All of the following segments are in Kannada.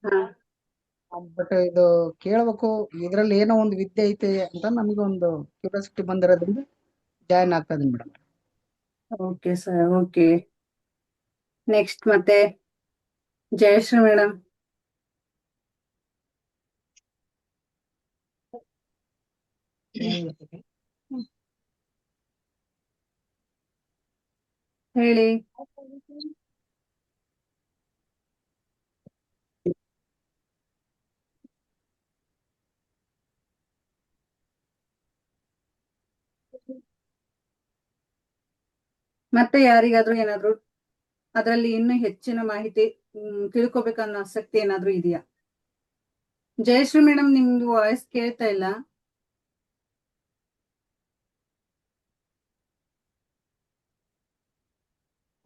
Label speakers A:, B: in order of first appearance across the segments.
A: ಹಾ
B: ಬಟ್ ಇದು ಕೇಳ್ಬೇಕು, ಇದ್ರಲ್ಲಿ ಏನೋ ಒಂದು ವಿದ್ಯೆ ಐತೆ ಅಂತ ನಮ್ಗೆ ಒಂದು ಕ್ಯೂರಿಯಾಸಿಟಿ ಬಂದಿರೋದ್ರಿಂದ ಜಾಯಿನ್ ಆಗ್ತಾ ಇದೀನಿ madam.
A: Okay sir, okay. Next ಮತ್ತೆ ಜಯಶ್ರೀ ಮೇಡಮ್. ಹೇಳಿ. ಮತ್ತೆ ಯಾರಿಗಾದ್ರೂ ಏನಾದ್ರು ಅದರಲ್ಲಿ ಇನ್ನೂ ಹೆಚ್ಚಿನ ಮಾಹಿತಿ ತಿಳ್ಕೊಬೇಕನ್ನೋ ಆಸಕ್ತಿ ಏನಾದ್ರೂ ಇದೆಯಾ? ಜಯಶ್ರೀ ಮೇಡಮ್, ನಿಮ್ದು ವಾಯ್ಸ್ ಕೇಳ್ತಾ ಇಲ್ಲ.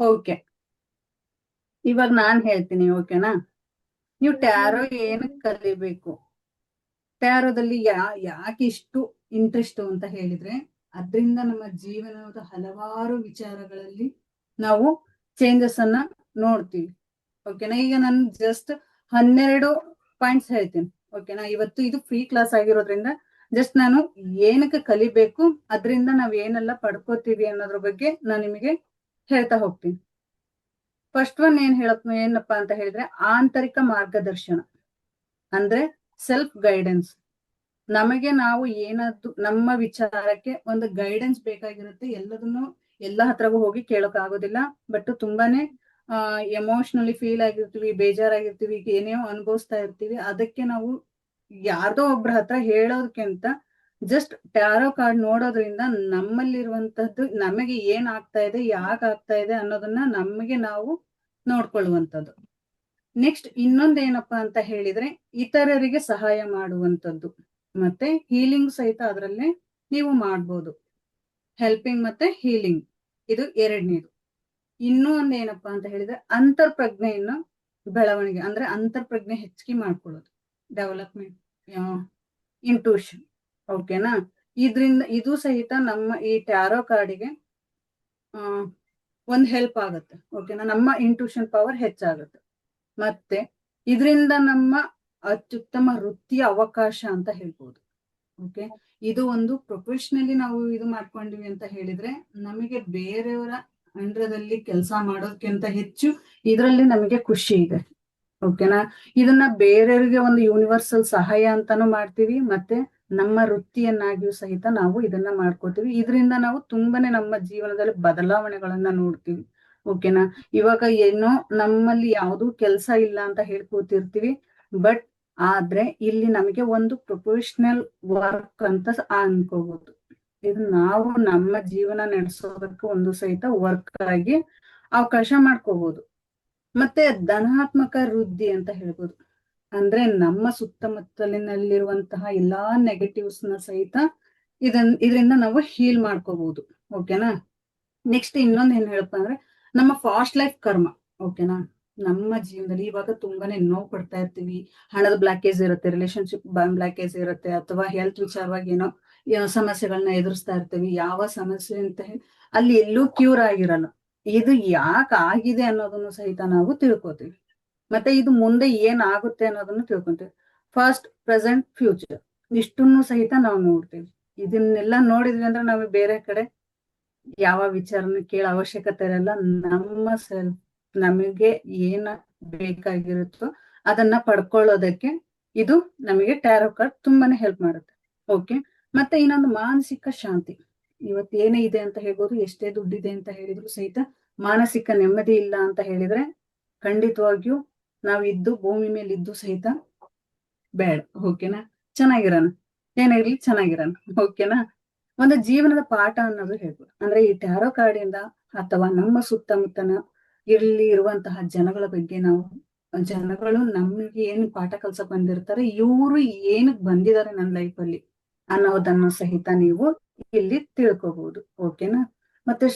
A: ಓಕೆ, ಇವಾಗ ನಾನ್ ಹೇಳ್ತೀನಿ, ಓಕೆನಾ? ನೀವು ಟ್ಯಾರೋ ಏನಕ್ಕೆ ಕಲಿಬೇಕು, ಟ್ಯಾರೋದಲ್ಲಿ ಯಾಕೆ ಇಷ್ಟು ಇಂಟ್ರೆಸ್ಟ್ ಅಂತ ಹೇಳಿದ್ರೆ, ಅದರಿಂದ ನಮ್ಮ ಜೀವನದ ಹಲವಾರು ವಿಚಾರಗಳಲ್ಲಿ ನಾವು ಚೇಂಜಸ್ ಅನ್ನ ನೋಡ್ತೀವಿ. ಓಕೆನಾ? ಈಗ ನಾನು ಜಸ್ಟ್ 12 ಪಾಯಿಂಟ್ಸ್ ಹೇಳ್ತೀನಿ. ಓಕೆನಾ? ಇವತ್ತು ಇದು ಫ್ರೀ ಕ್ಲಾಸ್ ಆಗಿರೋದ್ರಿಂದ ಜಸ್ಟ್ ನಾನು ಏನಕ್ಕೆ ಕಲಿಬೇಕು, ಅದರಿಂದ ನಾವ್ ಏನೆಲ್ಲ ಪಡ್ಕೋತೀವಿ ಅನ್ನೋದ್ರ ಬಗ್ಗೆ ನಾನು ನಿಮಗೆ ಹೇಳ್ತಾ ಹೋಗ್ತೀನಿ. ಫಸ್ಟ್ ಒನ್ ಏನಪ್ಪಾ ಅಂತ ಹೇಳಿದ್ರೆ, ಆಂತರಿಕ ಮಾರ್ಗದರ್ಶನ ಅಂದ್ರೆ ಸೆಲ್ಫ್ ಗೈಡೆನ್ಸ್. ನಮಗೆ ನಾವು ಏನಾದ್ರು ನಮ್ಮ ವಿಚಾರಕ್ಕೆ ಒಂದು ಗೈಡೆನ್ಸ್ ಬೇಕಾಗಿರುತ್ತೆ. ಎಲ್ಲ ಹತ್ರಗೂ ಹೋಗಿ ಕೇಳಕ್ ಆಗೋದಿಲ್ಲ. ಬಟ್ ತುಂಬಾನೇ ಎಮೋಷನಲಿ ಫೀಲ್ ಆಗಿರ್ತೀವಿ, ಬೇಜಾರಾಗಿರ್ತೀವಿ, ಏನೇನೋ ಅನುಭವಿಸ್ತಾ ಇರ್ತೀವಿ. ಅದಕ್ಕೆ ನಾವು ಯಾರ್ದೋ ಒಬ್ರ ಹತ್ರ ಹೇಳೋದಕ್ಕಿಂತ ಜಸ್ಟ್ ಟ್ಯಾರೋ ಕಾರ್ಡ್ ನೋಡೋದ್ರಿಂದ ನಮ್ಮಲ್ಲಿರುವಂತದ್ದು ನಮಗೆ ಏನ್ ಆಗ್ತಾ ಇದೆ, ಯಾಕೆ ಆಗ್ತಾ ಇದೆ ಅನ್ನೋದನ್ನ ನಮಗೆ ನಾವು ನೋಡ್ಕೊಳ್ಳುವಂಥದ್ದು. ನೆಕ್ಸ್ಟ್ ಇನ್ನೊಂದೇನಪ್ಪಾ ಅಂತ ಹೇಳಿದ್ರೆ, ಇತರರಿಗೆ ಸಹಾಯ ಮಾಡುವಂಥದ್ದು ಮತ್ತೆ ಹೀಲಿಂಗ್ ಸಹಿತ ಅದರಲ್ಲೇ ನೀವು ಮಾಡ್ಬೋದು. ಹೆಲ್ಪಿಂಗ್ ಮತ್ತೆ ಹೀಲಿಂಗ್, ಇದು ಎರಡನೇದು. ಇನ್ನೂ ಒಂದೇನಪ್ಪಾ ಅಂತ ಹೇಳಿದ್ರೆ, ಅಂತರ್ಪ್ರಜ್ಞೆಯನ್ನು ಬೆಳವಣಿಗೆ ಅಂದ್ರೆ ಅಂತರ್ಪ್ರಜ್ಞೆ ಹೆಚ್ಚಿಗೆ ಮಾಡ್ಕೊಳ್ಳೋದು, ಡೆವಲಪ್ಮೆಂಟ್, ಇಂಟ್ಯೂಷನ್. ಓಕೆನಾ? ಇದು ಸಹಿತ ನಮ್ಮ ಈ ಟ್ಯಾರೋ ಕಾರ್ಡಿಗೆ ಒಂದ್ ಹೆಲ್ಪ್ ಆಗುತ್ತೆ. ಓಕೆನಾ? ನಮ್ಮ ಇಂಟ್ಯೂಷನ್ ಪವರ್ ಹೆಚ್ಚಾಗುತ್ತೆ. ಮತ್ತೆ ಇದರಿಂದ ನಮ್ಮ ಅತ್ಯುತ್ತಮ ವೃತ್ತಿಯ ಅವಕಾಶ ಅಂತ ಹೇಳ್ಬೋದು. ಓಕೆ, ಇದು ಒಂದು ಪ್ರೊಫೆಷನಲಿ ನಾವು ಇದು ಮಾಡ್ಕೊಂಡಿವಿ ಅಂತ ಹೇಳಿದ್ರೆ, ನಮಗೆ ಬೇರೆಯವರ ಅಂಡರದಲ್ಲಿ ಕೆಲಸ ಮಾಡೋದಕ್ಕಿಂತ ಹೆಚ್ಚು ಇದರಲ್ಲಿ ನಮಗೆ ಖುಷಿ ಇದೆ. ಓಕೆನಾ? ಇದನ್ನ ಬೇರೆಯವರಿಗೆ ಒಂದು ಯೂನಿವರ್ಸಲ್ ಸಹಾಯ ಅಂತಾನು ಮಾಡ್ತೀವಿ, ಮತ್ತೆ ನಮ್ಮ ವೃತ್ತಿಯನ್ನಾಗಿಯೂ ಸಹಿತ ನಾವು ಇದನ್ನ ಮಾಡ್ಕೋತೀವಿ. ಇದರಿಂದ ನಾವು ತುಂಬಾನೇ ನಮ್ಮ ಜೀವನದಲ್ಲಿ ಬದಲಾವಣೆಗಳನ್ನ ನೋಡ್ತೀವಿ. ಓಕೆನಾ? ಇವಾಗ ಏನೋ ನಮ್ಮಲ್ಲಿ ಯಾವ್ದು ಕೆಲಸ ಇಲ್ಲ ಅಂತ ಹೇಳ್ಕೊತಿರ್ತೀವಿ, ಬಟ್ ಆದ್ರೆ ಇಲ್ಲಿ ನಮಗೆ ಒಂದು ಪ್ರೊಫೆಷನಲ್ ವರ್ಕ್ ಅಂತ ಅನ್ಕೋಬಹುದು. ಇದು ನಾವು ನಮ್ಮ ಜೀವನ ನಡೆಸೋದಕ್ಕೆ ಒಂದು ಸಹಿತ ವರ್ಕ್ ಆಗಿ ಅವಕಾಶ ಮಾಡ್ಕೋಬಹುದು. ಮತ್ತೆ ಧನಾತ್ಮಕ ವೃದ್ಧಿ ಅಂತ ಹೇಳ್ಬೋದು. ಅಂದ್ರೆ ನಮ್ಮ ಸುತ್ತಮುತ್ತಲಿನಲ್ಲಿರುವಂತಹ ಎಲ್ಲಾ ನೆಗೆಟಿವ್ಸ್ ನ ಸಹಿತ ಇದರಿಂದ ನಾವು ಹೀಲ್ ಮಾಡ್ಕೋಬಹುದು. ಓಕೆನಾ? ನೆಕ್ಸ್ಟ್ ಇನ್ನೊಂದ್ ಏನ್ ಹೇಳಪ್ಪ ಅಂದ್ರೆ, ನಮ್ಮ ಫಾಸ್ಟ್ ಲೈಫ್ ಕರ್ಮ. ಓಕೆನಾ? ನಮ್ಮ ಜೀವನದಲ್ಲಿ ಇವಾಗ ತುಂಬಾನೇ ನೋವು ಪಡ್ತಾ ಇರ್ತೀವಿ, ಹಣದ ಬ್ಲಾಕೇಜ್ ಇರುತ್ತೆ, ರಿಲೇಶನ್ಶಿಪ್ ಬ್ಲಾಕೇಜ್ ಇರುತ್ತೆ, ಅಥವಾ ಹೆಲ್ತ್ ವಿಚಾರವಾಗಿ ಏನೋ ಸಮಸ್ಯೆಗಳನ್ನ ಎದುರಿಸ್ತಾ ಇರ್ತೀವಿ. ಯಾವ ಸಮಸ್ಯೆ ಅಂತ ಅಲ್ಲಿ ಎಲ್ಲೂ ಕ್ಯೂರ್ ಆಗಿರಲ್ಲ. ಇದು ಯಾಕೆ ಆಗಿದೆ ಅನ್ನೋದನ್ನು ಸಹಿತ ನಾವು ತಿಳ್ಕೊತೀವಿ. ಮತ್ತೆ ಇದು ಮುಂದೆ ಏನ್ ಆಗುತ್ತೆ ಅನ್ನೋದನ್ನು ತಿಳ್ಕೊಂತೀವಿ. ಫಾಸ್ಟ್, ಪ್ರೆಸೆಂಟ್, ಫ್ಯೂಚರ್ ಇಷ್ಟನ್ನು ಸಹಿತ ನಾವು ನೋಡ್ತೀವಿ. ಇದನ್ನೆಲ್ಲ ನೋಡಿದ್ವಿ ಅಂದ್ರೆ ನಾವು ಬೇರೆ ಕಡೆ ಯಾವ ವಿಚಾರನ ಕೇಳೋ ಅವಶ್ಯಕತೆ ಇರಲ್ಲ. ನಮ್ಮ ಸೆಲ್ಫ್ ನಮಗೆ ಏನ ಬೇಕಾಗಿರುತ್ತೋ ಅದನ್ನ ಪಡ್ಕೊಳ್ಳೋದಕ್ಕೆ ಇದು ನಮಗೆ ಟ್ಯಾರೋ ಕಾರ್ಡ್ ತುಂಬಾನೇ ಹೆಲ್ಪ್ ಮಾಡುತ್ತೆ. ಓಕೆ, ಮತ್ತೆ ಇನ್ನೊಂದು ಮಾನಸಿಕ ಶಾಂತಿ. ಇವತ್ತೇನೇ ಇದೆ ಅಂತ ಹೇಳ್ಬೋದು, ಎಷ್ಟೇ ದುಡ್ಡಿದೆ ಅಂತ ಹೇಳಿದ್ರು ಸಹಿತ ಮಾನಸಿಕ ನೆಮ್ಮದಿ ಇಲ್ಲ ಅಂತ ಹೇಳಿದ್ರೆ ಖಂಡಿತವಾಗಿಯೂ ನಾವಿದ್ದು ಭೂಮಿ ಮೇಲೆ ಇದ್ದು ಸಹಿತ ಬೇಡ. ಓಕೆನಾ? ಚೆನ್ನಾಗಿರೋಣ, ಏನಿರ್ಲಿ ಚೆನ್ನಾಗಿರೋಣ. ಓಕೆನಾ? ಒಂದು ಜೀವನದ ಪಾಠ ಅನ್ನೋದು ಹೇಳ್ಬೋದು. ಅಂದ್ರೆ ಈ ಟ್ಯಾರೋ ಕಾರ್ಡಿಂದ ಅಥವಾ ನಮ್ಮ ಸುತ್ತಮುತ್ತನ ಇಲ್ಲಿ ಇರುವಂತಹ ಜನಗಳ ಬಗ್ಗೆ ಜನಗಳು ನಮ್ಗೆ ಏನು ಪಾಠ ಕಲ್ಸಕ್ ಬಂದಿರ್ತಾರೆ, ಇವರು ಏನಕ್ ಬಂದಿದ್ದಾರೆ ನನ್ನ ಲೈಫಲ್ಲಿ ಅನ್ನೋದನ್ನ ಸಹಿತ ನೀವು ಇಲ್ಲಿ ತಿಳ್ಕೋಬಹುದು. ಓಕೆನಾ? ಮತ್ತೆ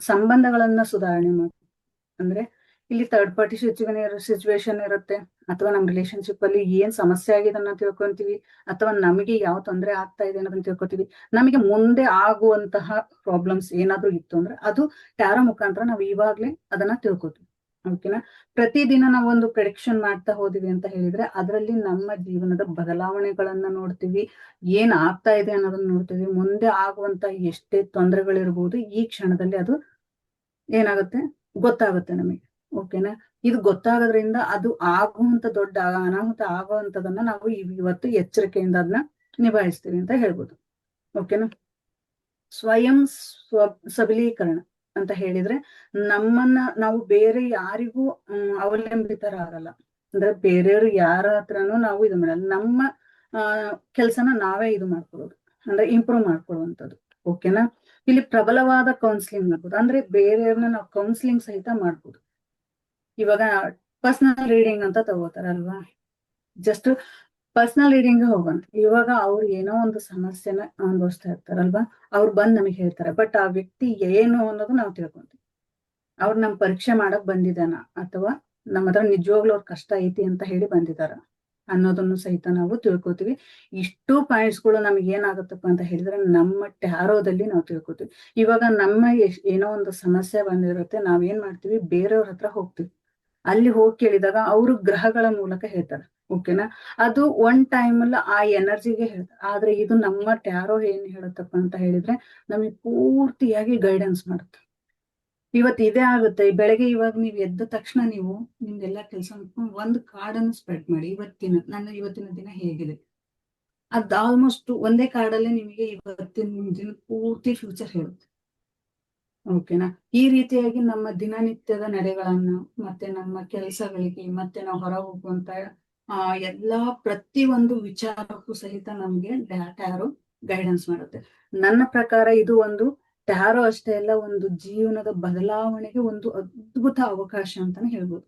A: ಸಂಬಂಧಗಳನ್ನ ಸುಧಾರಣೆ ಮಾಡಿ, ಅಂದ್ರೆ ಇಲ್ಲಿ ಥರ್ಡ್ ಪಾರ್ಟಿ ಸಿಚುವೇಶನ್ ಇರುತ್ತೆ, ಅಥವಾ ನಮ್ ರಿಲೇಶನ್ಶಿಪ್ ಅಲ್ಲಿ ಏನ್ ಸಮಸ್ಯೆ ಆಗಿದೆ ಅನ್ನೋದನ್ನ ತಿಳ್ಕೊಂತೀವಿ, ಅಥವಾ ನಮಗೆ ಯಾವ ತೊಂದರೆ ಆಗ್ತಾ ಇದೆ ಅನ್ನೋದನ್ನ ತಿಳ್ಕೊತೀವಿ. ನಮಗೆ ಮುಂದೆ ಆಗುವಂತಹ ಪ್ರಾಬ್ಲಮ್ಸ್ ಏನಾದ್ರೂ ಇತ್ತು ಅಂದ್ರೆ ಅದು ಟ್ಯಾರೋ ಮುಖಾಂತರ ನಾವು ಇವಾಗ್ಲೇ ಅದನ್ನ ತಿಳ್ಕೊತೀವಿ. ಓಕೆನಾ. ಪ್ರತಿದಿನ ನಾವು ಒಂದು ಪ್ರೆಡಿಕ್ಷನ್ ಮಾಡ್ತಾ ಹೋದಿವಿ ಅಂತ ಹೇಳಿದ್ರೆ ಅದರಲ್ಲಿ ನಮ್ಮ ಜೀವನದ ಬದಲಾವಣೆಗಳನ್ನ ನೋಡ್ತೀವಿ, ಏನ್ ಆಗ್ತಾ ಇದೆ ಅನ್ನೋದನ್ನ ನೋಡ್ತೀವಿ. ಮುಂದೆ ಆಗುವಂತ ಎಷ್ಟೇ ತೊಂದರೆಗಳಿರ್ಬೋದು ಈ ಕ್ಷಣದಲ್ಲಿ ಅದು ಏನಾಗುತ್ತೆ ಗೊತ್ತಾಗುತ್ತೆ ನಮಗೆ. ಓಕೆನಾ. ಇದು ಗೊತ್ತಾಗೋದ್ರಿಂದ ಅದು ಆಗುವಂತ ದೊಡ್ಡ ಅನಾಹುತ ಆಗುವಂತದನ್ನ ನಾವು ಇವತ್ತು ಎಚ್ಚರಿಕೆಯಿಂದ ಅದನ್ನ ನಿಭಾಯಿಸ್ತೀವಿ ಅಂತ ಹೇಳ್ಬೋದು. ಓಕೆನಾ. ಸ್ವಯಂ ಸಬಲೀಕರಣ ಅಂತ ಹೇಳಿದ್ರೆ ನಮ್ಮನ್ನ ನಾವು ಬೇರೆ ಯಾರಿಗೂ ಅವಲಂಬಿತರಾಗಲ್ಲ. ಅಂದ್ರೆ ಬೇರೆಯವ್ರು ಯಾರ ಹತ್ರನೂ ನಾವು ಇದು ಮಾಡಲ್ಲ. ನಮ್ಮ ಕೆಲ್ಸನ ನಾವೇ ಇದು ಮಾಡ್ಕೊಳ್ಳೋದು, ಅಂದ್ರೆ ಇಂಪ್ರೂವ್ ಮಾಡ್ಕೊಳ್ಳುವಂಥದ್ದು. ಓಕೆನಾ. ಇಲ್ಲಿ ಪ್ರಬಲವಾದ ಕೌನ್ಸಿಲಿಂಗ್ ಮಾಡ್ಬೋದು, ಅಂದ್ರೆ ಬೇರೆಯವ್ರನ್ನ ನಾವು ಕೌನ್ಸಿಲಿಂಗ್ ಸಹಿತ ಮಾಡ್ಬೋದು. ಇವಾಗ ಪರ್ಸನಲ್ ರೀಡಿಂಗ್ ಅಂತ ತಗೋತಾರಲ್ವಾ, ಜಸ್ಟ್ ಪರ್ಸನಲ್ ರೀಡಿಂಗ್ ಹೋಗೋಣ. ಇವಾಗ ಅವ್ರು ಏನೋ ಒಂದು ಸಮಸ್ಯೆನ ಅನುಭವಿಸ್ತಾ ಇರ್ತಾರಲ್ವಾ, ಅವ್ರು ಬಂದ್ ನಮಗೆ ಹೇಳ್ತಾರೆ, ಬಟ್ ಆ ವ್ಯಕ್ತಿ ಏನು ಅನ್ನೋದು ನಾವು ತಿಳ್ಕೊಂತೀವಿ. ಅವ್ರು ನಮ್ ಪರೀಕ್ಷೆ ಮಾಡಕ್ ಬಂದಿದ್ದಾನ ಅಥವಾ ನಮ್ಮ ಹತ್ರ ನಿಜವಾಗ್ಲೂ ಅವ್ರ ಕಷ್ಟ ಐತಿ ಅಂತ ಹೇಳಿ ಬಂದಿದಾರ ಅನ್ನೋದನ್ನು ಸಹಿತ ನಾವು ತಿಳ್ಕೊತೀವಿ. ಇಷ್ಟು ಪಾಯಿಂಟ್ಸ್ಗಳು ನಮ್ಗೆ ಏನಾಗುತ್ತಪ್ಪ ಅಂತ ಹೇಳಿದ್ರೆ ನಮ್ಮ ಟ್ಯಾರೋದಲ್ಲಿ ನಾವು ತಿಳ್ಕೊತೀವಿ. ಇವಾಗ ನಮ್ಮ ಏನೋ ಒಂದು ಸಮಸ್ಯೆ ಬಂದಿರುತ್ತೆ, ನಾವೇನ್ ಮಾಡ್ತೀವಿ, ಬೇರೆಯವ್ರ ಹತ್ರ ಹೋಗ್ತೀವಿ. ಅಲ್ಲಿ ಹೋಗಿ ಕೇಳಿದಾಗ ಅವರು ಗ್ರಹಗಳ ಮೂಲಕ ಹೇಳ್ತಾರೆ. ಓಕೆನಾ. ಅದು ಒನ್ ಟೈಮ್ ಅಲ್ಲ ಆ ಎನರ್ಜಿಗೆ ಹೇಳ್ತಾರೆ. ಆದ್ರೆ ಇದು ನಮ್ಮ ಟ್ಯಾರೋ ಏನ್ ಹೇಳುತ್ತಪ್ಪ ಅಂತ ಹೇಳಿದ್ರೆ ನಮಗೆ ಪೂರ್ತಿಯಾಗಿ ಗೈಡೆನ್ಸ್ ಮಾಡುತ್ತೆ. ಇವತ್ತು ಇದೇ ಆಗುತ್ತೆ ಬೆಳಗ್ಗೆ. ಇವಾಗ ನೀವು ಎದ್ದ ತಕ್ಷಣ ನೀವು ನಿಮ್ದೆಲ್ಲ ಕೆಲಸ ಮಾಡ್ಕೊಂಡು ಒಂದು ಕಾರ್ಡನ್ನು ಸ್ಪ್ರೆಡ್ ಮಾಡಿ, ಇವತ್ತಿನ ದಿನ ಹೇಗಿದೆ. ಅದ್ ಆಲ್ಮೋಸ್ಟ್ ಒಂದೇ ಕಾರ್ಡಲ್ಲೇ ನಿಮಗೆ ಇವತ್ತಿನ ದಿನ ಪೂರ್ತಿ ಫ್ಯೂಚರ್ ಹೇಳುತ್ತೆ. ಓಕೆನಾ. ಈ ರೀತಿಯಾಗಿ ನಮ್ಮ ದಿನನಿತ್ಯದ ನಡೆಗಳನ್ನ ಮತ್ತೆ ನಮ್ಮ ಕೆಲಸಗಳಿಗೆ ಮತ್ತೆ ನಾವು ಹೊರ ಹೋಗುವಂತ ಎಲ್ಲಾ ಪ್ರತಿಯೊಂದು ವಿಚಾರಕ್ಕೂ ಸಹಿತ ನಮ್ಗೆ ಟ್ಯಾರೋ ಗೈಡೆನ್ಸ್ ಮಾಡುತ್ತೆ. ನನ್ನ ಪ್ರಕಾರ ಇದು ಒಂದು ಟ್ಯಾರೋ ಅಷ್ಟೇ ಅಲ್ಲ, ಒಂದು ಜೀವನದ ಬದಲಾವಣೆಗೆ ಒಂದು ಅದ್ಭುತ ಅವಕಾಶ ಅಂತಾನೆ ಹೇಳ್ಬೋದು.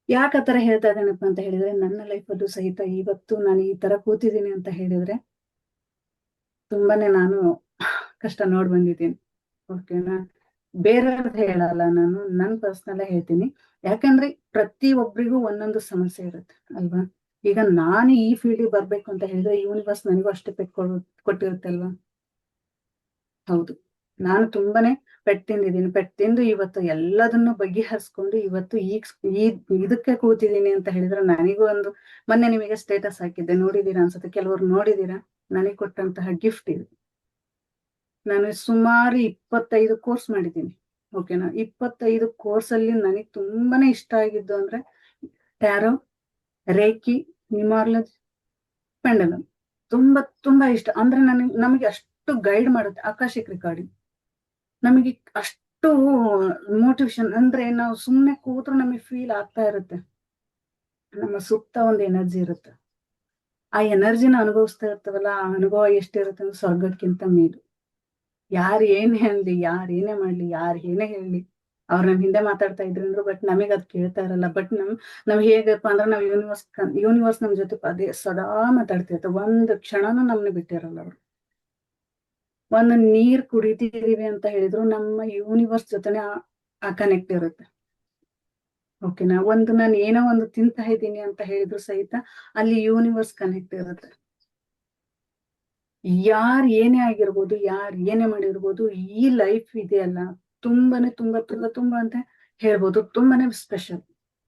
A: ಯಾಕತರ ಹೇಳ್ತಾ ಇದ್ದೇನಪ್ಪ ಅಂತ ಹೇಳಿದ್ರೆ ನನ್ನ ಲೈಫಲ್ಲೂ ಸಹಿತ ಇವತ್ತು ನಾನು ಈ ತರ ಕೂತಿದ್ದೀನಿ ಅಂತ ಹೇಳಿದ್ರೆ ತುಂಬಾನೇ ನಾನು ಕಷ್ಟ ನೋಡ್ ಬಂದಿದ್ದೀನಿ. ಓಕೆನಾ. ಬೇರೆಯವ್ರದ್ದು ಹೇಳಲ್ಲ, ನಾನು ನನ್ ಪರ್ಸನಲ್ ಹೇಳ್ತೀನಿ. ಯಾಕಂದ್ರೆ ಪ್ರತಿ ಒಬ್ರಿಗೂ ಒಂದೊಂದು ಸಮಸ್ಯೆ ಇರುತ್ತೆ ಅಲ್ವಾ. ಈಗ ನಾನು ಈ ಫೀಲ್ಡಿಗೆ ಬರ್ಬೇಕು ಅಂತ ಹೇಳಿದ್ರೆ ಯೂನಿವರ್ಸ್ ನನಗೂ ಅಷ್ಟೇ ಕೊಟ್ಟಿರುತ್ತೆ ಅಲ್ವಾ. ಹೌದು, ನಾನು ತುಂಬಾನೇ ಪೆಟ್ಟು ತಿಂದಿದ್ದೀನಿ. ಪೆಟ್ಟು ತಿಂದು ಇವತ್ತು ಎಲ್ಲದನ್ನು ಬಗೆಹರಿಸ್ಕೊಂಡು ಇವತ್ತು ಇದಕ್ಕೆ ಕೂತಿದ್ದೀನಿ ಅಂತ ಹೇಳಿದ್ರೆ ನನಗೂ ಒಂದು ಮೊನ್ನೆ ನಿಮಗೆ ಸ್ಟೇಟಸ್ ಹಾಕಿದ್ದೆ, ನೋಡಿದೀರಾ ಅನ್ಸುತ್ತೆ, ಕೆಲವರು ನೋಡಿದೀರಾ. ನನಗೆ ಕೊಟ್ಟಂತಹ ಗಿಫ್ಟ್ ಇದು. ನಾನು ಸುಮಾರು 25 ಕೋರ್ಸ್ ಮಾಡಿದ್ದೀನಿ. ಓಕೆನಾ. 25 ಕೋರ್ಸ್ ಅಲ್ಲಿ ನನಗೆ ತುಂಬಾನೇ ಇಷ್ಟ ಆಗಿದ್ದು ಅಂದ್ರೆ ಟ್ಯಾರೋ, ರೇಕಿ, ನ್ಯೂಮರಾಲಜಿ, ಪೆಂಡಲಮ್. ತುಂಬಾ ಇಷ್ಟ. ಅಂದ್ರೆ ನಮಗೆ ಅಷ್ಟು ಗೈಡ್ ಮಾಡುತ್ತೆ. ಆಕಾಶಿಕ್ ರೆಕಾರ್ಡಿಂಗ್ ನಮಗೆ ಅಷ್ಟು ಮೋಟಿವೇಶನ್. ಅಂದ್ರೆ ನಾವು ಸುಮ್ನೆ ಕೂತ್ರು ನಮಗೆ ಫೀಲ್ ಆಗ್ತಾ ಇರುತ್ತೆ, ನಮ್ಮ ಸುತ್ತ ಒಂದು ಎನರ್ಜಿ ಇರುತ್ತೆ. ಆ ಎನರ್ಜಿನ ಅನುಭವಿಸ್ತಾ ಇರ್ತವಲ್ಲ, ಆ ಅನುಭವ ಎಷ್ಟಿರುತ್ತೆ ಅಂದ್ರೆ ಸ್ವರ್ಗಕ್ಕಿಂತ ಮೇಲು. ಯಾರು ಏನೇ ಅನ್ಲಿ, ಯಾರು ಏನೇ ಮಾಡ್ಲಿ, ಯಾರು ಏನೇ ಹೇಳಿ, ಅವ್ರು ನಮ್ ಹಿಂದೆ ಮಾತಾಡ್ತಾ ಇದ್ರು ಬಟ್ ನಮಗ್ ಅದ್ ಕೇಳ್ತಾ ಇರಲ್ಲ. ಬಟ್ ನಾವ್ ಹೇಗಪ್ಪ ಅಂದ್ರೆ ನಾವ್ ಯೂನಿವರ್ಸ್ ನಮ್ ಜೊತೆ ಅದೇ ಸದಾ ಮಾತಾಡ್ತಿರ್ತ. ಒಂದ್ ಕ್ಷಣನೂ ನಮ್ನ ಬಿಟ್ಟಿರಲ್ಲ ಅವ್ರು. ಒಂದು ನೀರ್ ಕುಡಿತಿದೀವಿ ಅಂತ ಹೇಳಿದ್ರು ನಮ್ಮ ಯೂನಿವರ್ಸ್ ಜೊತೆನೆ ಆ ಕನೆಕ್ಟ್ ಇರುತ್ತೆ. ಓಕೆನಾ. ನಾನು ಏನೋ ಒಂದು ತಿಂತಾ ಇದ್ದೀನಿ ಅಂತ ಹೇಳಿದ್ರು ಸಹಿತ ಅಲ್ಲಿ ಯೂನಿವರ್ಸ್ ಕನೆಕ್ಟ್ ಇರುತ್ತೆ. ಯಾರ್ ಏನೇ ಆಗಿರ್ಬೋದು, ಯಾರ್ ಏನೇ ಮಾಡಿರ್ಬೋದು, ಈ ಲೈಫ್ ಇದೆಯಲ್ಲ ತುಂಬಾನೇ ತುಂಬಾ ಅಂತ ಹೇಳ್ಬೋದು. ತುಂಬಾನೇ ಸ್ಪೆಷಲ್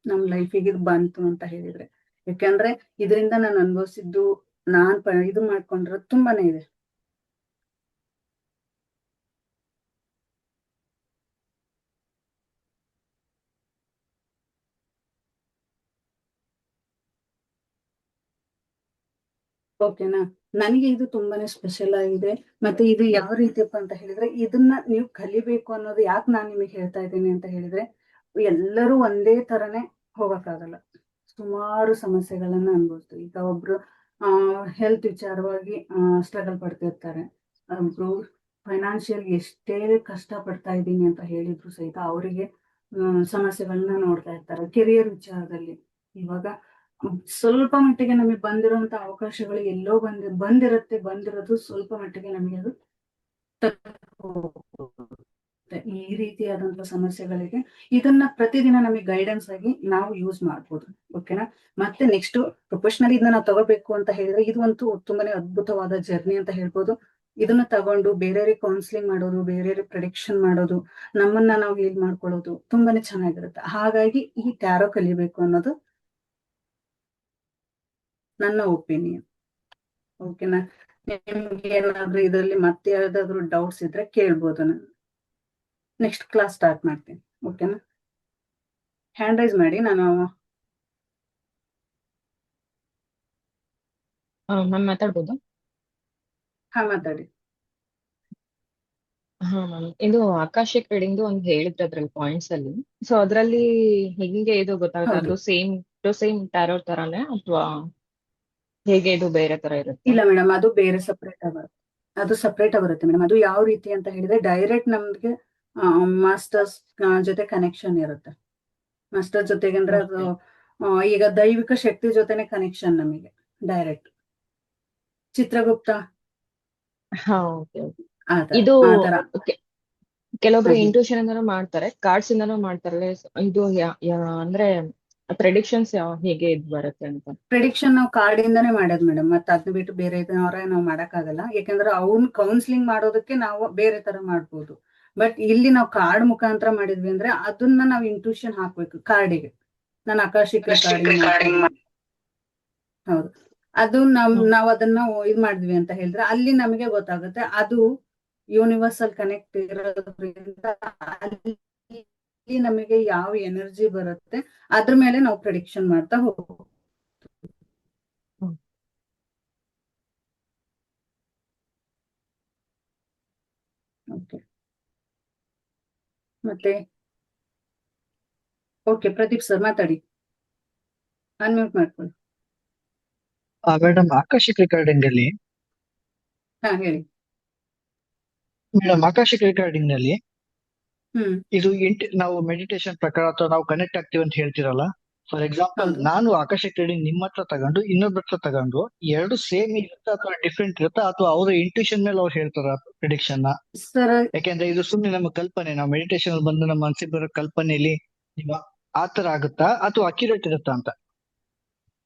A: ನಮ್ ಲೈಫಿಗೆ ಇದು ಬಂತು ಅಂತ ಹೇಳಿದ್ರೆ. ಯಾಕಂದ್ರೆ ಇದರಿಂದ ನಾನು ಅನುಭವಿಸಿದ್ದು, ಇದು ಮಾಡ್ಕೊಂಡಿರೋದು ತುಂಬಾನೇ ಇದೆ. ಓಕೆನಾ. ನನಗೆ ಇದು ತುಂಬಾನೇ ಸ್ಪೆಷಲ್ ಆಗಿದೆ. ಮತ್ತೆ ಇದು ಯಾವ ರೀತಿಯಪ್ಪ ಅಂತ ಹೇಳಿದ್ರೆ ಇದನ್ನ ನೀವು ಕಲಿಬೇಕು ಅನ್ನೋದು ಯಾಕೆ ನಾನ್ ನಿಮಗೆ ಹೇಳ್ತಾ ಇದ್ದೀನಿ ಅಂತ ಹೇಳಿದ್ರೆ, ಎಲ್ಲರೂ ಒಂದೇ ತರನೇ ಹೋಗಕ್ಕಾಗಲ್ಲ. ಸುಮಾರು ಸಮಸ್ಯೆಗಳನ್ನ ಅನುಭವಿಸ್ತೀವಿ. ಈಗ ಒಬ್ರು ಹೆಲ್ತ್ ವಿಚಾರವಾಗಿ ಸ್ಟ್ರಗಲ್ ಪಡ್ತಿರ್ತಾರೆ. ಒಬ್ರು ಫೈನಾನ್ಷಿಯಲ್ ಎಷ್ಟೇ ಕಷ್ಟ ಪಡ್ತಾ ಇದ್ದೀನಿ ಅಂತ ಹೇಳಿದ್ರು ಸಹಿತ ಅವರಿಗೆ ಸಮಸ್ಯೆಗಳನ್ನ ನೋಡ್ತಾ ಇರ್ತಾರೆ. ಕೆರಿಯರ್ ವಿಚಾರದಲ್ಲಿ ಇವಾಗ ಸ್ವಲ್ಪ ಮಟ್ಟಿಗೆ ನಮಗೆ ಬಂದಿರುವಂತ ಅವಕಾಶಗಳು ಎಲ್ಲೋ ಬಂದಿರೋದು ಸ್ವಲ್ಪ ಮಟ್ಟಿಗೆ ನಮಗೆ ಅದು ಈ ರೀತಿಯಾದಂತಹ ಸಮಸ್ಯೆಗಳಿಗೆ ಇದನ್ನ ಪ್ರತಿದಿನ ನಮಗೆ ಗೈಡೆನ್ಸ್ ಆಗಿ ನಾವು ಯೂಸ್ ಮಾಡ್ಬೋದು. ಓಕೆನಾ. ಮತ್ತೆ ನೆಕ್ಸ್ಟ್ ಪ್ರೊಫೆಷನಲ್ ಇದನ್ನ ನಾವು ತಗೋಬೇಕು ಅಂತ ಹೇಳಿದ್ರೆ ಇದು ಅಂತೂ ತುಂಬಾನೇ ಅದ್ಭುತವಾದ ಜರ್ನಿ ಅಂತ ಹೇಳ್ಬೋದು. ಇದನ್ನ ತಗೊಂಡು ಬೇರೆಯವ್ರಿಗೆ ಕೌನ್ಸಿಲಿಂಗ್ ಮಾಡೋದು, ಬೇರೆಯವ್ರಿಗೆ ಪ್ರಿಡಿಕ್ಷನ್ ಮಾಡೋದು, ನಮ್ಮನ್ನ ನಾವು ಹೀಲ್ ಮಾಡ್ಕೊಳ್ಳೋದು ತುಂಬಾನೇ ಚೆನ್ನಾಗಿರುತ್ತೆ. ಹಾಗಾಗಿ ಈ ಟ್ಯಾರೋ ಕಲಿಬೇಕು ಅನ್ನೋದು ನನ್ನ ಒಪಿನಿಯನ್. ಓಕೆನಾ? ನಿಮ್ಗೆ ಏನಾದ್ರು ಇದರಲ್ಲಿ ಮತ್ತೆ ಯಾವ್ದಾದ್ರು ಡೌಟ್ಸ್ ಇದ್ರೆ ಕೇಳ್ಬೋದು. ನಾನು ನೆಕ್ಸ್ಟ್ ಕ್ಲಾಸ್ ಸ್ಟಾರ್ಟ್ ಮಾಡ್ತೀನಿ. ಓಕೆನಾ? ಹ್ಯಾಂಡ್ ರೈಸ್ ಮಾಡಿ. ನಾನು
C: ಮ್ಯಾಮ್ ಮಾತಾಡ್ಬೋದು?
A: ಮಾತಾಡಿ.
C: ಹಾ ಮ್ಯಾಮ್, ಇದು ಆಕಾಶಿಕ್ ರೀಡಿಂಗ್ ಒಂದು ಹೇಳಿದ್ರೆ ಅದ್ರಲ್ಲಿ ಪಾಯಿಂಟ್ಸ್ ಅಲ್ಲಿ, ಸೊ ಅದ್ರಲ್ಲಿ ಹೆಂಗೆ ಇದು ಗೊತ್ತಾಗುತ್ತೆ?
A: ಹೌದು.
C: ಅದು ಸೇಮ್ ಟ್ಯಾರೋ ತರಾನೇ ಅಥವಾ ಹೇಗೆ ಇದು ಬೇರೆ ತರ ಇರುತ್ತೆ?
A: ಇಲ್ಲ ಮೇಡಮ್, ಅದು ಬೇರೆ ಸಪ್ರೇಟ್ ಬರುತ್ತೆ. ಅದು ಸಪ್ರೇಟ್ ಬರುತ್ತೆ ಮೇಡಮ್. ಅದು ಯಾವ ರೀತಿ ಅಂತ ಹೇಳಿದ್ರೆ ಡೈರೆಕ್ಟ್ ನಮ್ಗೆ ಮಾಸ್ಟರ್ಸ್ ಜೊತೆ ಕನೆಕ್ಷನ್ ಇರುತ್ತೆ. ಮಾಸ್ಟರ್ ಜೊತೆಗೆ ಅಂದ್ರೆ ಅದು ಈಗ ದೈವಿಕ ಶಕ್ತಿ ಜೊತೆನೆ ಕನೆಕ್ಷನ್ ನಮಗೆ ಡೈರೆಕ್ಟ್. ಚಿತ್ರಗುಪ್ತ
C: ಹಾ, ಓಕೆ.
A: ಆತರ
C: ಇದು
A: ಆತರ.
C: ಕೆಲವೊಬ್ರು
A: ಹಾಗೆ.
C: ಇಂಟ್ಯೂಷನ್ ಇಂದಾನು ಮಾಡ್ತಾರೆ, ಕಾರ್ಡ್ಸ್ ಇಂದಾನು ಮಾಡ್ತಾರೆ. ಇದು ಅಂದ್ರೆ ಪ್ರೆಡಿಕ್ಷನ್ಸ್ ಹೇಗೆ ಇದು ಬರುತ್ತೆ ಅಂತ?
A: ಪ್ರಿಡಿಕ್ಷನ್ ನಾವು ಕಾರ್ಡ್ ಇಂದಾನೇ ಮಾಡೋದು ಮೇಡಮ್. ಮತ್ತೆ ಅದ್ನ ಬಿಟ್ಟು ಬೇರೆ ಇದನ್ನವ್ರೆ ನಾವು ಮಾಡಕ್ಕಾಗಲ್ಲ. ಯಾಕಂದ್ರೆ ಅವ್ನ್ ಕೌನ್ಸಿಲಿಂಗ್ ಮಾಡೋದಕ್ಕೆ ನಾವು ಬೇರೆ ತರ ಮಾಡ್ಬೋದು. ಬಟ್ ಇಲ್ಲಿ ನಾವು ಕಾರ್ಡ್ ಮುಖಾಂತರ ಮಾಡಿದ್ವಿ ಅಂದ್ರೆ ಅದನ್ನ ನಾವು ಇಂಟ್ಯೂಷನ್ ಹಾಕ್ಬೇಕು ಕಾರ್ಡಿಗೆ. ನಾನು ಆಕಾಶಿಕ್ ರೆಕಾರ್ಡಿಂಗ್ ಹೌದು. ಅದು ನಾವ್ ಅದನ್ನ ಇದ್ ಮಾಡಿದ್ವಿ ಅಂತ ಹೇಳಿದ್ರೆ ಅಲ್ಲಿ ನಮಗೆ ಗೊತ್ತಾಗುತ್ತೆ. ಅದು ಯೂನಿವರ್ಸಲ್ ಕನೆಕ್ಟ್ ಇರೋದ್ರಿಂದ ಅಲ್ಲಿ ನಮಗೆ ಯಾವ ಎನರ್ಜಿ ಬರುತ್ತೆ ಅದ್ರ ಮೇಲೆ ನಾವು ಪ್ರಿಡಿಕ್ಷನ್ ಮಾಡ್ತಾ ಹೋಗ್ಬೋದು. ಓಕೆ, ಮತ್ತೆ ಓಕೆ ಪ್ರದೀಪ್ ಸರ್ ಮಾತಾಡಿ. ಅನ್ಮ್ಯೂಟ್ ಮಾಡ್ಕೊಳ್ಳಿ.
D: ಮೇಡಮ್, ಆಕಾಶಿಕ್ ರೆಕಾರ್ಡಿಂಗ್ ಅಲ್ಲಿ
A: ಹೇಳಿ.
D: ಮೇಡಮ್, ಆಕಾಶಿಕ್ ರೆಕಾರ್ಡಿಂಗ್ ನಲ್ಲಿ
A: ಹ್ಮ್
D: ಇದು ನಾವು ಮೆಡಿಟೇಷನ್ ಪ್ರಕಾರ ಅಥವಾ ನಾವು ಕನೆಕ್ಟ್ ಆಗ್ತೀವಿ ಅಂತ ಹೇಳ್ತಿರಲ್ಲ. ಫಾರ್ ಎಕ್ಸಾಂಪಲ್,
A: ಹೌದು.
D: ನಾನು ಆಕಾಶಿಕ್ ರೀಡಿಂಗ್ ನಿಮ್ಮ ಹತ್ರ ತಗೊಂಡು ಇನ್ನೊಬ್ಬರ ಹತ್ರ ತಗೊಂಡು ಎರಡು ಸೇಮ್ ಇರುತ್ತಾ ಅಥವಾ ಡಿಫ್ರೆಂಟ್ ಇರುತ್ತಾ ಅಥವಾ ಅವರ ಇಂಟ್ಯೂಷನ್ ಮೇಲೆ ಅವ್ರು ಹೇಳ್ತಾರ ಪ್ರಿಡಿಕ್ಷನ್ ನ?
A: ಸರ್
D: ಯಾಕೆಂದ್ರೆ ಇದು ಸುಮ್ಮನೆ ನಮ್ಮ ಕಲ್ಪನೆ, ನಾವು ಮೆಡಿಟೇಷನ್ ಅಲ್ಲಿ ಬಂದು ನಮ್ಮ ಮನಸ್ಸಿಗೆ ಬರೋ ಕಲ್ಪನೆಯಲ್ಲಿ ಆತರ ಆಗುತ್ತಾ ಅಥವಾ ಅಕ್ಯುರೇಟ್ ಇರುತ್ತಾ ಅಂತ?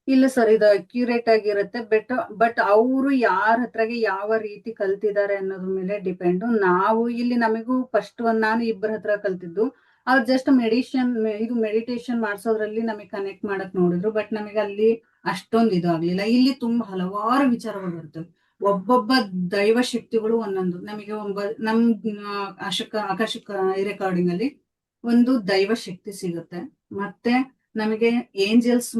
A: ಇಲ್ಲ ಸರ್, ಇದು ಅಕ್ಯುರೇಟ್ ಆಗಿರುತ್ತೆ. ಬಟ್ ಅವರು ಯಾರ ಹತ್ರಗೆ ಯಾವ ರೀತಿ ಕಲ್ತಿದ್ದಾರೆ ಅನ್ನೋದ್ರ ಮೇಲೆ ಡಿಪೆಂಡ್. ನಾವು ಇಲ್ಲಿ ನಮಗೂ ಫಸ್ಟ್ ನಾನು ಇಬ್ಬರ ಹತ್ರ ಕಲ್ತಿದ್ದು. ಅವ್ರು ಜಸ್ಟ್ ಇದು ಮೆಡಿಟೇಷನ್ ಮಾಡ್ಸೋದ್ರಲ್ಲಿ ನಮಗೆ ಕನೆಕ್ಟ್ ಮಾಡಕ್ ನೋಡಿದ್ರು. ಬಟ್ ನಮಗೆ ಅಲ್ಲಿ ಅಷ್ಟೊಂದು ಇದು ಆಗ್ಲಿಲ್ಲ. ಇಲ್ಲಿ ತುಂಬಾ ಹಲವಾರು ವಿಚಾರಗಳು ಬರ್ತವೆ. ಒಬ್ಬೊಬ್ಬ ದೈವ ಶಕ್ತಿಗಳು ಒಂದೊಂದು ನಮಗೆ ನಮ್ ಆಕಾಶಿಕ ರೆಕಾರ್ಡಿಂಗ್ ಅಲ್ಲಿ ಒಂದು ದೈವ ಶಕ್ತಿ ಸಿಗುತ್ತೆ. ಮತ್ತೆ ನಮಗೆ ಏಂಜಲ್ಸ್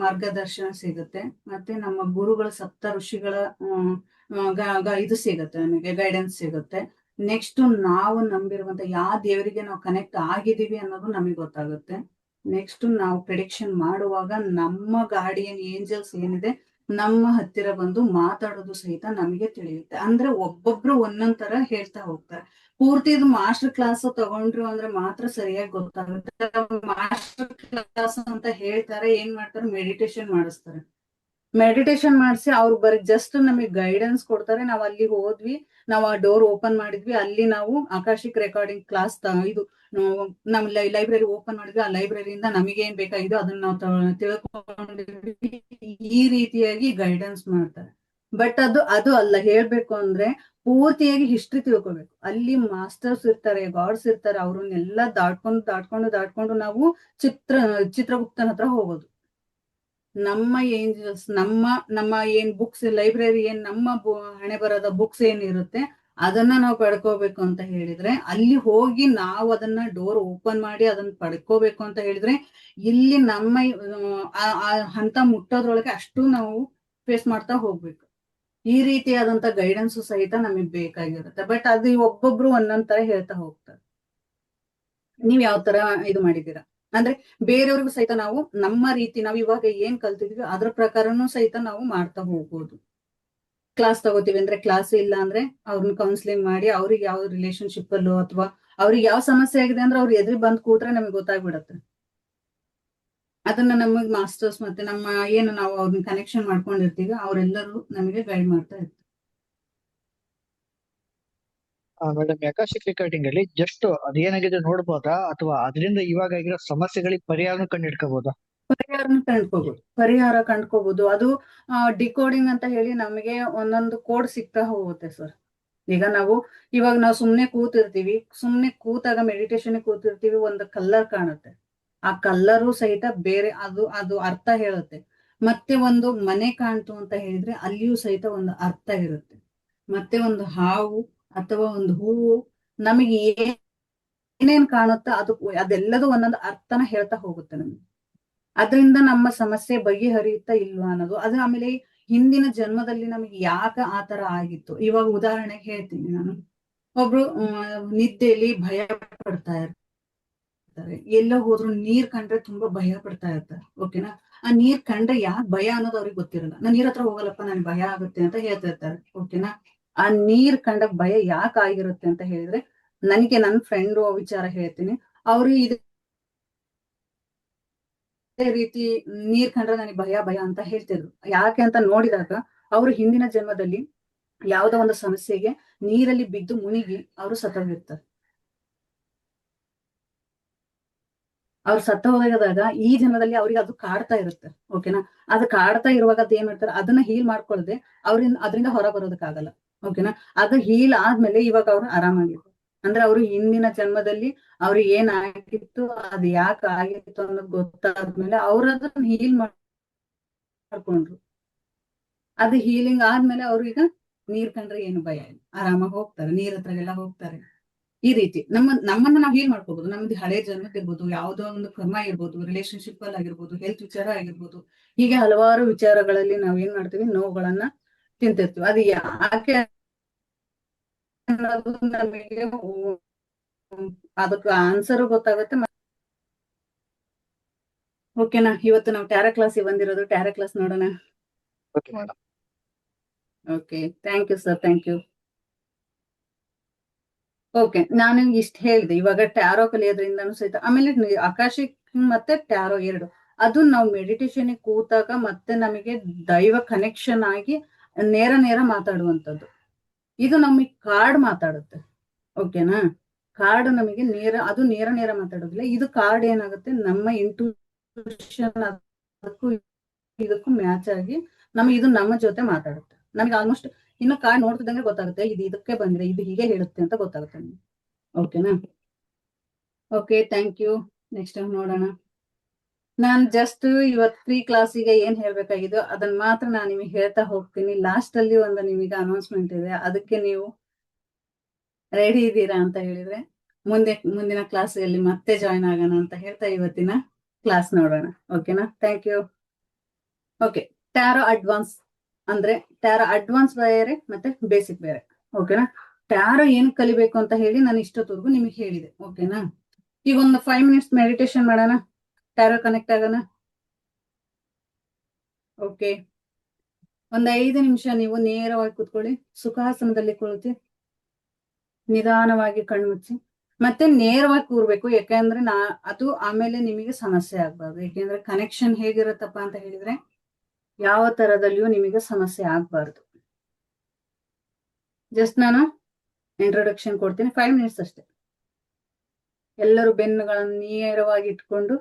A: ಮಾರ್ಗದರ್ಶನ ಸಿಗುತ್ತೆ. ಮತ್ತೆ ನಮ್ಮ ಗುರುಗಳ ಸಪ್ತ ಋಷಿಗಳ ಇದು ಸಿಗುತ್ತೆ, ನಮಗೆ ಗೈಡೆನ್ಸ್ ಸಿಗುತ್ತೆ. ನೆಕ್ಸ್ಟ್ ನಾವು ನಂಬಿರುವಂತ ಯಾವ ದೇವರಿಗೆ ನಾವು ಕನೆಕ್ಟ್ ಆಗಿದೀವಿ ಅನ್ನೋದು ನಮಗೆ ಗೊತ್ತಾಗುತ್ತೆ. ನೆಕ್ಸ್ಟ್ ನಾವು ಪ್ರಿಡಿಕ್ಷನ್ ಮಾಡುವಾಗ ನಮ್ಮ ಗಾರ್ಡಿಯನ್ ಏಂಜಲ್ಸ್ ಏನಿದೆ ನಮ್ಮ ಹತ್ತಿರ ಬಂದು ಮಾತಾಡೋದು ಸಹಿತ ನಮಗೆ ತಿಳಿಯುತ್ತೆ. ಅಂದ್ರೆ ಒಬ್ಬೊಬ್ರು ಒಂದೊಂದ್ ತರ ಹೇಳ್ತಾ ಹೋಗ್ತಾರೆ. ಪೂರ್ತಿ ಇದು ಮಾಸ್ಟರ್ ಕ್ಲಾಸ್ ತಗೊಂಡ್ರು ಅಂದ್ರೆ ಮಾತ್ರ ಸರಿಯಾಗಿ ಗೊತ್ತಾಗುತ್ತೆ. ಮಾಸ್ಟರ್ ಕ್ಲಾಸ್ ಅಂತ ಹೇಳ್ತಾರೆ, ಏನ್ ಮಾಡ್ತಾರೆ, ಮೆಡಿಟೇಷನ್ ಮಾಡಿಸ್ತಾರೆ. ಮೆಡಿಟೇಷನ್ ಮಾಡಿಸಿ ಅವ್ರು ಬರೀ ಜಸ್ಟ್ ನಮಗೆ ಗೈಡೆನ್ಸ್ ಕೊಡ್ತಾರೆ. ನಾವ್ ಅಲ್ಲಿ ಹೋದ್ವಿ, ನಾವು ಆ ಡೋರ್ ಓಪನ್ ಮಾಡಿದ್ವಿ, ಅಲ್ಲಿ ನಾವು ಆಕಾಶಿಕ್ ರೆಕಾರ್ಡಿಂಗ್ ಕ್ಲಾಸ್ ಇದು ನಮ್ ಲೈಬ್ರರಿ ಓಪನ್ ಮಾಡಿದ್ವಿ. ಆ ಲೈಬ್ರರಿಯಿಂದ ನಮಗೆ ಏನ್ ಬೇಕಾಗಿದೋ ಅದನ್ನ ನಾವು ತಿಳ್ಕೊಂಡಿದ್ವಿ. ಈ ರೀತಿಯಾಗಿ ಗೈಡೆನ್ಸ್ ಮಾಡ್ತಾರೆ. ಬಟ್ ಅದು ಅಲ್ಲ. ಹೇಳ್ಬೇಕು ಅಂದ್ರೆ ಪೂರ್ತಿಯಾಗಿ ಹಿಸ್ಟ್ರಿ ತಿಳ್ಕೊಬೇಕು. ಅಲ್ಲಿ ಮಾಸ್ಟರ್ಸ್ ಇರ್ತಾರೆ, ಗಾಡ್ಸ್ ಇರ್ತಾರೆ. ಅವ್ರನ್ನೆಲ್ಲ ದಾಟ್ಕೊಂಡು ನಾವು ಚಿತ್ರಗುಪ್ತನ ಹತ್ರ ಹೋಗೋದು. ನಮ್ಮ ಏಂಜಲ್ಸ್ ನಮ್ಮ ಏನ್ ಬುಕ್ಸ್ ಲೈಬ್ರರಿ ಏನ್ ನಮ್ಮ ಹಣೆ ಬರದ ಬುಕ್ಸ್ ಏನಿರುತ್ತೆ ಅದನ್ನ ನಾವು ಪಡ್ಕೋಬೇಕು ಅಂತ ಹೇಳಿದ್ರೆ ಅಲ್ಲಿ ಹೋಗಿ ನಾವು ಅದನ್ನ ಡೋರ್ ಓಪನ್ ಮಾಡಿ ಅದನ್ನ ಪಡ್ಕೋಬೇಕು ಅಂತ ಹೇಳಿದ್ರೆ ಇಲ್ಲಿ ನಮ್ಮ ಹಂತ ಮುಟ್ಟೋದ್ರೊಳಗೆ ಅಷ್ಟು ನಾವು ಫೇಸ್ ಮಾಡ್ತಾ ಹೋಗ್ಬೇಕು. ಈ ರೀತಿಯಾದಂತ ಗೈಡೆನ್ಸ್ ಸಹಿತ ನಮಗ್ ಬೇಕಾಗಿರುತ್ತೆ. ಬಟ್ ಅದು ಒಬ್ಬೊಬ್ರು ಒಂದೊಂದ್ ತರ ಹೇಳ್ತಾ ಹೋಗ್ತಾರೆ. ನೀವ್ ಯಾವ ತರ ಇದು ಮಾಡಿದೀರಾ ಅಂದ್ರೆ ಬೇರೆಯವ್ರಿಗೂ ಸಹಿತ ನಾವು ನಮ್ಮ ರೀತಿ ನಾವ್ ಇವಾಗ ಏನ್ ಕಲ್ತಿದ್ವಿ ಅದ್ರ ಪ್ರಕಾರನು ಸಹಿತ ನಾವು ಮಾಡ್ತಾ ಹೋಗ್ಬೋದು. ಕ್ಲಾಸ್ ತಗೋತೀವಿ ಅಂದ್ರೆ ಕ್ಲಾಸ್ ಇಲ್ಲ ಅಂದ್ರೆ ಅವ್ರನ್ನ ಕೌನ್ಸಿಲಿಂಗ್ ಮಾಡಿ ಅವ್ರಿಗೆ ಯಾವ ರಿಲೇಶನ್ಶಿಪ್ ಅಲ್ಲೋ ಅಥವಾ ಅವ್ರಿಗೆ ಯಾವ ಸಮಸ್ಯೆ ಆಗಿದೆ ಅಂದ್ರೆ ಅವ್ರು ಎದುರು ಬಂದ್ ಕೂತ್ರೆ ನಮಗೆ ಗೊತ್ತಾಗ್ಬಿಡತ್ತೆ. ಅದನ್ನ ನಮಗ್ ಮಾಸ್ಟರ್ಸ್ ಮತ್ತೆ ನಮ್ಮ ಏನು ನಾವು ಅವ್ರನ್ನ ಕನೆಕ್ಷನ್ ಮಾಡ್ಕೊಂಡಿರ್ತೀವಿ ಅವರೆಲ್ಲರೂ ನಮಗೆ ಗೈಡ್ ಮಾಡ್ತಾ ಇರ್ತಾರೆ.
D: ಮೇಡಮ್, ಆಕಾಶಿಕ್ ರೆಕಾರ್ಡಿಂಗ್ ಅಲ್ಲಿ ಜಸ್ಟ್ ಅದೇನಾಗಿದೆ ನೋಡ್ಬೋದಾ ಅಥವಾ ಅದರಿಂದ ಇವಾಗ ಆಗಿರೋ ಸಮಸ್ಯೆಗಳಿಗೆ ಪರಿಹಾರನೂ ಕಂಡಿಡ್ಕೋಬಹುದಾ?
A: ಪರಿಹಾರ ಕಂಡ್ಕೋಬಹುದು. ಅದು ಡಿಕೋಡಿಂಗ್ ಅಂತ ಹೇಳಿ ನಮಗೆ ಒಂದೊಂದು ಕೋಡ್ ಸಿಗ್ತಾ ಹೋಗುತ್ತೆ ಸರ್. ಈಗ ಇವಾಗ ನಾವು ಸುಮ್ನೆ ಕೂತಿರ್ತೀವಿ, ಸುಮ್ನೆ ಕೂತಾಗ ಮೆಡಿಟೇಷನ್ ಕೂತಿರ್ತೀವಿ, ಒಂದು ಕಲ್ಲರ್ ಕಾಣುತ್ತೆ, ಆ ಕಲ್ಲರು ಸಹಿತ ಬೇರೆ ಅದು ಅರ್ಥ ಹೇಳುತ್ತೆ. ಮತ್ತೆ ಒಂದು ಮನೆ ಕಾಣ್ತು ಅಂತ ಹೇಳಿದ್ರೆ ಅಲ್ಲಿಯೂ ಸಹಿತ ಒಂದು ಅರ್ಥ ಇರುತ್ತೆ. ಮತ್ತೆ ಒಂದು ಹಾವು ಅಥವಾ ಒಂದು ಹೂವು ನಮಗೆ ಏನೇನ್ ಕಾಣುತ್ತೋ ಅದೆಲ್ಲದೂ ಒಂದೊಂದು ಅರ್ಥನ ಹೇಳ್ತಾ ಹೋಗುತ್ತೆ ನಮ್ಗೆ. ಅದರಿಂದ ನಮ್ಮ ಸಮಸ್ಯೆ ಬಗೆಹರಿಯುತ್ತಾ ಇಲ್ವಾ ಅನ್ನೋದು. ಅದು ಆಮೇಲೆ ಹಿಂದಿನ ಜನ್ಮದಲ್ಲಿ ನಮಗೆ ಯಾಕೆ ಆತರ ಆಗಿತ್ತು, ಇವಾಗ ಉದಾಹರಣೆಗೆ ಹೇಳ್ತೀನಿ ನಾನು. ಒಬ್ರು ನಿದ್ದೆಯಲ್ಲಿ ಭಯ ಪಡ್ತಾ ಇರ್ತಾರೆ, ಎಲ್ಲೋ ಹೋದ್ರು ನೀರ್ ಕಂಡ್ರೆ ತುಂಬಾ ಭಯ ಪಡ್ತಾ ಇರ್ತಾರೆ. ಓಕೆನಾ, ಆ ನೀರ್ ಕಂಡ್ರೆ ಯಾಕೆ ಭಯ ಅನ್ನೋದು ಅವ್ರಿಗೆ ಗೊತ್ತಿರಲ್ಲ. ನಾನ್ ನೀರ್ ಹತ್ರ ಹೋಗಲ್ಲಪ್ಪ, ನನ್ಗೆ ಭಯ ಆಗುತ್ತೆ ಅಂತ ಹೇಳ್ತಾ ಇರ್ತಾರೆ. ಓಕೆನಾ, ಆ ನೀರ್ ಕಂಡ ಭಯ ಯಾಕೆ ಆಗಿರುತ್ತೆ ಅಂತ ಹೇಳಿದ್ರೆ, ನನಗೆ ನನ್ನ ಫ್ರೆಂಡ್ ವಿಚಾರ ಹೇಳ್ತೀನಿ. ಅವ್ರು ಇದೇ ರೀತಿ ನೀರ್ ಕಂಡ್ರೆ ನನಗೆ ಭಯ ಭಯ ಅಂತ ಹೇಳ್ತಿದ್ರು. ಯಾಕೆ ಅಂತ ನೋಡಿದಾಗ ಅವರು ಹಿಂದಿನ ಜನ್ಮದಲ್ಲಿ ಯಾವುದೋ ಒಂದು ಸಮಸ್ಯೆಗೆ ನೀರಲ್ಲಿ ಬಿದ್ದು ಮುಳುಗಿ ಅವರು ಸತ್ತೋಗಿರ್ತಾರೆ. ಅವ್ರು ಸತ್ತ ಹೋದಾಗ ಈ ಜನ್ಮದಲ್ಲಿ ಅವ್ರಿಗೆ ಅದು ಕಾಡ್ತಾ ಇರುತ್ತೆ. ಓಕೆನಾ, ಅದು ಕಾಡ್ತಾ ಇರುವಾಗ ಅದ್ ಏನ್ ಮಾಡ್ತಾರೆ, ಅದನ್ನ ಹೀಲ್ ಮಾಡ್ಕೊಳ್ಳದೆ ಅದರಿಂದ ಹೊರ ಬರೋದಕ್ಕಾಗಲ್ಲ. ಓಕೆನಾ, ಅದು ಹೀಲ್ ಆದ್ಮೇಲೆ ಇವಾಗ ಅವ್ರು ಆರಾಮಾಗಿರ್ತಾರೆ. ಅಂದ್ರೆ ಅವ್ರು ಹಿಂದಿನ ಜನ್ಮದಲ್ಲಿ ಅವ್ರಿಗೆ ಏನ್ ಆಗಿತ್ತು, ಅದ್ ಯಾಕೆ ಆಗಿತ್ತು ಅನ್ನೋದು ಗೊತ್ತಾದ್ಮೇಲೆ ಅವ್ರ ಅದನ್ನ ಹೀಲ್ ಮಾಡ್ಕೊಂಡ್ರು. ಅದು ಹೀಲಿಂಗ್ ಆದ್ಮೇಲೆ ಅವ್ರೀಗ ನೀರ್ ಕಂಡ್ರೆ ಏನು ಭಯ ಇಲ್ಲ, ಆರಾಮಾಗಿ ಹೋಗ್ತಾರೆ, ನೀರ್ ಹತ್ರಗೆಲ್ಲ ಹೋಗ್ತಾರೆ. ಈ ರೀತಿ ನಮ್ಮನ್ನ ನಾವು ಹೀಲ್ ಮಾಡ್ಕೋಬಹುದು. ನಮ್ದು ಹಳೆ ಜನ್ಮದ ಇರ್ಬೋದು, ಯಾವ್ದೋ ಒಂದು ಕರ್ಮ ಇರ್ಬೋದು, ರಿಲೇಶನ್ಶಿಪ್ ಅಲ್ಲಿ ಆಗಿರ್ಬೋದು, ಹೆಲ್ತ್ ವಿಚಾರ ಆಗಿರ್ಬೋದು, ಹೀಗೆ ಹಲವಾರು ವಿಚಾರಗಳಲ್ಲಿ ನಾವ್ ಏನ್ ಮಾಡ್ತೀವಿ, ನೋವುಗಳನ್ನ ತಿಂತಿರ್ತೀವಿ. ಅದು ಯಾಕೆ ಅನ್ನೋದು ನಮಗೆ ಅದಕ್ಕೆ ಆನ್ಸರ್ ಗೊತ್ತಾಗುತ್ತೆ. ಓಕೆನಾ, ಇವತ್ತು ನಾವು ಟ್ಯಾರಾ ಕ್ಲಾಸಿಗೆ ಬಂದಿರೋದು, ಟ್ಯಾರಾ ಕ್ಲಾಸ್ ನೋಡೋಣ.
B: Okay madam.
A: Okay, thank you sir, thank you. Okay, ನಾನು ಇಷ್ಟ ಹೇಳಿದೆ. ಇವಾಗ ಟ್ಯಾರೋ ಕಲಿಯೋದ್ರಿಂದನೂ ಸಹಿತ, ಆಮೇಲೆ ಆಕಾಶಿಕ್ ಮತ್ತೆ ಟ್ಯಾರೋ ಎರಡು, ಅದು ನಾವು ಮೆಡಿಟೇಷನ್ ಕೂತಾಗ ಮತ್ತೆ ನಮಗೆ ದೈವ ಕನೆಕ್ಷನ್ ಆಗಿ ನೇರ ನೇರ ಮಾತಾಡುವಂಥದ್ದು. ಇದು ನಮಗೆ ಕಾರ್ಡ್ ಮಾತಾಡುತ್ತೆ. ಓಕೆನಾ, ಕಾರ್ಡ್ ನಮಗೆ ಅದು ನೇರ ನೇರ ಮಾತಾಡೋದಿಲ್ಲ. ಇದು ಕಾರ್ಡ್ ಏನಾಗುತ್ತೆ, ನಮ್ಮ ಇಂಟ್ಯೂಷನ್ ಅದಕ್ಕೂ ಇದಕ್ಕೂ ಮ್ಯಾಚ್ ಆಗಿ ಇದು ನಮ್ಮ ಜೊತೆ ಮಾತಾಡುತ್ತೆ. ನಮಗೆ ಆಲ್ಮೋಸ್ಟ್ ಇನ್ನು ಕಾರ್ಡ್ ನೋಡ್ತಿದ್ದಂಗೆ ಗೊತ್ತಾಗುತ್ತೆ, ಇದು ಇದಕ್ಕೆ ಬಂದ್ರೆ ಇದು ಹೀಗೆ ಹೇಳುತ್ತೆ ಅಂತ ಗೊತ್ತಾಗುತ್ತೆ ನಮ್ಗೆ. ಓಕೆನಾ, okay, thank you. Next time ನೋಡೋಣ. ನಾನ್ ಜಸ್ಟ್ ಇವತ್ತು ಫ್ರೀ ಕ್ಲಾಸಿಗೆ ಏನ್ ಹೇಳ್ಬೇಕಾಗಿದ್ದು ಅದನ್ನ ಮಾತ್ರ ನಾನು ನಿಮಗೆ ಹೇಳ್ತಾ ಹೋಗ್ತೀನಿ. ಲಾಸ್ಟ್ ಅಲ್ಲಿ ಒಂದು ನಿಮಗೆ ಅನೌನ್ಸ್ಮೆಂಟ್ ಇದೆ, ಅದಕ್ಕೆ ನೀವು ರೆಡಿ ಇದ್ದೀರಾ ಅಂತ ಹೇಳಿದ್ರೆ ಮುಂದಿನ ಕ್ಲಾಸಲ್ಲಿ ಮತ್ತೆ ಜಾಯ್ನ್ ಆಗೋಣ ಅಂತ ಹೇಳ್ತಾ ಇವತ್ತಿನ ಕ್ಲಾಸ್ ನೋಡೋಣ. ಓಕೆನಾ, thank you. Okay, tarot advance ಅಂದ್ರೆ ಟ್ಯಾರೋ ಅಡ್ವಾನ್ಸ್ ಬೇರೆ ಮತ್ತೆ ಬೇಸಿಕ್ ಬೇರೆ. ಓಕೆನಾ, ಟ್ಯಾರೋ ಏನ್ ಕಲಿಬೇಕು ಅಂತ ಹೇಳಿ ನಾನು ಇಷ್ಟೊತ್ತವರೆಗೂ ನಿಮಗೆ ಹೇಳಿದೆ. ಓಕೆನಾ, ಈಗ ಒಂದು 5 ಮಿನಿಟ್ಸ್ ಮೆಡಿಟೇಷನ್ ಮಾಡೋಣ, ಟ್ಯಾರೋ ಕನೆಕ್ಟ್ ಆಗೋಣ. ಓಕೆ, ಒಂದ್ 5 ನಿಮಿಷ ನೀವು ನೇರವಾಗಿ ಕೂತ್ಕೊಳ್ಳಿ, ಸುಖಾಸನದಲ್ಲಿ ಕುಳಿತು ನಿಧಾನವಾಗಿ ಕಣ್ಮುಚ್ಚಿ ಮತ್ತೆ ನೇರವಾಗಿ ಕೂರ್ಬೇಕು. ಯಾಕೆಂದ್ರೆ ಅದು ಆಮೇಲೆ ನಿಮಗೆ ಸಮಸ್ಯೆ ಆಗ್ಬಾರ್ದು. ಯಾಕೆಂದ್ರೆ ಕನೆಕ್ಷನ್ ಹೇಗಿರುತ್ತಪ್ಪ ಅಂತ ಹೇಳಿದ್ರೆ ಯಾವ ತರದಲ್ಲಿಯೂ ನಿಮಗೆ ಸಮಸ್ಯೆ ಆಗ್ಬಾರ್ದು. ಜಸ್ಟ್ ನಾನು ಇಂಟ್ರೊಡಕ್ಷನ್ ಕೊಡ್ತೀನಿ, 5 ಮಿನಿಟ್ಸ್ ಅಷ್ಟೇ. ಎಲ್ಲರೂ ಬೆನ್ನುಗಳನ್ನು ನೇರವಾಗಿ ಇಟ್ಕೊಂಡು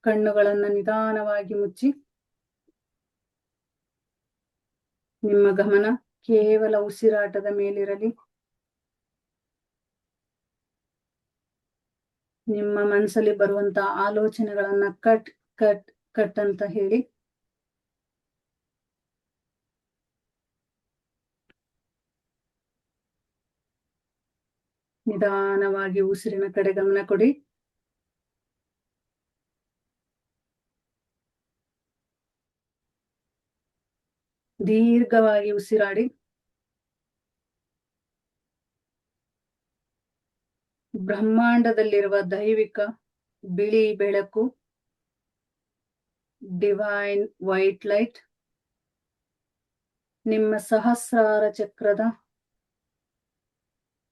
A: ಕಣ್ಣುಗಳನ್ನ ನಿಧಾನವಾಗಿ ಮುಚ್ಚಿ ನಿಮ್ಮ ಗಮನ ಕೇವಲ ಉಸಿರಾಟದ ಮೇಲಿರಲಿ. ನಿಮ್ಮ ಮನಸ್ಸಲ್ಲಿ ಬರುವಂತ ಆಲೋಚನೆಗಳನ್ನ ಕಟ್ ಕಟ್ ಕಟ್ ಅಂತ ಹೇಳಿ ನಿಧಾನವಾಗಿ ಉಸಿರಿನ ಕಡೆ ಗಮನ ಕೊಡಿ. ದೀರ್ಘವಾಗಿ ಉಸಿರಾಡಿ. ಬ್ರಹ್ಮಾಂಡದಲ್ಲಿರುವ ದೈವಿಕ ಬಿಳಿ ಬೆಳಕು, ಡಿವೈನ್ ವೈಟ್ ಲೈಟ್ ನಿಮ್ಮ ಸಹಸ್ರಾರ ಚಕ್ರದ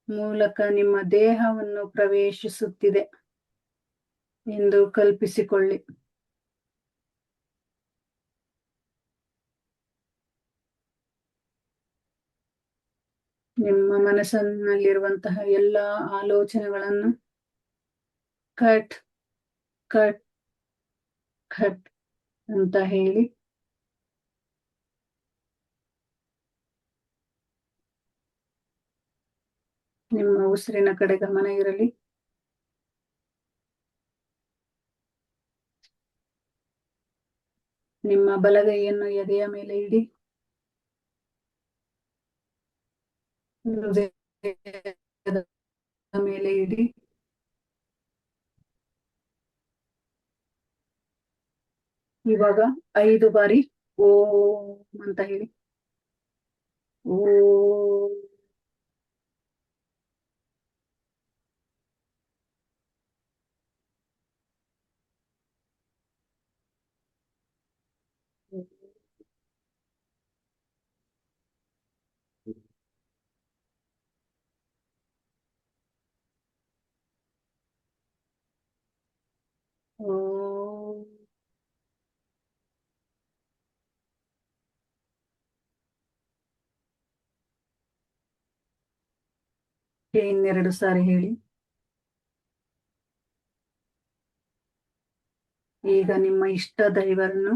A: ಮೂಲಕ ನಿಮ್ಮ ದೇಹವನ್ನು ಪ್ರವೇಶಿಸುತ್ತಿದೆ ಎಂದು ಕಲ್ಪಿಸಿಕೊಳ್ಳಿ. ನಿಮ್ಮ ಮನಸ್ಸಿನಲ್ಲಿರುವಂತಹ ಎಲ್ಲಾ ಆಲೋಚನೆಗಳನ್ನು ಕಟ್ ಕಟ್ ಕಟ್ ಅಂತ ಹೇಳಿ ನಿಮ್ಮ ಉಸಿರಿನ ಕಡೆ ಗಮನ ಇರಲಿ. ನಿಮ್ಮ ಬಲಗೈಯನ್ನು ಎದೆಯ ಮೇಲೆ ಇಡಿ. ಹೃದಯದ ಮೇಲೆ ಇಡಿ. ಇವಾಗ 5 ಬಾರಿ ಓಂ ಅಂತ ಹೇಳಿ. ಓಂ. ಓಂ. ಇನ್ನೆರಡು ಸಾರಿ ಹೇಳಿ. ಈಗ ನಿಮ್ಮ ಇಷ್ಟ ದೈವರನ್ನು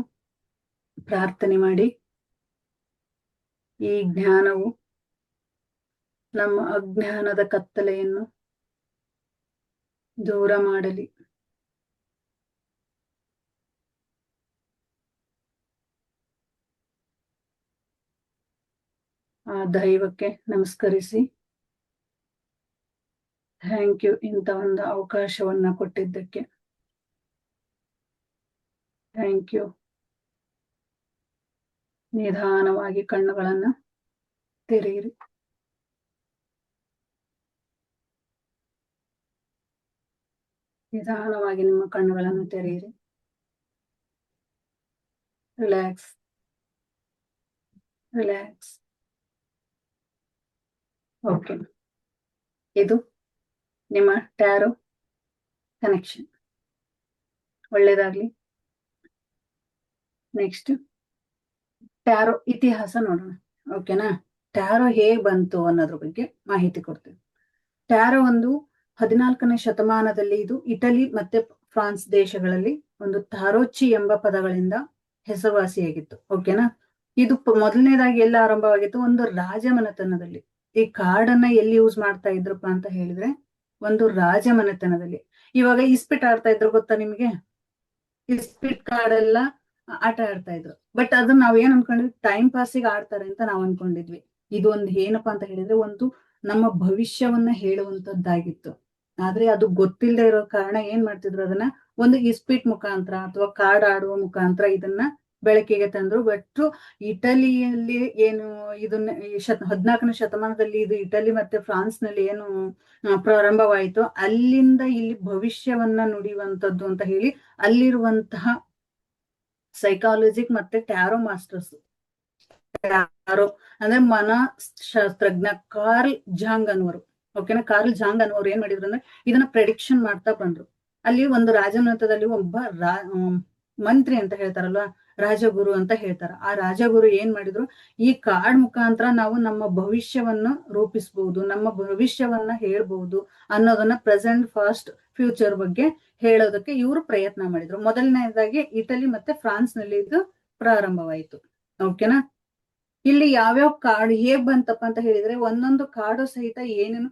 A: ಪ್ರಾರ್ಥನೆ ಮಾಡಿ. ಈ ಜ್ಞಾನವು ನಮ್ಮ ಅಜ್ಞಾನದ ಕತ್ತಲೆಯನ್ನು ದೂರ ಮಾಡಲಿ. ಆ ದೈವಕ್ಕೆ ನಮಸ್ಕರಿಸಿ ಥ್ಯಾಂಕ್ ಯು ಇಂಥ ಒಂದು ಅವಕಾಶವನ್ನ ಕೊಟ್ಟಿದ್ದಕ್ಕೆ. Thank you. ನಿಧಾನವಾಗಿ ಕಣ್ಣುಗಳನ್ನ ತೆರೆಯಿರಿ. ನಿಧಾನವಾಗಿ ನಿಮ್ಮ ಕಣ್ಣುಗಳನ್ನು ತೆರೆಯಿರಿ. Relax, relax. ಓಕೆ, ಇದು ನಿಮ್ಮ ಟ್ಯಾರೋ ಕನೆಕ್ಷನ್. ಒಳ್ಳೇದಾಗ್ಲಿ. ನೆಕ್ಸ್ಟ್ ಟ್ಯಾರೋ ಇತಿಹಾಸ ನೋಡೋಣ. ಓಕೆನಾ? ಟ್ಯಾರೋ ಹೇಗ್ ಬಂತು ಅನ್ನೋದ್ರ ಬಗ್ಗೆ ಮಾಹಿತಿ ಕೊಡ್ತೇವೆ. ಟ್ಯಾರೋ ಒಂದು 14ನೇ ಶತಮಾನದಲ್ಲಿ ಇದು ಇಟಲಿ ಮತ್ತೆ ಫ್ರಾನ್ಸ್ ದೇಶಗಳಲ್ಲಿ ಒಂದು ತಾರೋಚಿ ಎಂಬ ಪದಗಳಿಂದ ಹೆಸರುವಾಸಿಯಾಗಿತ್ತು. ಓಕೆನಾ? ಇದು ಮೊದಲನೇದಾಗಿ ಎಲ್ಲ ಆರಂಭವಾಗಿತ್ತು ಒಂದು ರಾಜಮನೆತನದಲ್ಲಿ. ಈ ಕಾರ್ಡನ್ನ ಎಲ್ಲಿ ಯೂಸ್ ಮಾಡ್ತಾ ಇದ್ರಪ್ಪ ಅಂತ ಹೇಳಿದ್ರೆ ಒಂದು ರಾಜಮನೆತನದಲ್ಲಿ. ಇವಾಗ ಇಸ್ಪಿಟ್ ಆಡ್ತಾ ಇದ್ರು ಗೊತ್ತಾ ನಿಮ್ಗೆ? ಇಸ್ಪಿಟ್ ಕಾರ್ಡ್ ಎಲ್ಲ ಆಟ ಆಡ್ತಾ ಇದ್ರು. ಬಟ್ ಅದನ್ನ ನಾವ್ ಏನ್ ಅನ್ಕೊಂಡಿದ್ವಿ, ಟೈಮ್ ಪಾಸಿಗೆ ಆಡ್ತಾರೆ ಅಂತ ನಾವ್ ಅನ್ಕೊಂಡಿದ್ವಿ. ಇದು ಒಂದು ಏನಪ್ಪಾ ಅಂತ ಹೇಳಿದ್ರೆ ಒಂದು ನಮ್ಮ ಭವಿಷ್ಯವನ್ನ ಹೇಳುವಂತದ್ದಾಗಿತ್ತು. ಆದ್ರೆ ಅದು ಗೊತ್ತಿಲ್ಲದೆ ಇರೋ ಕಾರಣ ಏನ್ ಮಾಡ್ತಿದ್ರು, ಅದನ್ನ ಒಂದು ಇಸ್ಪಿಟ್ ಮುಖಾಂತರ ಅಥವಾ ಕಾರ್ಡ್ ಆಡುವ ಮುಖಾಂತರ ಇದನ್ನ ಬೆಳಕಿಗೆ ತಂದ್ರು. ಬಟ್ ಇಟಲಿಯಲ್ಲಿ ಏನು ಇದನ್ನ 14ನೇ ಶತಮಾನದಲ್ಲಿ ಇದು ಇಟಲಿ ಮತ್ತೆ ಫ್ರಾನ್ಸ್ ನಲ್ಲಿ ಏನು ಪ್ರಾರಂಭವಾಯಿತು, ಅಲ್ಲಿಂದ ಇಲ್ಲಿ ಭವಿಷ್ಯವನ್ನ ನುಡಿಯುವಂತದ್ದು ಅಂತ ಹೇಳಿ ಅಲ್ಲಿರುವಂತಹ ಸೈಕಾಲಜಿಕ್ ಮತ್ತೆ ಟ್ಯಾರೋ ಮಾಸ್ಟರ್ಸ್, ಟ್ಯಾರೋ ಅಂದ್ರೆ ಮನಃಶಾಸ್ತ್ರಜ್ಞ ಕಾರ್ಲ್ ಜಾಂಗ್ ಅನ್ನೋರು. ಓಕೆನಾ? ಕಾರ್ಲ್ ಜಾಂಗ್ ಅನ್ನೋರು ಏನ್ ಮಾಡಿದ್ರು ಅಂದ್ರೆ ಇದನ್ನ ಪ್ರೆಡಿಕ್ಷನ್ ಮಾಡ್ತಾ ಬಂದ್ರು. ಅಲ್ಲಿ ಒಂದು ರಾಜಮನೆತನದಲ್ಲಿ ಒಬ್ಬ ಮಂತ್ರಿ ಅಂತ ಹೇಳ್ತಾರಲ್ವಾ, ರಾಜಗುರು ಅಂತ ಹೇಳ್ತಾರ. ಆ ರಾಜಗುರು ಏನ್ ಮಾಡಿದ್ರು, ಈ ಕಾರ್ಡ್ ಮುಖಾಂತರ ನಾವು ನಮ್ಮ ಭವಿಷ್ಯವನ್ನ ರೂಪಿಸಬಹುದು, ನಮ್ಮ ಭವಿಷ್ಯವನ್ನ ಹೇಳ್ಬಹುದು ಅನ್ನೋದನ್ನ ಪ್ರೆಸೆಂಟ್, ಫಾಸ್ಟ್, ಫ್ಯೂಚರ್ ಬಗ್ಗೆ ಹೇಳೋದಕ್ಕೆ ಇವರು ಪ್ರಯತ್ನ ಮಾಡಿದ್ರು. ಮೊದಲನೇದಾಗಿ ಇಟಲಿ ಮತ್ತೆ ಫ್ರಾನ್ಸ್ ನಲ್ಲಿ ಇದು ಪ್ರಾರಂಭವಾಯಿತು. ಓಕೆನಾ? ಇಲ್ಲಿ ಯಾವ್ಯಾವ ಕಾರ್ಡ್ ಹೇಗ್ ಬಂತಪ್ಪ ಅಂತ ಹೇಳಿದ್ರೆ ಒಂದೊಂದು ಕಾರ್ಡು ಸಹಿತ ಏನೇನು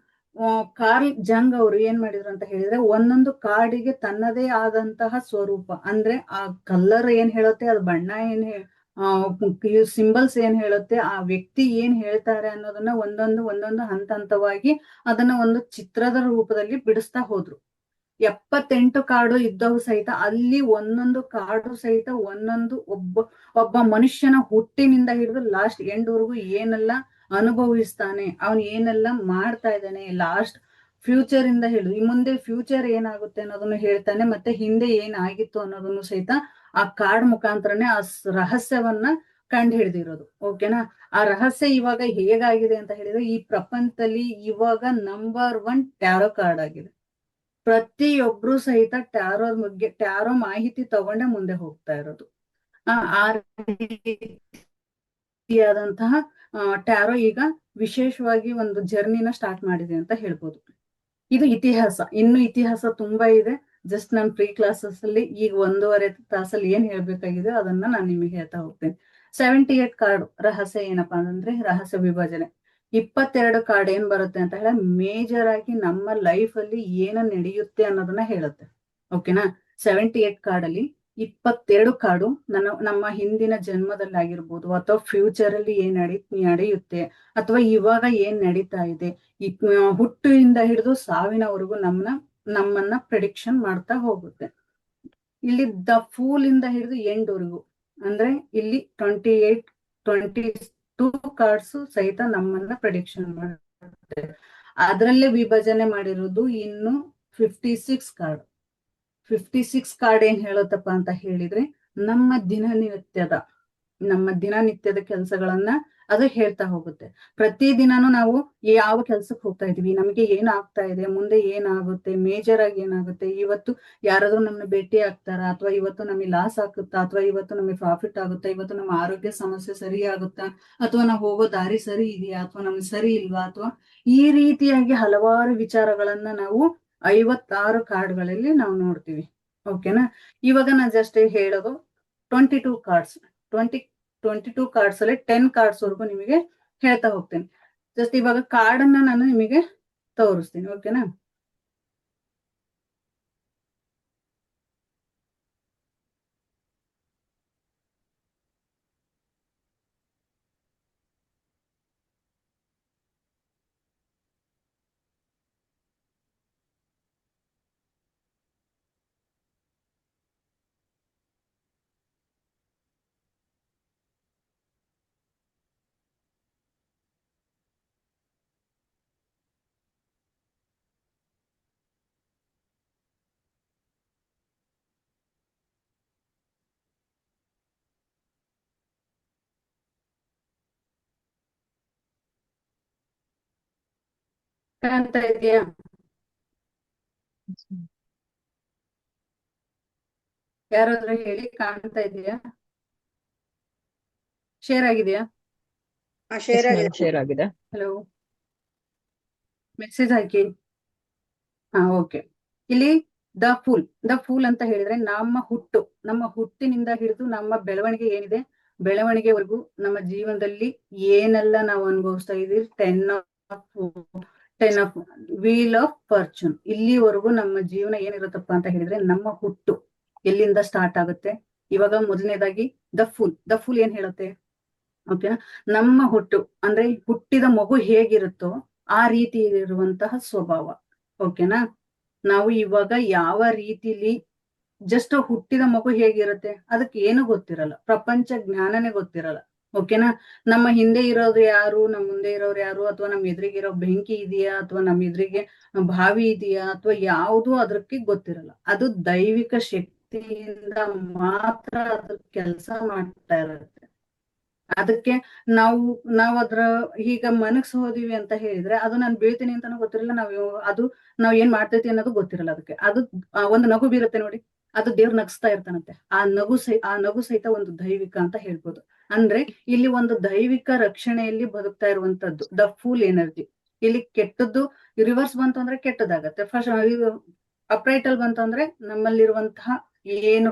A: ಕಾರ್ಲ್ ಜಂಗ್ ಅವರು ಏನ್ ಮಾಡಿದ್ರು ಅಂತ ಹೇಳಿದ್ರೆ ಒಂದೊಂದು ಕಾರ್ಡಿಗೆ ತನ್ನದೇ ಆದಂತಹ ಸ್ವರೂಪ, ಅಂದ್ರೆ ಆ ಕಲರ್ ಏನ್ ಹೇಳುತ್ತೆ, ಅದು ಬಣ್ಣ ಏನ್ ಸಿಂಬಲ್ಸ್ ಏನ್ ಹೇಳುತ್ತೆ, ಆ ವ್ಯಕ್ತಿ ಏನ್ ಹೇಳ್ತಾರೆ ಅನ್ನೋದನ್ನ ಒಂದೊಂದು ಹಂತ ಹಂತವಾಗಿ ಅದನ್ನ ಒಂದು ಚಿತ್ರದ ರೂಪದಲ್ಲಿ ಬಿಡಿಸ್ತಾ ಹೋದ್ರು. 78 ಕಾರ್ಡು ಇದ್ದವು ಸಹಿತ ಅಲ್ಲಿ ಒಂದೊಂದು ಕಾರ್ಡು ಸಹಿತ ಒಬ್ಬ ಮನುಷ್ಯನ ಹುಟ್ಟಿನಿಂದ ಹಿಡಿದು ಲಾಸ್ಟ್ ಎಂಡ್ವರೆಗೂ ಏನೆಲ್ಲ ಅನುಭವಿಸ್ತಾನೆ, ಅವನು ಏನೆಲ್ಲ ಮಾಡ್ತಾ ಇದ್ದಾನೆ, ಲಾಸ್ಟ್ ಫ್ಯೂಚರ್ ಇಂದ ಹಿಡಿದು ಈ ಮುಂದೆ ಫ್ಯೂಚರ್ ಏನಾಗುತ್ತೆ ಅನ್ನೋದನ್ನು ಹೇಳ್ತಾನೆ, ಮತ್ತೆ ಹಿಂದೆ ಏನಾಗಿತ್ತು ಅನ್ನೋದನ್ನು ಸಹಿತ ಆ ಕಾರ್ಡ್ ಮುಖಾಂತರನೇ ಆ ರಹಸ್ಯವನ್ನ ಕಂಡು ಹಿಡಿದಿರೋದು. ಓಕೆನಾ? ಆ ರಹಸ್ಯ ಇವಾಗ ಹೇಗಾಗಿದೆ ಅಂತ ಹೇಳಿದ್ರೆ ಈ ಪ್ರಪಂಚದಲ್ಲಿ ಇವಾಗ ನಂಬರ್ 1 ಟ್ಯಾರೋ ಕಾರ್ಡ್ ಆಗಿದೆ. ಪ್ರತಿಯೊಬ್ರು ಸಹಿತ ಟ್ಯಾರೋ ಮಾಹಿತಿ ತಗೊಂಡೆ ಮುಂದೆ ಹೋಗ್ತಾ ಇರೋದು. ಆ ರೀತಿಯಾದಂತಹ ಟ್ಯಾರೋ ಈಗ ವಿಶೇಷವಾಗಿ ಒಂದು ಜರ್ನಿನ ಸ್ಟಾರ್ಟ್ ಮಾಡಿದೆ ಅಂತ ಹೇಳ್ಬೋದು. ಇದು ಇತಿಹಾಸ. ಇನ್ನು ಇತಿಹಾಸ ತುಂಬಾ ಇದೆ. ಜಸ್ಟ್ ನಾನು ಪ್ರೀ ಕ್ಲಾಸಸ್ ಅಲ್ಲಿ ಈಗ 1.5 ತಾಸಲ್ಲಿ ಏನ್ ಹೇಳ್ಬೇಕಾಗಿದೆ ಅದನ್ನ ನಾನು ನಿಮಗೆ ಹೇಳ್ತಾ ಹೋಗ್ತೇನೆ. 78 ಕಾರ್ಡ್ ರಹಸ್ಯ ಏನಪ್ಪಾ ಅಂದ್ರೆ ರಹಸ್ಯ ವಿಭಜನೆ. 22 ಕಾರ್ಡ್ ಏನ್ ಬರುತ್ತೆ ಅಂತ ಹೇಳಿದ್ರೆ ಮೇಜರ್ ಆಗಿ ನಮ್ಮ ಲೈಫ್ ಅಲ್ಲಿ ಏನು ನಡೆಯುತ್ತೆ ಅನ್ನೋದನ್ನ ಹೇಳುತ್ತೆ. ಓಕೆನಾ. 78 ಕಾರ್ಡ್ ಅಲ್ಲಿ 22 ಕಾರ್ಡು ನಮ್ಮ ಹಿಂದಿನ ಜನ್ಮದಲ್ಲಿ ಆಗಿರ್ಬೋದು, ಅಥವಾ ಫ್ಯೂಚರ್ ಅಲ್ಲಿ ಏನ್ ನಡೆಯುತ್ತೆ, ಅಥವಾ ಇವಾಗ ಏನ್ ನಡೀತಾ ಇದೆ, ಹುಟ್ಟಿನಿಂದ ಹಿಡಿದು ಸಾವಿನವರೆಗೂ ನಮ್ಮನ್ನ ಪ್ರಿಡಿಕ್ಷನ್ ಮಾಡ್ತಾ ಹೋಗುತ್ತೆ. ಇಲ್ಲಿ ದ ಫೂಲ್ ಇಂದ ಹಿಡಿದು ಎಂಡ್ ವರೆಗೂ, ಅಂದ್ರೆ ಇಲ್ಲಿ 22 ಕಾರ್ಡ್ಸ್ ಸಹಿತ ನಮ್ಮನ್ನ ಪ್ರಿಡಿಕ್ಷನ್ ಮಾಡುತ್ತೆ. ಅದರಲ್ಲೇ ವಿಭಜನೆ ಮಾಡಿರೋದು ಇನ್ನು 56 ಕಾರ್ಡ್. 56 ಕಾರ್ಡ್ ಏನ್ ಹೇಳುತ್ತಪ್ಪ ಅಂತ ಹೇಳಿದ್ರೆ ನಮ್ಮ ದಿನನಿತ್ಯದ ಕೆಲಸಗಳನ್ನ ಅದು ಹೇಳ್ತಾ ಹೋಗುತ್ತೆ. ಪ್ರತಿ ದಿನಾನು ನಾವು ಯಾವ ಕೆಲ್ಸಕ್ಕೆ ಹೋಗ್ತಾ ಇದೀವಿ, ನಮಗೆ ಏನಾಗ್ತಾ ಇದೆ, ಮುಂದೆ ಏನಾಗುತ್ತೆ, ಮೇಜರ್ ಆಗಿ ಏನಾಗುತ್ತೆ, ಇವತ್ತು ಯಾರಾದ್ರೂ ನಮ್ಮನ್ನ ಭೇಟಿ ಆಗ್ತಾರ, ಅಥವಾ ಇವತ್ತು ನಮಗೆ ಲಾಸ್ ಆಗುತ್ತಾ, ಅಥವಾ ಇವತ್ತು ನಮಗೆ ಪ್ರಾಫಿಟ್ ಆಗುತ್ತಾ, ಇವತ್ತು ನಮ್ಮ ಆರೋಗ್ಯ ಸಮಸ್ಯೆ ಸರಿ ಆಗುತ್ತಾ, ಅಥವಾ ನಾವು ಹೋಗೋ ದಾರಿ ಸರಿ ಇದೆಯಾ, ಅಥವಾ ನಮ್ಗೆ ಸರಿ ಇಲ್ವಾ, ಅಥವಾ ಈ ರೀತಿಯಾಗಿ ಹಲವಾರು ವಿಚಾರಗಳನ್ನ ನಾವು 56 ಕಾರ್ಡ್ಗಳಲ್ಲಿ ನಾವು ನೋಡ್ತೀವಿ. ಓಕೆನಾ. ಇವಾಗ ನಾನು ಜಸ್ಟ್ ಹೇಳೋದು 22 ಕಾರ್ಡ್ಸ್ 22 ಕಾರ್ಡ್ಸ್ ಅಲ್ಲಿ 10 ಕಾರ್ಡ್ಸ್ ವರೆಗೂ ನಿಮಗೆ ಹೇಳ್ತಾ ಹೋಗ್ತೇನೆ. ಜಸ್ಟ್ ಇವಾಗ ಕಾರ್ಡ್ ಅನ್ನ ನಾನು ನಿಮಗೆ ತೋರಿಸ್ತೀನಿ. ಓಕೆನಾ. ಕಾಣ್ತಾ ಇದೆಯಾ? ಯಾರಾದ್ರೂ ಹೇಳಿ, ಕಾಣ್ತಾ ಇದೆಯಾ? ಶೇರ್ ಆಗಿದೆಯಾ?
C: Yes, ma'am, share ಆಗಿದೆ.
A: ಹಲೋ, ಮೆಸೇಜ್ ಹಾಕಿ. ಓಕೆ. ಇಲ್ಲಿ ದ ಫೂಲ್ ಅಂತ ಹೇಳಿದ್ರೆ ನಮ್ಮ ಹುಟ್ಟಿನಿಂದ ಹಿಡಿದು ನಮ್ಮ ಬೆಳವಣಿಗೆ ಏನಿದೆ, ಬೆಳವಣಿಗೆವರೆಗೂ ನಮ್ಮ ಜೀವನದಲ್ಲಿ ಏನೆಲ್ಲ ನಾವು ಅನುಭವಿಸ್ತಾ ಇದೀವಿ, 10 ಆಫ್ ವೀಲ್ ಆಫ್ ಫಾರ್ಚೂನ್, ಇಲ್ಲಿವರೆಗೂ ನಮ್ಮ ಜೀವನ ಏನಿರುತ್ತಪ್ಪ ಅಂತ ಹೇಳಿದ್ರೆ ನಮ್ಮ ಹುಟ್ಟು ಎಲ್ಲಿಂದ ಸ್ಟಾರ್ಟ್ ಆಗುತ್ತೆ. ಇವಾಗ ಮೊದಲನೇದಾಗಿ ದ ಫೂಲ್ ಏನ್ ಹೇಳುತ್ತೆ? ಓಕೆನಾ. ನಮ್ಮ ಹುಟ್ಟು ಅಂದ್ರೆ ಹುಟ್ಟಿದ ಮಗು ಹೇಗಿರುತ್ತೋ ಆ ರೀತಿ ಇರುವಂತಹ ಸ್ವಭಾವ. ಓಕೆನಾ. ನಾವು ಇವಾಗ ಯಾವ ರೀತಿಲಿ ಜಸ್ಟ್ ಹುಟ್ಟಿದ ಮಗು ಹೇಗಿರುತ್ತೆ ಅದಕ್ಕೆ ಏನು ಗೊತ್ತಿರಲ್ಲ, ಪ್ರಪಂಚ ಜ್ಞಾನನೇ ಗೊತ್ತಿರಲ್ಲ. ಓಕೆನಾ. ನಮ್ಮ ಹಿಂದೆ ಇರೋರು ಯಾರು, ನಮ್ಮ ಮುಂದೆ ಇರೋರು ಯಾರು, ಅಥವಾ ನಮ್ಮ ಎದುರಿಗೆ ಇರೋ ಬೆಂಕಿ ಇದೆಯಾ, ಅಥವಾ ನಮ್ಮ ಎದುರಿಗೆ ಬಾವಿ ಇದೆಯಾ, ಅಥವಾ ಯಾವುದು ಅದಕ್ಕೆ ಗೊತ್ತಿರಲ್ಲ. ಅದು ದೈವಿಕ ಶಕ್ತಿಯಿಂದ ಮಾತ್ರ ಅದ್ರ ಕೆಲಸ ಮಾಡ್ತಾ ಇರುತ್ತೆ. ಅದಕ್ಕೆ ನಾವು ಅದ್ರ ಈಗ ಮನಗ್ಸ್ ಹೋದಿವಿ ಅಂತ ಹೇಳಿದ್ರೆ ಅದು ನಾನು ಬೀಳ್ತೀನಿ ಅಂತಾನು ಗೊತ್ತಿರಲ್ಲ, ನಾವ್ ಏನ್ ಮಾಡ್ತೈತಿ ಅನ್ನೋದು ಗೊತ್ತಿರಲ್ಲ. ಅದಕ್ಕೆ ಅದು ಒಂದು ನಗು ಬೀರುತ್ತೆ ನೋಡಿ, ಅದು ದೇವ್ರು ನಗಿಸ್ತಾ ಇರ್ತಾನಂತೆ. ಆ ನಗು ಸಹಿತ ಒಂದು ದೈವಿಕ ಅಂತ ಹೇಳ್ಬೋದು. ಅಂದ್ರೆ ಇಲ್ಲಿ ಒಂದು ದೈವಿಕ ರಕ್ಷಣೆಯಲ್ಲಿ ಬದುಕ್ತಾ ಇರುವಂತದ್ದು ದ ಫೂಲ್ ಎನರ್ಜಿ. ಇಲ್ಲಿ ಕೆಟ್ಟದ್ದು ರಿವರ್ಸ್ ಬಂತು ಅಂದ್ರೆ ಕೆಟ್ಟದಾಗತ್ತೆ, ಫಸ್ಟ್ ಅಪ್ರೈಟ್ ಅಲ್ಲಿ ಬಂತು ಅಂದ್ರೆ ನಮ್ಮಲ್ಲಿರುವಂತಹ ಏನು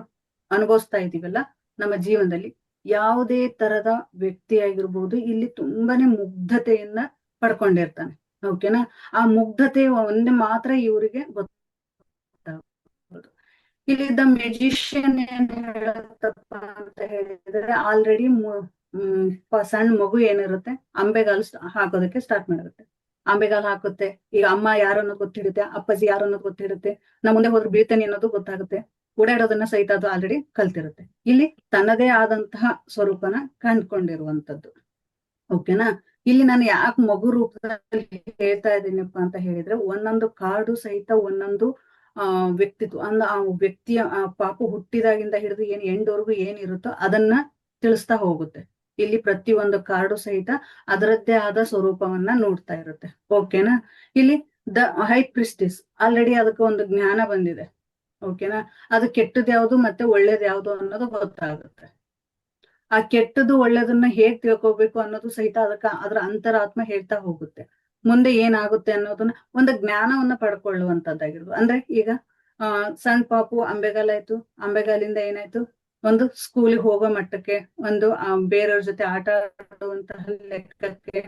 A: ಅನುಭವಿಸ್ತಾ ಇದೀವಲ್ಲ ನಮ್ಮ ಜೀವನದಲ್ಲಿ, ಯಾವುದೇ ತರದ ವ್ಯಕ್ತಿ ಆಗಿರ್ಬೋದು, ಇಲ್ಲಿ ತುಂಬಾನೇ ಮುಗ್ಧತೆಯನ್ನ ಪಡ್ಕೊಂಡಿರ್ತಾನೆ. ಓಕೆನಾ. ಆ ಮುಗ್ಧತೆ ಒಂದೇ ಮಾತ್ರ ಇವರಿಗೆ ಗೊತ್ತಾಗ್ಬೋದು. ಇಲ್ಲಿ ದ ಮೆಜಿಷಿಯನ್ ಏನ್ ಹೇಳತ್ತಪ್ಪ ಅಂತ ಹೇಳಿದ್ರೆ, ಆಲ್ರೆಡಿ ಸಣ್ಣ ಮಗು ಏನಿರುತ್ತೆ ಅಂಬೆಗಾಲು ಹಾಕೋದಕ್ಕೆ ಸ್ಟಾರ್ಟ್ ಮಾಡಿರುತ್ತೆ. ಅಂಬೆಗಾಲು ಹಾಕುತ್ತೆ. ಈಗ ಅಮ್ಮ ಯಾರು ಅನ್ನೋದು ಗೊತ್ತಿರುತ್ತೆ, ಅಪ್ಪಾಜಿ ಯಾರು ಅನ್ನೋದು ಗೊತ್ತಿರುತ್ತೆ, ನಾ ಮುಂದೆ ಹೋದ್ರೆ ಬೀಳ್ತೇನೆ ಅನ್ನೋದು ಗೊತ್ತಾಗುತ್ತೆ, ಓಡಾಡೋದನ್ನ ಸಹಿತ ಅದು ಆಲ್ರೆಡಿ ಕಲ್ತಿರುತ್ತೆ. ಇಲ್ಲಿ ತನ್ನದೇ ಆದಂತಹ ಸ್ವರೂಪನ ಕಂಡ್ಕೊಂಡಿರುವಂತದ್ದು. ಓಕೆನಾ. ಇಲ್ಲಿ ನಾನು ಯಾಕೆ ಮಗು ರೂಪದಲ್ಲಿ ಹೇಳ್ತಾ ಇದ್ದೀನಪ್ಪ ಅಂತ ಹೇಳಿದ್ರೆ, ಒಂದೊಂದು ಕಾರ್ಡು ಸಹಿತ ಒಂದೊಂದು ವ್ಯಕ್ತಿತ್ವ, ಆ ವ್ಯಕ್ತಿಯ ಪಾಪು ಹುಟ್ಟಿದಾಗಿಂದ ಹಿಡಿದು ಏನ್ ಎಂಡ್ವರೆಗೂ ಏನಿರುತ್ತೋ ಅದನ್ನ ತಿಳಿಸ್ತಾ ಹೋಗುತ್ತೆ. ಇಲ್ಲಿ ಪ್ರತಿಯೊಂದು ಕಾರ್ಡು ಸಹಿತ ಅದರದ್ದೇ ಆದ ಸ್ವರೂಪವನ್ನ ನೋಡ್ತಾ ಇರುತ್ತೆ. ಓಕೆನಾ. ಇಲ್ಲಿ ದ ಹೈ ಪ್ರಿಸ್ಟಿಸ್, ಆಲ್ರೆಡಿ ಅದಕ್ಕೆ ಒಂದು ಜ್ಞಾನ ಬಂದಿದೆ. ಓಕೆನಾ. ಅದು ಕೆಟ್ಟದ್ ಯಾವ್ದು ಮತ್ತೆ ಒಳ್ಳೇದ್ ಯಾವ್ದು ಅನ್ನೋದು ಗೊತ್ತಾಗುತ್ತೆ. ಆ ಕೆಟ್ಟದ್ದು ಒಳ್ಳೇದನ್ನ ಹೇಗ್ ತಿಳ್ಕೊಬೇಕು ಅನ್ನೋದು ಸಹಿತ ಅದ್ರ ಅಂತರಾತ್ಮ ಹೇಳ್ತಾ ಹೋಗುತ್ತೆ. ಮುಂದೆ ಏನಾಗುತ್ತೆ ಅನ್ನೋದನ್ನ ಒಂದು ಜ್ಞಾನವನ್ನ ಪಡ್ಕೊಳ್ಳುವಂತದ್ದಾಗಿರ್ಬೋದು. ಅಂದ್ರೆ ಈಗ ಸಣ್ಣ ಪಾಪು ಅಂಬೆಗಾಲಾಯ್ತು, ಅಂಬೆಗಾಲಿಂದ ಏನಾಯ್ತು, ಒಂದು ಸ್ಕೂಲಿಗೆ ಹೋಗೋ ಮಟ್ಟಕ್ಕೆ, ಒಂದು ಬೇರೆಯವ್ರ ಜೊತೆ ಆಟ ಆಡುವಂತಹ ಲೆಕ್ಕಕ್ಕೆ,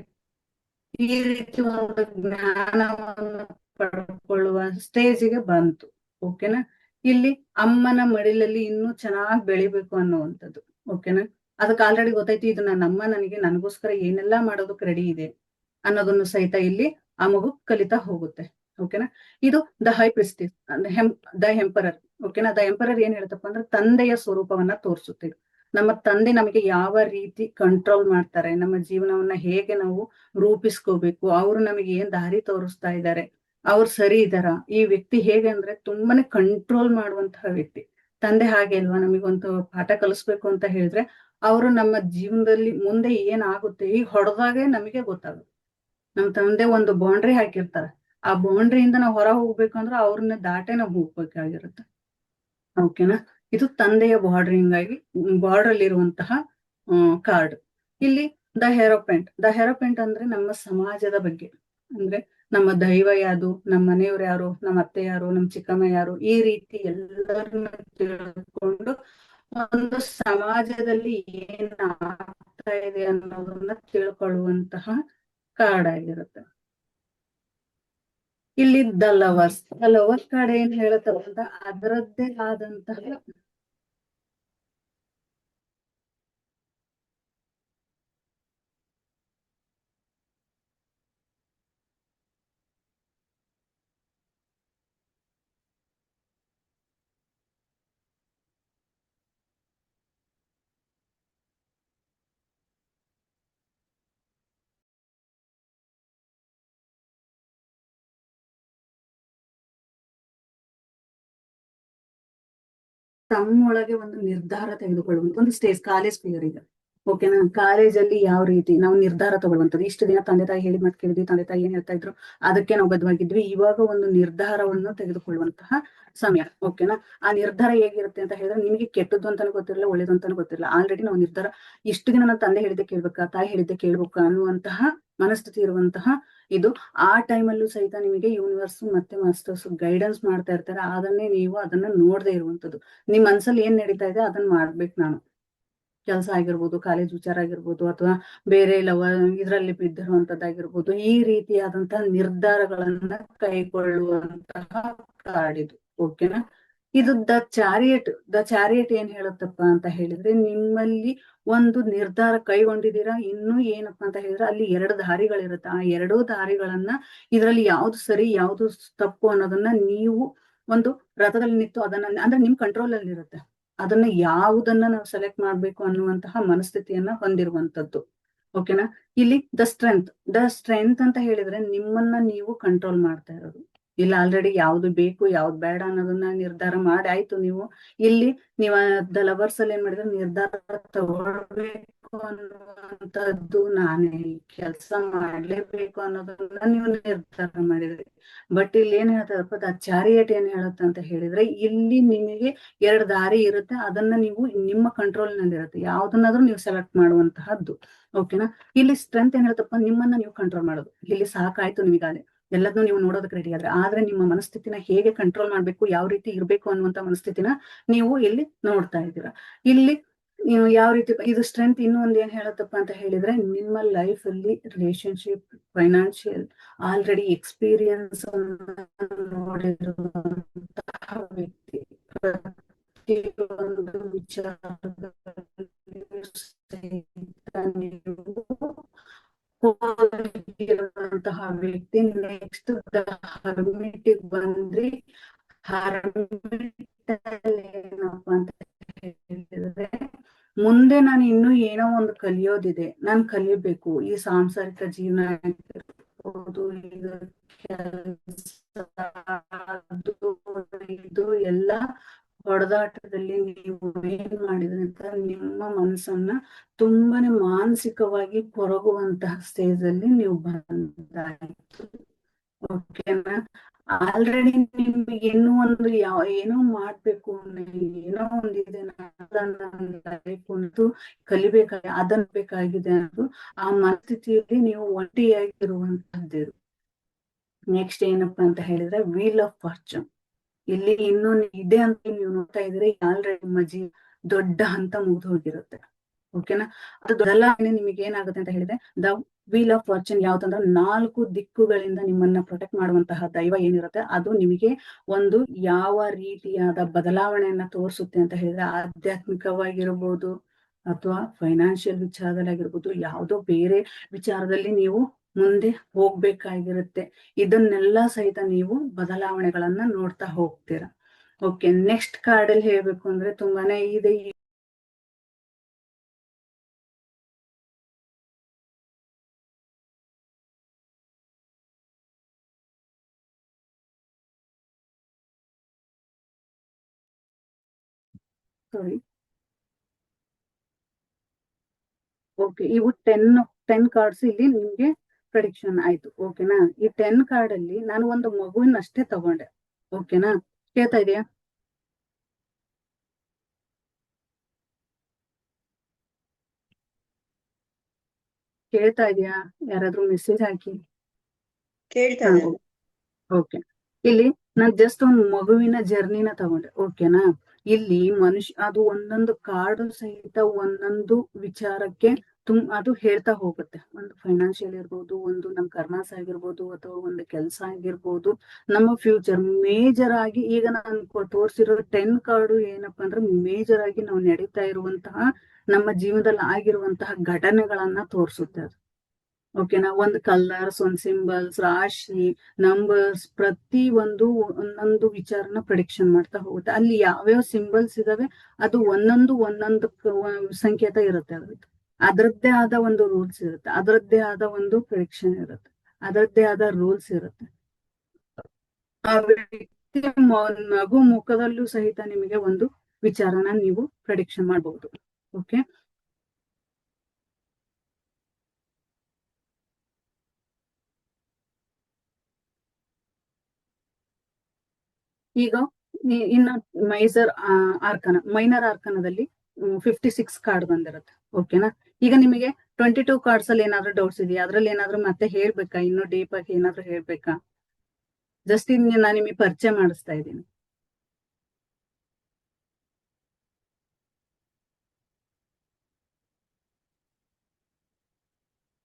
A: ಈ ರೀತಿ ಒಂದು ಜ್ಞಾನವನ್ನು ಪಡ್ಕೊಳ್ಳುವ ಸ್ಟೇಜಿಗೆ ಬಂತು. ಓಕೆನಾ. ಇಲ್ಲಿ ಅಮ್ಮನ ಮಡಿಲಲ್ಲಿ ಇನ್ನೂ ಚೆನ್ನಾಗಿ ಬೆಳಿಬೇಕು ಅನ್ನುವಂಥದ್ದು. ಓಕೆನಾ. ಅದಕ್ಕೆ ಆಲ್ರೆಡಿ ಗೊತ್ತೈತಿ, ಇದು ನನ್ನ ಅಮ್ಮ ನನಗೋಸ್ಕರ ಏನೆಲ್ಲಾ ಮಾಡೋದಕ್ಕೆ ರೆಡಿ ಇದೆ ಅನ್ನೋದನ್ನು ಸಹಿತ ಇಲ್ಲಿ ಆ ಮಗು ಕಲಿತಾ ಹೋಗುತ್ತೆ. ಓಕೆನಾ. ಇದು ದ ಹೈ ಪ್ರಿಸ್ಟಿಸ್ ದ ಎಂಪರರ್. ಓಕೆನಾ. ದ ಎಂಪರರ್ ಏನ್ ಹೇಳ್ತಪ್ಪ ಅಂದ್ರೆ ತಂದೆಯ ಸ್ವರೂಪವನ್ನ ತೋರಿಸುತ್ತೆ. ನಮ್ಮ ತಂದೆ ನಮಗೆ ಯಾವ ರೀತಿ ಕಂಟ್ರೋಲ್ ಮಾಡ್ತಾರೆ, ನಮ್ಮ ಜೀವನವನ್ನ ಹೇಗೆ ನಾವು ರೂಪಿಸ್ಕೋಬೇಕು, ಅವ್ರು ನಮಗೆ ಏನ್ ದಾರಿ ತೋರಿಸ್ತಾ ಇದ್ದಾರೆ, ಅವ್ರು ಸರಿ ಇದಾರ, ಈ ವ್ಯಕ್ತಿ ಹೇಗೆ ಅಂದ್ರೆ ತುಂಬಾನೇ ಕಂಟ್ರೋಲ್ ಮಾಡುವಂತಹ ವ್ಯಕ್ತಿ. ತಂದೆ ಹಾಗೆ ಅಲ್ವಾ, ನಮಗೊಂದು ಪಾಠ ಕಲಿಸ್ಬೇಕು ಅಂತ ಹೇಳಿದ್ರೆ ಅವರು ನಮ್ಮ ಜೀವನದಲ್ಲಿ ಮುಂದೆ ಏನಾಗುತ್ತೆ ಈ ಹೊಡೆದಾಗೆ ನಮಗೆ ಗೊತ್ತಾಗುತ್ತೆ. ನಮ್ ತಂದೆ ಒಂದು ಬೌಂಡ್ರಿ ಹಾಕಿರ್ತಾರೆ, ಆ ಬೌಂಡ್ರಿಯಿಂದ ನಾವು ಹೊರ ಹೋಗ್ಬೇಕಂದ್ರೆ ಅವ್ರನ್ನ ದಾಟೆ ನಾವು ಹೋಗ್ಬೇಕಾಗಿರುತ್ತೆ. ಓಕೆನಾ. ಇದು ತಂದೆಯ ಬಾರ್ಡರಿಂಗ್ ಆಗಿ ಬಾರ್ಡರ್ ಅಲ್ಲಿ ಇರುವಂತಹ ಕಾರ್ಡ್. ಇಲ್ಲಿ ದ ಹೆರೋಪೆಂಟ್ ಅಂದ್ರೆ ನಮ್ಮ ಸಮಾಜದ ಬಗ್ಗೆ, ಅಂದ್ರೆ ನಮ್ಮ ದೈವ ಯಾವುದು, ನಮ್ಮ ಮನೆಯವ್ರು ಯಾರು, ನಮ್ಮ ಅತ್ತೆ ಯಾರು, ನಮ್ಮ ಚಿಕ್ಕಮ್ಮ ಯಾರು, ಈ ರೀತಿ ಎಲ್ಲರನ್ನ ತಿಳ್ಕೊಂಡು ಒಂದು ಸಮಾಜದಲ್ಲಿ ಏನ್ ಆಗ್ತಾ ಇದೆ ಅನ್ನೋದನ್ನ ತಿಳ್ಕೊಳ್ಳುವಂತಹ ಕಾರ್ಡ್ ಆಗಿರುತ್ತೆ. ಇಲ್ಲಿ ದ ಲವರ್ಸ್ ಕಾರ್ಡ್ ಏನ್ ಹೇಳುತ್ತಪ್ಪ ಅಂತ ಅದರದ್ದೇ ಆದಂತಹ ತಮ್ಮೊಳಗೆ ಒಂದು ನಿರ್ಧಾರ ತೆಗೆದುಕೊಳ್ಳುವಂತ ಒಂದು ಸ್ಟೇಜ್ ಕಾಲೇಜ್ ಪೀರಿಯಡ್ ಇದೆ. ಓಕೆನಾ. ಕಾಲೇಜಲ್ಲಿ ಯಾವ ರೀತಿ ನಾವು ನಿರ್ಧಾರ ತಗೊಳ್ಳುವಂಥದ್ದು, ಇಷ್ಟು ದಿನ ತಂದೆ ತಾಯಿ ಹೇಳಿದ ಮಾತು ಕೇಳಿದ್ವಿ, ತಂದೆ ತಾಯಿ ಏನ್ ಹೇಳ್ತಾ ಇದ್ರು ಅದಕ್ಕೆ ನಾವು ಬದ್ಧವಾಗಿದ್ವಿ. ಇವಾಗ ಒಂದು ನಿರ್ಧಾರವನ್ನು ತೆಗೆದುಕೊಳ್ಳುವಂತಹ ಸಮಯ. ಓಕೆನಾ. ಆ ನಿರ್ಧಾರ ಹೇಗಿರುತ್ತೆ ಅಂತ ಹೇಳಿದ್ರೆ ನಿಮಗೆ ಕೆಟ್ಟದ್ದು ಅಂತಾನು ಗೊತ್ತಿರಲ್ಲ, ಒಳ್ಳೇದು ಅಂತಾನು ಗೊತ್ತಿರಲ್ಲ. ಆಲ್ರೆಡಿ ನಾವು ನಿರ್ಧಾರ ಇಷ್ಟು ದಿನ ನನ್ನ ತಂದೆ ಹೇಳಿದ್ದೆ ಕೇಳ್ಬೇಕಾ, ತಾಯಿ ಹೇಳಿದ್ದೆ ಕೇಳ್ಬೇಕಾ ಅನ್ನುವಂತಹ ಮನಸ್ಥಿತಿ ಇರುವಂತಹ ಇದು. ಆ ಟೈಮಲ್ಲೂ ಸಹಿತ ನಿಮಗೆ ಯೂನಿವರ್ಸ್ ಮತ್ತೆ ಮಾಸ್ಟರ್ಸ್ ಗೈಡೆನ್ಸ್ ಮಾಡ್ತಾ ಇರ್ತಾರೆ. ಅದನ್ನ ನೋಡದೆ ಇರುವಂತದ್ದು. ನಿಮ್ ಮನ್ಸಲ್ಲಿ ಏನ್ ನಡೀತಾ ಇದೆ ಅದನ್ನ ಮಾಡ್ಬೇಕು. ನಾನು ಕೆಲಸ ಆಗಿರ್ಬೋದು, ಕಾಲೇಜ್ ವಿಚಾರ ಆಗಿರ್ಬೋದು, ಅಥವಾ ಬೇರೆ ಇದ್ರಲ್ಲಿ ಬಿದ್ದಿರುವಂತದ್ದಾಗಿರ್ಬೋದು, ಈ ರೀತಿಯಾದಂತಹ ನಿರ್ಧಾರಗಳನ್ನ ಕೈಗೊಳ್ಳುವಂತಹ ಕಾರ್ಡ್ ಇದು. ಓಕೆನಾ. ಇದು ದ ಚಾರಿಯಟ್ ಏನ್ ಹೇಳುತ್ತಪ್ಪ ಅಂತ ಹೇಳಿದ್ರೆ ನಿಮ್ಮಲ್ಲಿ ಒಂದು ನಿರ್ಧಾರ ಕೈಗೊಂಡಿದ್ದೀರಾ, ಇನ್ನೂ ಏನಪ್ಪಾ ಅಂತ ಹೇಳಿದ್ರೆ ಅಲ್ಲಿ 2 ದಾರಿಗಳಿರುತ್ತೆ. ಆ 2 ದಾರಿಗಳನ್ನ ಇದ್ರಲ್ಲಿ ಯಾವ್ದು ಸರಿ ಯಾವ್ದು ತಪ್ಪು ಅನ್ನೋದನ್ನ ನೀವು ಒಂದು ರಥದಲ್ಲಿ ನಿಂತು ಅದನ್ನ ಅಂದ್ರೆ ನಿಮ್ ಕಂಟ್ರೋಲ್ ಅಲ್ಲಿ ಇರುತ್ತೆ. ಅದನ್ನ ಯಾವುದನ್ನ ನಾವು ಸೆಲೆಕ್ಟ್ ಮಾಡ್ಬೇಕು ಅನ್ನುವಂತಹ ಮನಸ್ಥಿತಿಯನ್ನ ಹೊಂದಿರುವಂತದ್ದು. ಓಕೆನಾ. ಇಲ್ಲಿ ದ ಸ್ಟ್ರೆಂತ್ ಅಂತ ಹೇಳಿದ್ರೆ ನಿಮ್ಮನ್ನ ನೀವು ಕಂಟ್ರೋಲ್ ಮಾಡ್ತಾ ಇರೋದು. ಇಲ್ಲ ಆಲ್ರೆಡಿ ಯಾವ್ದು ಬೇಕು ಯಾವ್ದು ಬೇಡ ಅನ್ನೋದನ್ನ ನಿರ್ಧಾರ ಮಾಡಿ ಆಯ್ತು. ನೀವು ಇಲ್ಲಿ ನೀವು ದ ಲವರ್ಸ್ ಅಲ್ಲಿ ಏನ್ ಮಾಡಿದ್ರೆ ನಿರ್ಧಾರ ತಗೊಳ್ಬೇಕು ಅನ್ನುವಂಥದ್ದು, ನಾನೇ ಕೆಲಸ ಮಾಡ್ಲೇಬೇಕು ಅನ್ನೋದನ್ನ ನೀವು ನಿರ್ಧಾರ ಮಾಡಿದ್ರಿ. ಬಟ್ ಇಲ್ಲಿ ಏನ್ ಹೇಳ್ತಾರಪ್ಪ, ದ ಚಾರಿಯಟ್ ಏನ್ ಹೇಳುತ್ತೆ ಅಂತ ಹೇಳಿದ್ರೆ ಇಲ್ಲಿ ನಿಮಗೆ 2 ದಾರಿ ಇರುತ್ತೆ. ಅದನ್ನ ನೀವು ನಿಮ್ಮ ಕಂಟ್ರೋಲ್ ನಲ್ಲಿ ಇರುತ್ತೆ, ಯಾವ್ದನ್ನಾದ್ರೂ ನೀವು ಸೆಲೆಕ್ಟ್ ಮಾಡುವಂತಹದ್ದು. ಓಕೆನಾ. ಇಲ್ಲಿ ಸ್ಟ್ರೆಂತ್ ಏನ್ ಹೇಳ್ತಪ್ಪ, ನಿಮ್ಮನ್ನ ನೀವು ಕಂಟ್ರೋಲ್ ಮಾಡೋದು. ಇಲ್ಲಿ ಸಾಕಾಯ್ತು ನಿಮಗಾದ್ರೆ ಎಲ್ಲದನ್ನೂ ನೀವು ನೋಡೋದಕ್ಕೆ ರೆಡಿ ಆದ್ರೆ ನಿಮ್ಮ ಮನಸ್ಥಿತಿನ ಹೇಗೆ ಕಂಟ್ರೋಲ್ ಮಾಡ್ಬೇಕು, ಯಾವ ರೀತಿ ಇರ್ಬೇಕು ಅನ್ನುವಂತ ಮನಸ್ಥಿತಿನ ನೀವು ಇಲ್ಲಿ ನೋಡ್ತಾ ಇದ್ದೀರಾ. ಇಲ್ಲಿ ನೀವು ಯಾವ ರೀತಿ ಇದು ಸ್ಟ್ರೆಂತ್. ಇನ್ನೂ ಒಂದ್ ಏನ್ ಹೇಳತ್ತಪ್ಪ ಅಂತ ಹೇಳಿದ್ರೆ ನಿಮ್ಮ ಲೈಫ್ ಅಲ್ಲಿ ರಿಲೇಶನ್ಶಿಪ್, ಫೈನಾನ್ಷಿಯಲ್ ಆಲ್ರೆಡಿ ಎಕ್ಸ್ಪೀರಿಯನ್ಸ್ ನೋಡಿರುವಂತಹ ವ್ಯಕ್ತಿ, ಪ್ರತಿಯೊಂದು ಹೋಗಿರುವಂತಹ ವ್ಯಕ್ತಿ ನೆಕ್ಸ್ಟ್ ಹರ್ಮಿಟಿಗೆ ಬಂದ್ರಿ. ಏನಪ್ಪ ಅಂತ ಹೇಳಿದ್ರೆ ಮುಂದೆ ನಾನು ಇನ್ನೂ ಏನೋ ಒಂದು ಕಲಿಯೋದಿದೆ, ನಾನು ಕಲಿಬೇಕು. ಈ ಸಾಂಸಾರಿಕ ಜೀವನ ಆಗಿರ್ಬೋದು, ಇದು ಎಲ್ಲ ಹೊಡೆದಾಟದಲ್ಲಿ ನೀವು ಏನ್ ಮಾಡಿದ್ರಿ ಅಂತ ನಿಮ್ಮ ಮನಸ್ಸನ್ನ ತುಂಬಾನೇ ಮಾನಸಿಕವಾಗಿ ಕೊರಗುವಂತಹ ಸ್ಟೇಜ್ ಅಲ್ಲಿ ನೀವು ಬಂದಾಯ್ತು. ಓಕೆನಾ. ಆಲ್ರೆಡಿ ನಿಮ್ಗೆ ಇನ್ನೂ ಒಂದು ಏನೋ ಮಾಡ್ಬೇಕು, ಏನೋ ಒಂದಿದೆ, ಅದನ್ನ ಬೇಕಾಗಿದೆ ಅನ್ನೋದು ಆ ಮನಸ್ಥಿತಿಯಲ್ಲಿ ನೀವು ಒಂಟಿಯಾಗಿರುವಂತಹದ್ದು. ನೆಕ್ಸ್ಟ್ ಏನಪ್ಪಾ ಅಂತ ಹೇಳಿದ್ರೆ ವೀಲ್ ಆಫ್ ಫಾರ್ಚೂನ್. ಇಲ್ಲಿ ಇನ್ನೂ ಇದೆ ಅಂತ ನೀವು ನೋಡ್ತಾ ಇದ್ರೆ ಆಲ್ರೆಡಿ ನಿಮ್ಮ ದೊಡ್ಡ ಹಂತ ಮುಗಿದು ಹೋಗಿರುತ್ತೆ. ಓಕೆನಾ. ಅದು ಬದಲಾವಣೆ ನಿಮಗೆ ಏನಾಗುತ್ತೆ ಅಂತ ಹೇಳಿದ್ರೆ ದ ವೀಲ್ ಆಫ್ ಫಾರ್ಚೂನ್ ಯಾವ್ದಂದ್ರೆ 4 ದಿಕ್ಕುಗಳಿಂದ ನಿಮ್ಮನ್ನ ಪ್ರೊಟೆಕ್ಟ್ ಮಾಡುವಂತಹ ದೈವ ಏನಿರುತ್ತೆ ಅದು ನಿಮಗೆ ಒಂದು ಯಾವ ರೀತಿಯಾದ ಬದಲಾವಣೆಯನ್ನ ತೋರಿಸುತ್ತೆ ಅಂತ ಹೇಳಿದ್ರೆ, ಆಧ್ಯಾತ್ಮಿಕವಾಗಿರ್ಬೋದು ಅಥವಾ ಫೈನಾನ್ಷಿಯಲ್ ವಿಚಾರದಲ್ಲಿ ಆಗಿರ್ಬೋದು, ಯಾವುದೋ ಬೇರೆ ವಿಚಾರದಲ್ಲಿ ನೀವು ಮುಂದೆ ಹೋಗ್ಬೇಕಾಗಿರುತ್ತೆ. ಇದನ್ನೆಲ್ಲ ಸಹಿತ ನೀವು ಬದಲಾವಣೆಗಳನ್ನ ನೋಡ್ತಾ ಹೋಗ್ತೀರಾ. ಓಕೆ, ನೆಕ್ಸ್ಟ್ ಕಾರ್ಡ್ ಅಲ್ಲಿ ಹೇಳ್ಬೇಕು ಅಂದ್ರೆ ತುಂಬಾನೇ ಇದೆ. ಸಾರಿ, ಓಕೆ, ಇವು 10 ಕಾರ್ಡ್ಸ್ ಇಲ್ಲಿ ನಿಮ್ಗೆ ಪ್ರೆಡಿಕ್ಷನ್ ಆಯ್ತು. ಓಕೆನಾ, ಈ 10 ಕಾರ್ಡ್ ಅಲ್ಲಿ ನಾನು ಒಂದು ಮಗುವಿನ ಅಷ್ಟೇ ತಗೊಂಡೆ. ಓಕೆನಾ, ಕೇಳ್ತಾ ಇದೆಯಾ? ಕೇಳ್ತಾ ಇದೆಯಾ? ಯಾರಾದ್ರೂ ಮೆಸೇಜ್ ಹಾಕಿ.
E: ಕೇಳ್ತಾ
A: ಹಾ,
E: ಇದೆ.
A: ಓಕೆ. ಇಲ್ಲಿ ನಾನ್ ಜಸ್ಟ್ ಒಂದು ಮಗುವಿನ ಜರ್ನಿನ ತಗೊಂಡೆ. ಓಕೆನಾ, ಇಲ್ಲಿ ಮನುಷ್ಯ ಅದು ಒಂದೊಂದು ಕಾರ್ಡ್ ಸಹಿತ ಒಂದೊಂದು ವಿಚಾರಕ್ಕೆ ಅದು ಹೇಳ್ತಾ ಹೋಗುತ್ತೆ. ಒಂದು ಫೈನಾನ್ಷಿಯಲ್ ಇರ್ಬೋದು, ಒಂದು ನಮ್ ಕರ್ಮಾಸ್ ಆಗಿರ್ಬೋದು, ಅಥವಾ ಒಂದು ಕೆಲಸ ಆಗಿರ್ಬೋದು, ನಮ್ಮ ಫ್ಯೂಚರ್ ಮೇಜರ್ ಆಗಿ. ಈಗ ನಾನು ತೋರಿಸಿರೋ 10 ಕಾರ್ಡು ಏನಪ್ಪಾ ಅಂದ್ರೆ ಮೇಜರ್ ಆಗಿ ನಾವು ನಡೀತಾ ಇರುವಂತಹ ನಮ್ಮ ಜೀವನದಲ್ಲಿ ಆಗಿರುವಂತಹ ಘಟನೆಗಳನ್ನ ತೋರಿಸುತ್ತೆ ಅದು. ಓಕೆನಾ, ಒಂದು ಕಲರ್ಸ್, ಒಂದು ಸಿಂಬಲ್ಸ್, ರಾಶಿ, ನಂಬರ್ಸ್, ಪ್ರತಿ ಒಂದೊಂದು ವಿಚಾರನ ಪ್ರಿಡಿಕ್ಷನ್ ಮಾಡ್ತಾ ಹೋಗುತ್ತೆ. ಅಲ್ಲಿ ಯಾವ್ಯಾವ ಸಿಂಬಲ್ಸ್ ಇದಾವೆ ಅದು ಒಂದೊಂದು ಸಂಕೇತ ಇರುತ್ತೆ. ಅದರದ್ದೇ ಆದ ಒಂದು ರೂಲ್ಸ್ ಇರುತ್ತೆ, ಅದರದ್ದೇ ಆದ ಒಂದು ಪ್ರಿಡಿಕ್ಷನ್ ಇರುತ್ತೆ, ಅದರದ್ದೇ ಆದ ರೂಲ್ಸ್ ಇರುತ್ತೆ. ಆ ವ್ಯಕ್ತಿಯ ನಗು ಮುಖದಲ್ಲೂ ಸಹಿತ ನಿಮಗೆ ಒಂದು ವಿಚಾರನ ನೀವು ಪ್ರಿಡಿಕ್ಷನ್ ಮಾಡಬಹುದು. ಓಕೆ, ಈಗ ಇನ್ನ ಮೈನರ್ ಆರ್ಕನದಲ್ಲಿ 56 ಕಾರ್ಡ್ ಬಂದಿರುತ್ತೆ. ಓಕೆನಾ, ಈಗ ನಿಮಗೆ 22 ಕಾರ್ಡ್ಸ್ ಅಲ್ಲಿ ಏನಾದ್ರು ಡೌಟ್ಸ್ ಇದೆಯಾ? ಅದ್ರಲ್ಲಿ ಏನಾದ್ರು ಮತ್ತೆ ಹೇಳ್ಬೇಕಾ? ಇನ್ನು ಡೀಪ್ ಆಗಿ ಏನಾದ್ರು ಹೇಳ್ಬೇಕಾ? ಜಸ್ಟ್ ನಾನು ನಿಮಗೆ ಪರಿಚಯ ಮಾಡಿಸ್ತಾ ಇದ್ದೀನಿ.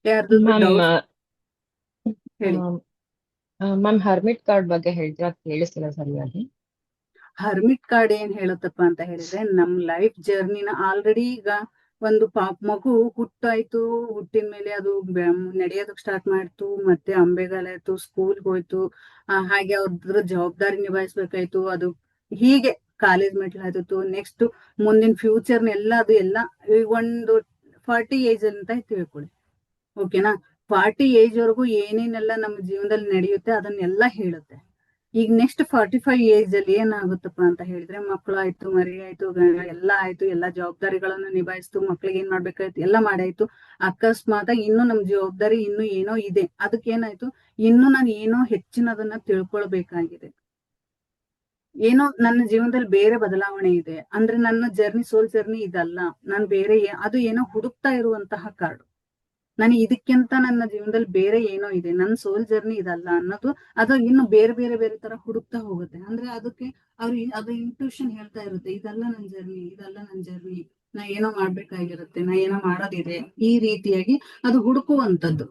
A: ಯಾರ್ದು
C: ಮ್ಯಾಮ್
A: ಡೌಟ್ ಹೇಳಿ.
C: ಮ್ಯಾಮ್ ಹರ್ಮಿಟ್ ಕಾರ್ಡ್ ಬಗ್ಗೆ ಹೇಳ್ತೀರಾ? ಕೇಳಿಸ್ತಿಲ್ಲ ಸರಿಯಾಗಿ.
A: ಹರ್ಮಿಟ್ ಕಾರ್ಡ್ ಏನ್ ಹೇಳುತ್ತಪ್ಪ ಅಂತ ಹೇಳಿದ್ರೆ, ನಮ್ ಲೈಫ್ ಜರ್ನಿನ ಆಲ್ರೆಡಿ ಈಗ ಒಂದು ಮಗು ಹುಟ್ಟಾಯ್ತು, ಹುಟ್ಟಿದ ಮೇಲೆ ಅದು ನಡೆಯೋದಕ್ ಸ್ಟಾರ್ಟ್ ಮಾಡ್ತು, ಮತ್ತೆ ಅಂಬೆಗಾಲಾಯ್ತು, ಸ್ಕೂಲ್ಗೆ ಹೋಯ್ತು, ಹಾಗೆ ಅವ್ರದ್ರ ಜವಾಬ್ದಾರಿ ನಿಭಾಯಿಸ್ಬೇಕಾಯ್ತು, ಅದು ಹೀಗೆ ಕಾಲೇಜ್ ಮೆಟ್ಲಾಯ್ತು. ನೆಕ್ಸ್ಟ್ ಮುಂದಿನ ಫ್ಯೂಚರ್ನೆಲ್ಲ ಅದು ಎಲ್ಲ ಒಂದು 40 ಏಜ್ ಅಂತ ತಿಳ್ಕೊಳ್ಳಿ. ಓಕೆನಾ, 40 ಏಜ್ ವರೆಗೂ ಏನೇನೆಲ್ಲ ನಮ್ಮ ಜೀವನದಲ್ಲಿ ನಡೆಯುತ್ತೆ ಅದನ್ನೆಲ್ಲ ಹೇಳುತ್ತೆ. ಈಗ ನೆಕ್ಸ್ಟ್ 45 ಏಜ್ ಅಲ್ಲಿ ಏನಾಗುತ್ತಪ್ಪ ಅಂತ ಹೇಳಿದ್ರೆ, ಮಕ್ಕಳು ಆಯ್ತು, ಮರಿ ಆಯ್ತು, ಎಲ್ಲ ಆಯ್ತು, ಎಲ್ಲಾ ಜವಾಬ್ದಾರಿಗಳನ್ನು ನಿಭಾಯಿಸ್ತು, ಮಕ್ಳಿಗೆ ಏನ್ ಮಾಡ್ಬೇಕಾಯ್ತು ಎಲ್ಲ ಮಾಡಾಯ್ತು. ಅಕಸ್ಮಾತ್ ಇನ್ನು ನಮ್ ಜವಾಬ್ದಾರಿ ಇನ್ನು ಏನೋ ಇದೆ, ಅದಕ್ಕೇನಾಯ್ತು, ಇನ್ನು ನಾನು ಏನೋ ಹೆಚ್ಚಿನದನ್ನ ತಿಳ್ಕೊಳ್ಬೇಕಾಗಿದೆ, ಏನೋ ನನ್ನ ಜೀವನದಲ್ಲಿ ಬೇರೆ ಬದಲಾವಣೆ ಇದೆ ಅಂದ್ರೆ ನನ್ನ ಸೋಲ್ ಜರ್ನಿ ಇದಲ್ಲ, ನಾನು ಬೇರೆ ಅದು ಏನೋ ಹುಡುಕ್ತಾ ಇರುವಂತಹ ಕಾರ್ಡು. ನನಗೆ ಇದಕ್ಕಿಂತ ನನ್ನ ಜೀವನದಲ್ಲಿ ಬೇರೆ ಏನೋ ಇದೆ, ನನ್ನ ಸೋಲ್ ಜರ್ನಿ ಇದಲ್ಲ ಅನ್ನೋದು ಅದು ಇನ್ನು ಬೇರೆ ಬೇರೆ ಬೇರೆ ತರ ಹುಡುಕ್ತಾ ಹೋಗುತ್ತೆ. ಅಂದ್ರೆ ಅದಕ್ಕೆ ಅದು ಇಂಟ್ಯೂಷನ್ ಹೇಳ್ತಾ ಇರುತ್ತೆ, ಇದಲ್ಲ ನನ್ನ ಜರ್ನಿ, ಇದಲ್ಲ ನನ್ನ ಜರ್ನಿ, ನಾ ಏನೋ ಮಾಡ್ಬೇಕಾಗಿರುತ್ತೆ, ನಾ ಏನೋ ಮಾಡೋದಿದೆ. ಈ ರೀತಿಯಾಗಿ ಅದು ಹುಡುಕುವಂಥದ್ದು,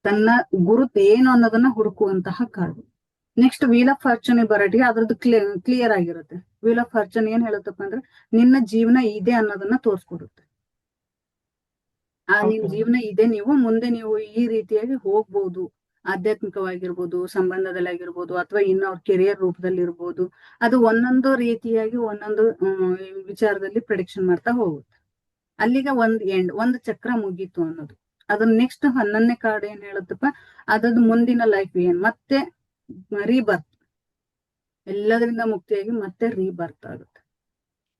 A: ತನ್ನ ಗುರುತು ಏನು ಅನ್ನೋದನ್ನ ಹುಡುಕುವಂತಹ card. Next wheel of fortune ಬರಟಿಗೆ ಅದ್ರದ್ದು ಕ್ಲಿಯರ್ ಆಗಿರುತ್ತೆ. ವೀಲ್ ಆಫ್ ಫಾರ್ಚೂನ್ ಏನ್ ಹೇಳುತ್ತಪ್ಪ ಅಂದ್ರೆ, ನಿನ್ನ ಜೀವನ ಇದೆ ಅನ್ನೋದನ್ನ ತೋರ್ಸ್ಕೊಡುತ್ತೆ. ನಿಮ್ ಜೀವನ ಇದೆ, ನೀವು ಮುಂದೆ ನೀವು ಈ ರೀತಿಯಾಗಿ ಹೋಗ್ಬೋದು, ಆಧ್ಯಾತ್ಮಿಕವಾಗಿರ್ಬೋದು, ಸಂಬಂಧದಲ್ಲಿ ಆಗಿರ್ಬೋದು, ಅಥವಾ ಇನ್ನು ಅವ್ರ ಕೆರಿಯರ್ ರೂಪದಲ್ಲಿ ಇರ್ಬೋದು. ಅದು ಒಂದೊಂದು ರೀತಿಯಾಗಿ ಒಂದೊಂದು ವಿಚಾರದಲ್ಲಿ ಪ್ರಿಡಿಕ್ಷನ್ ಮಾಡ್ತಾ ಹೋಗುತ್ತೆ. ಅಲ್ಲಿಗೆ ಒಂದು ಚಕ್ರ ಮುಗೀತು ಅನ್ನೋದು. ಅದ್ರ ನೆಕ್ಸ್ಟ್ 11ನೇ ಕಾರ್ಡ್ ಏನ್ ಹೇಳುತ್ತಪ್ಪ, ಅದ್ರದ್ದು ಮುಂದಿನ ಲೈಫ್ ಏನ್, ಮತ್ತೆ ರೀಬರ್ತ್, ಎಲ್ಲದರಿಂದ ಮುಕ್ತಿಯಾಗಿ ಮತ್ತೆ ರೀಬರ್ತ್ ಆಗುತ್ತೆ.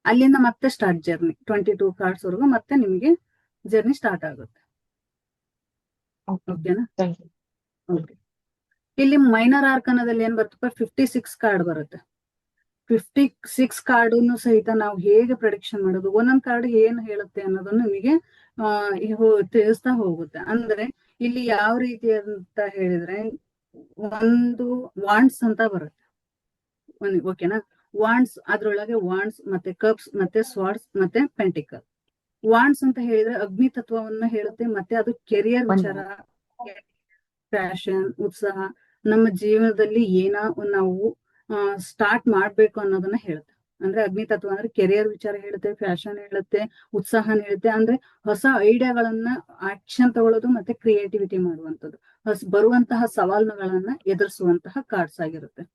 A: ಅಲ್ಲಿಂದ ಮತ್ತೆ ಸ್ಟಾರ್ಟ್ ಜರ್ನಿ. 22 ಕಾರ್ಡ್ಸ್ ವರೆಗೂ ಮತ್ತೆ ನಿಮಗೆ ಜರ್ನಿ ಸ್ಟಾರ್ಟ್ ಆಗುತ್ತೆ. ಓಕೆನಾ, ಓಕೆ. ಇಲ್ಲಿ ಮೈನರ್ ಆರ್ಕನದಲ್ಲಿ ಏನ್ ಬರ್ತಪ್ಪ, 56 ಕಾರ್ಡ್ ಬರುತ್ತೆ. 56 ಕಾರ್ಡನ್ನು ಸಹಿತ ನಾವು ಹೇಗೆ ಪ್ರಿಡಿಕ್ಷನ್ ಮಾಡೋದು, ಒಂದೊಂದ್ ಕಾರ್ಡ್ ಏನ್ ಹೇಳುತ್ತೆ ಅನ್ನೋದನ್ನು ನಿಮಗೆ ತಿಳಿಸ್ತಾ ಹೋಗುತ್ತೆ. ಅಂದ್ರೆ ಇಲ್ಲಿ ಯಾವ ರೀತಿ ಅಂತ ಹೇಳಿದ್ರೆ, ಒಂದು ವಾಂಡ್ಸ್ ಅಂತ ಬರುತ್ತೆ. ಓಕೆನಾ, ವಾಂಡ್ಸ್, ಅದ್ರೊಳಗೆ ವಾಂಡ್ಸ್ ಮತ್ತೆ ಕಪ್ಸ್ ಮತ್ತೆ ಸ್ವಾರ್ಡ್ಸ್ ಮತ್ತೆ ಪೆಂಟಿಕಲ್. ವಾಂಡ್ಸ್ ಅಂತ ಹೇಳಿದ್ರೆ ಅಗ್ನಿ ತತ್ವವನ್ನ ಹೇಳುತ್ತೆ, ಮತ್ತೆ ಅದು ಕೆರಿಯರ್ ವಿಚಾರ, ಪ್ಯಾಷನ್, ಉತ್ಸಾಹ, ನಮ್ಮ ಜೀವನದಲ್ಲಿ ನಾವು ಸ್ಟಾರ್ಟ್ ಮಾಡ್ಬೇಕು ಅನ್ನೋದನ್ನ ಹೇಳುತ್ತೆ. ಅಂದ್ರೆ ಅಗ್ನಿ ತತ್ವ ಅಂದ್ರೆ ಕೆರಿಯರ್ ವಿಚಾರ ಹೇಳುತ್ತೆ, ಫ್ಯಾಷನ್ ಹೇಳುತ್ತೆ, ಉತ್ಸಾಹನ ಹೇಳುತ್ತೆ. ಅಂದ್ರೆ ಹೊಸ ಐಡಿಯಾಗಳನ್ನ ಆಕ್ಷನ್ ತಗೊಳ್ಳೋದು ಮತ್ತೆ ಕ್ರಿಯೇಟಿವಿಟಿ ಮಾಡುವಂಥದ್ದು, ಬರುವಂತಹ ಸವಾಲುಗಳನ್ನ ಎದುರಿಸುವಂತಹ ಕಾರ್ಡ್ಸ್ ಆಗಿರುತ್ತೆ.